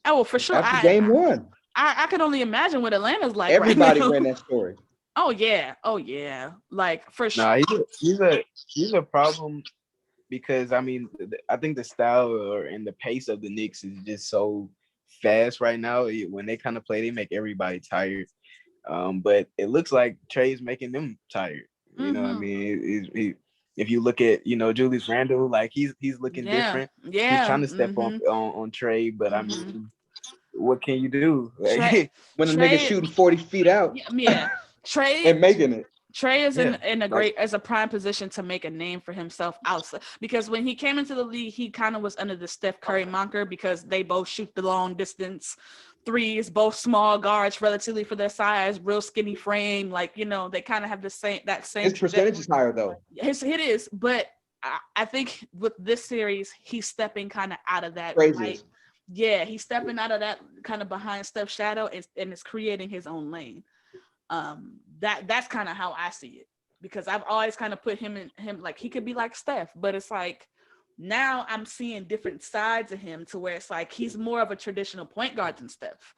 After game 1. I can only imagine what Atlanta's like. Everybody right now. ran that story. Oh yeah. Like for sure. Nah, he's a problem, because I mean, I think the style and the pace of the Knicks is just so fast right now. When they kind of play, they make everybody tired. But it looks like Trae's making them tired. You know what I mean? If you look at, Julius Randle, like he's looking different. Yeah. He's trying to step on Trae, but I mean, what can you do? Like, when a nigga shooting 40 feet out? Yeah. Trae and making it. Trey is in a great as a prime position to make a name for himself outside, because when he came into the league, he kind of was under the Steph Curry moniker because they both shoot the long distance threes, both small guards relatively for their size, real skinny frame, like they kind of have the same His percentage is higher though. It is, but I think with this series, he's stepping kind of out of that. Crazy. Yeah, he's stepping out of that kind of behind Steph's shadow and is creating his own lane. That's kind of how I see it, because I've always kind of put him like he could be like Steph, but it's like now I'm seeing different sides of him to where it's like he's more of a traditional point guard than Steph,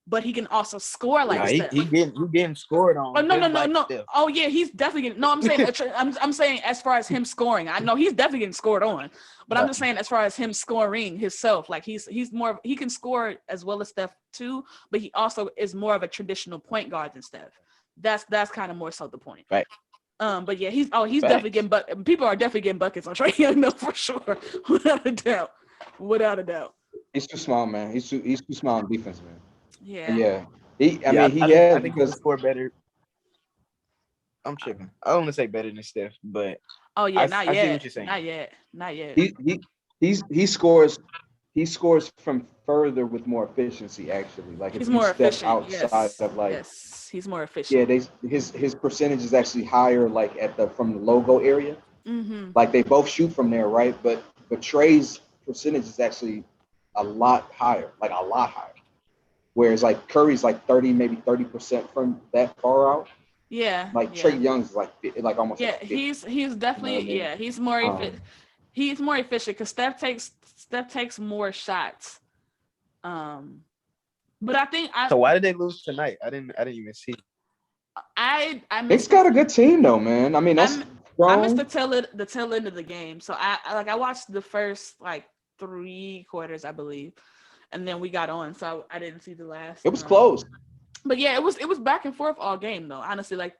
but he can also score like Steph. He getting scored on. Oh no. Steph. Oh yeah, he's definitely getting. No, I'm saying I'm saying as far as him scoring, I know he's definitely getting scored on, but I'm just saying as far as him scoring himself, like he's more, he can score as well as Steph too, but he also is more of a traditional point guard than Steph. That's kind of more so the point. Right. But yeah, he's definitely getting people are definitely getting buckets on Trae Young, no, for sure, without a doubt. He's too small, man. He's too small in defense, man. Yeah. I think he'll score better. I'm tripping. I don't want to say better than Steph, but not yet. I see what you're saying. Not yet. He scores from further with more efficiency. Actually, like if he's you more step efficient. outside of like, yes, he's more efficient. Yeah, his percentage is actually higher, like from the logo area. Mm-hmm. Like they both shoot from there, right? But Trey's percentage is actually a lot higher, like a lot higher. Whereas like Curry's like 30% from that far out. Yeah. Like Trae Young's like almost. Yeah, he's definitely he's more efficient. He's more efficient because Steph takes more shots. But I think So why did they lose tonight? I didn't even see. It's got a good team though, man. I mean, that's I missed the tail end of the game. So I watched the first like 3 quarters, I believe, and then we got on. So I didn't see the last. It was close. But yeah, it was back and forth all game though. Honestly, like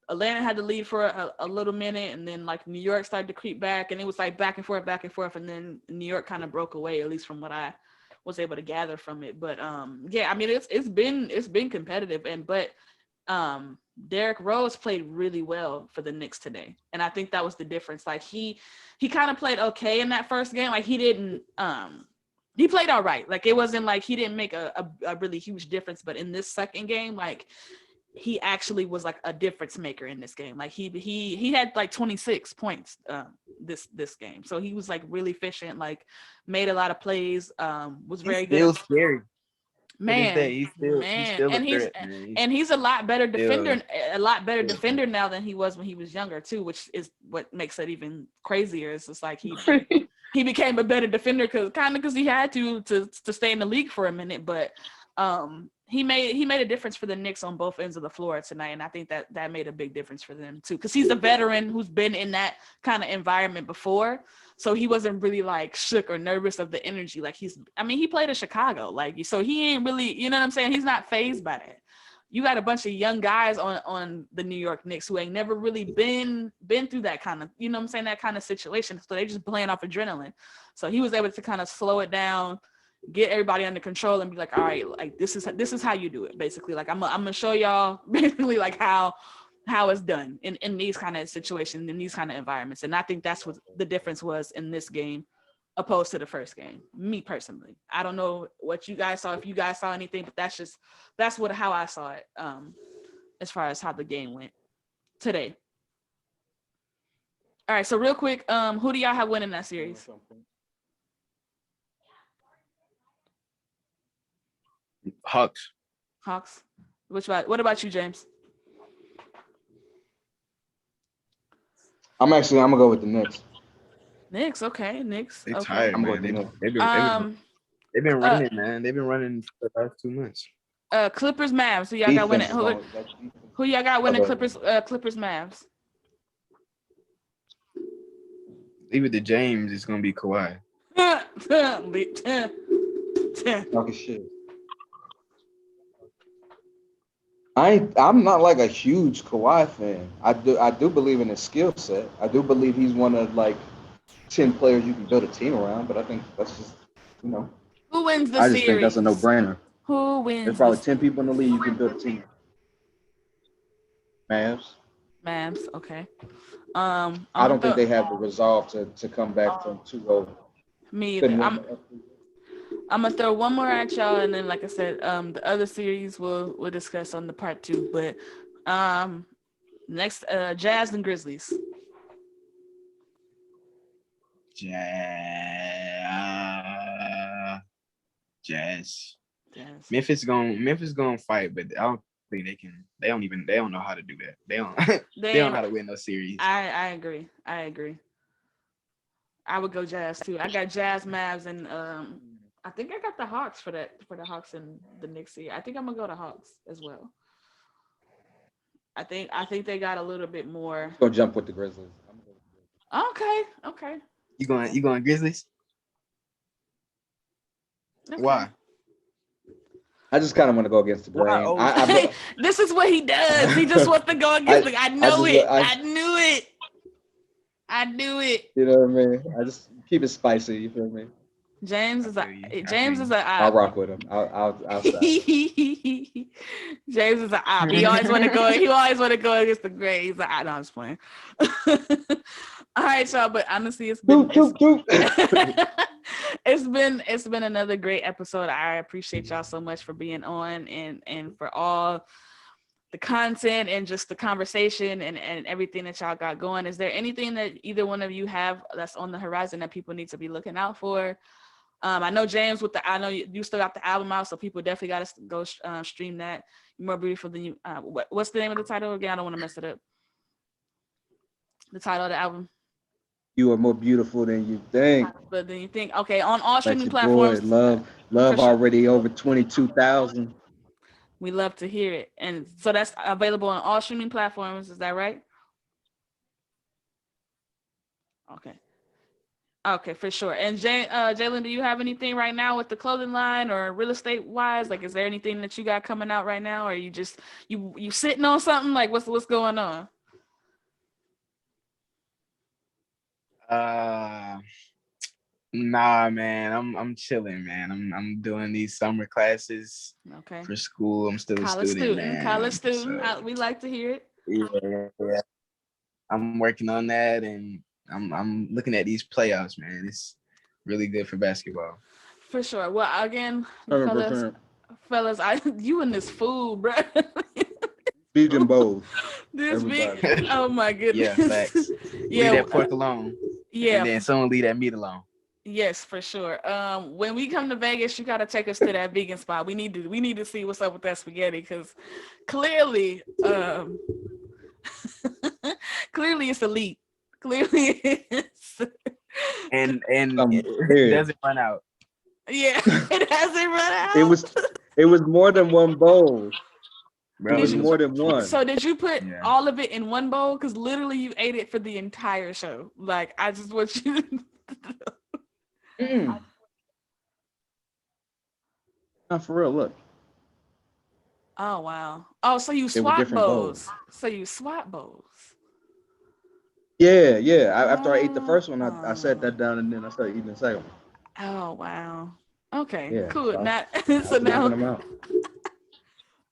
Atlanta had the lead for a little minute, and then like New York started to creep back, and it was like back and forth, and then New York kind of broke away, at least from what I was able to gather from it. But yeah, I mean it's been competitive, but Derrick Rose played really well for the Knicks today, and I think that was the difference. Like he kind of played okay in that first game. Like he didn't he played all right. Like it wasn't like he didn't make a really huge difference, but in this second game, like he actually was like a difference maker in this game. Like he had like 26 points this game. So he was like really efficient, like made a lot of plays, was very good. Still scary. Man, he's still a threat, and he's a lot better defender, now than he was when he was younger too, which is what makes it even crazier. It's just like he became a better defender because he had to stay in the league for a minute, but he made a difference for the Knicks on both ends of the floor tonight, and I think that made a big difference for them too, because he's a veteran who's been in that kind of environment before, so he wasn't really like shook or nervous of the energy. Like he played in Chicago, like, so he ain't really, you know what I'm saying? He's not fazed by that. You got a bunch of young guys on the New York Knicks who ain't never really been through that kind of, you know what I'm saying, that kind of situation. So they just playing off adrenaline. So he was able to kind of slow it down, get everybody under control, and be like, all right, like this is how you do it, basically. Like I'm gonna show y'all basically like how it's done in these kind of situations, in these kind of environments. And I think that's what the difference was in this game opposed to the first game. Me personally, I don't know what you guys saw, if you guys saw anything, but that's how I saw it as far as how the game went today. All right, so real quick, who do y'all have winning that series? Hawks. What about you, James? I'm gonna go with the Knicks. Knicks, okay. Knicks. They're okay. tired, man. They've been running, man. They've been running for the last 2 months. Clippers, Mavs. Who y'all got winning? Who y'all got winning? Clippers, Mavs. Even the James is gonna be Kawhi. Okay, shit. I'm not like a huge Kawhi fan. I do believe in his skill set. I do believe he's one of like 10 players you can build a team around. But I think that's just, who wins the series? I just think that's a no-brainer. Who wins? There's probably 10 people in the league you can build a team. Mavs. Mavs. Okay. I don't think they have the resolve to come back from 2-0. Me either. Couldn't I'm win. gonna throw one more at y'all, and then, like I said, the other series we'll discuss on the part 2. But next, Jazz and Grizzlies. Jazz. Jazz. Memphis gonna fight, but I don't think they can. They don't know how to do that. They don't they don't know how to win no series. I agree. I would go Jazz too. I got Jazz, Mavs, and I think I got the Hawks for the Hawks and the Knicks here. I think I'm gonna go to Hawks as well. I think they got a little bit more. Go jump with the Grizzlies. Okay. You going Grizzlies? Okay. Why? I just kind of want to go against the grain. Oh, this is what he does. He just wants to go against it. I knew it. You know what I mean? I just keep it spicy. You feel me? James is I'll rock with him. I'll James is an op. He always want to go. He always want to go against the gray. He's like, no, I'm just playing. All right, y'all. But honestly, it's been it's been another great episode. I appreciate y'all so much for being on and for all the content and just the conversation and everything that y'all got going. Is there anything that either one of you have that's on the horizon that people need to be looking out for? I know James I know you still got the album out, so people definitely got to go stream that. You're more beautiful than you. What's the name of the title again? I don't want to mess it up. The title of the album. You are more beautiful than you think. But then you think, okay, on all streaming That's platforms. Boy, love already over 22,000. We love to hear it, and so that's available on all streaming platforms. Is that right? Okay, for sure. And Jalen, do you have anything right now with the clothing line or real estate wise? Like, is there anything that you got coming out right now, or you just you sitting on something? Like, what's going on? Nah, man. I'm chilling, man. I'm doing these summer classes for school. I'm still a student, man. College student. So, we like to hear it. Yeah. I'm working on that, and I'm looking at these playoffs, man. It's really good for basketball. For sure. Well, again, fellas, you and this food, bro. Vegan bowls. Oh my goodness. Yeah, facts. Leave that pork alone. Yeah. And then someone leave that meat alone. Yes, for sure. When we come to Vegas, you gotta take us to that vegan spot. We need to see what's up with that spaghetti, because clearly, clearly it's elite. Clearly it's and it doesn't run out. Yeah, it hasn't run out. It was more than one bowl. Bro, it was more than one. So did you put all of it in one bowl? Because literally you ate it for the entire show. Like, I just want you to Not for real, look. Oh wow. Oh, so you swap bowls. Yeah. After I ate the first one, I sat that down and then I started eating the second one. Oh wow. Okay, yeah, cool. So now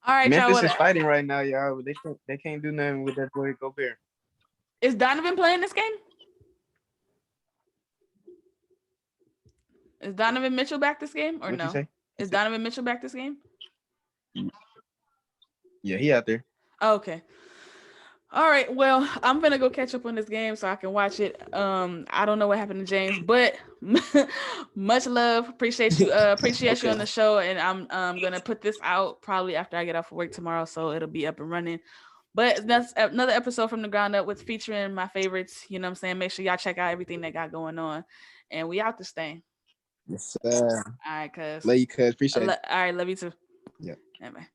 all right, Memphis is fighting right now, y'all. They can't do nothing with that boy Gobert. Is Donovan playing this game? Is Donovan Mitchell back this game or no? Is Donovan Mitchell back this game? Yeah, he out there. Oh, okay. All right. Well, I'm gonna go catch up on this game so I can watch it. I don't know what happened to James, but much love. Appreciate you. Appreciate you on the show, and I'm gonna put this out probably after I get off of work tomorrow, so it'll be up and running. But that's another episode from the ground up with featuring my favorites. You know what I'm saying? Make sure y'all check out everything they got going on, and we out this thing. Yes, sir. All right, cuz. Love you, cuz. Appreciate it. All right, love you too. Yeah. Bye.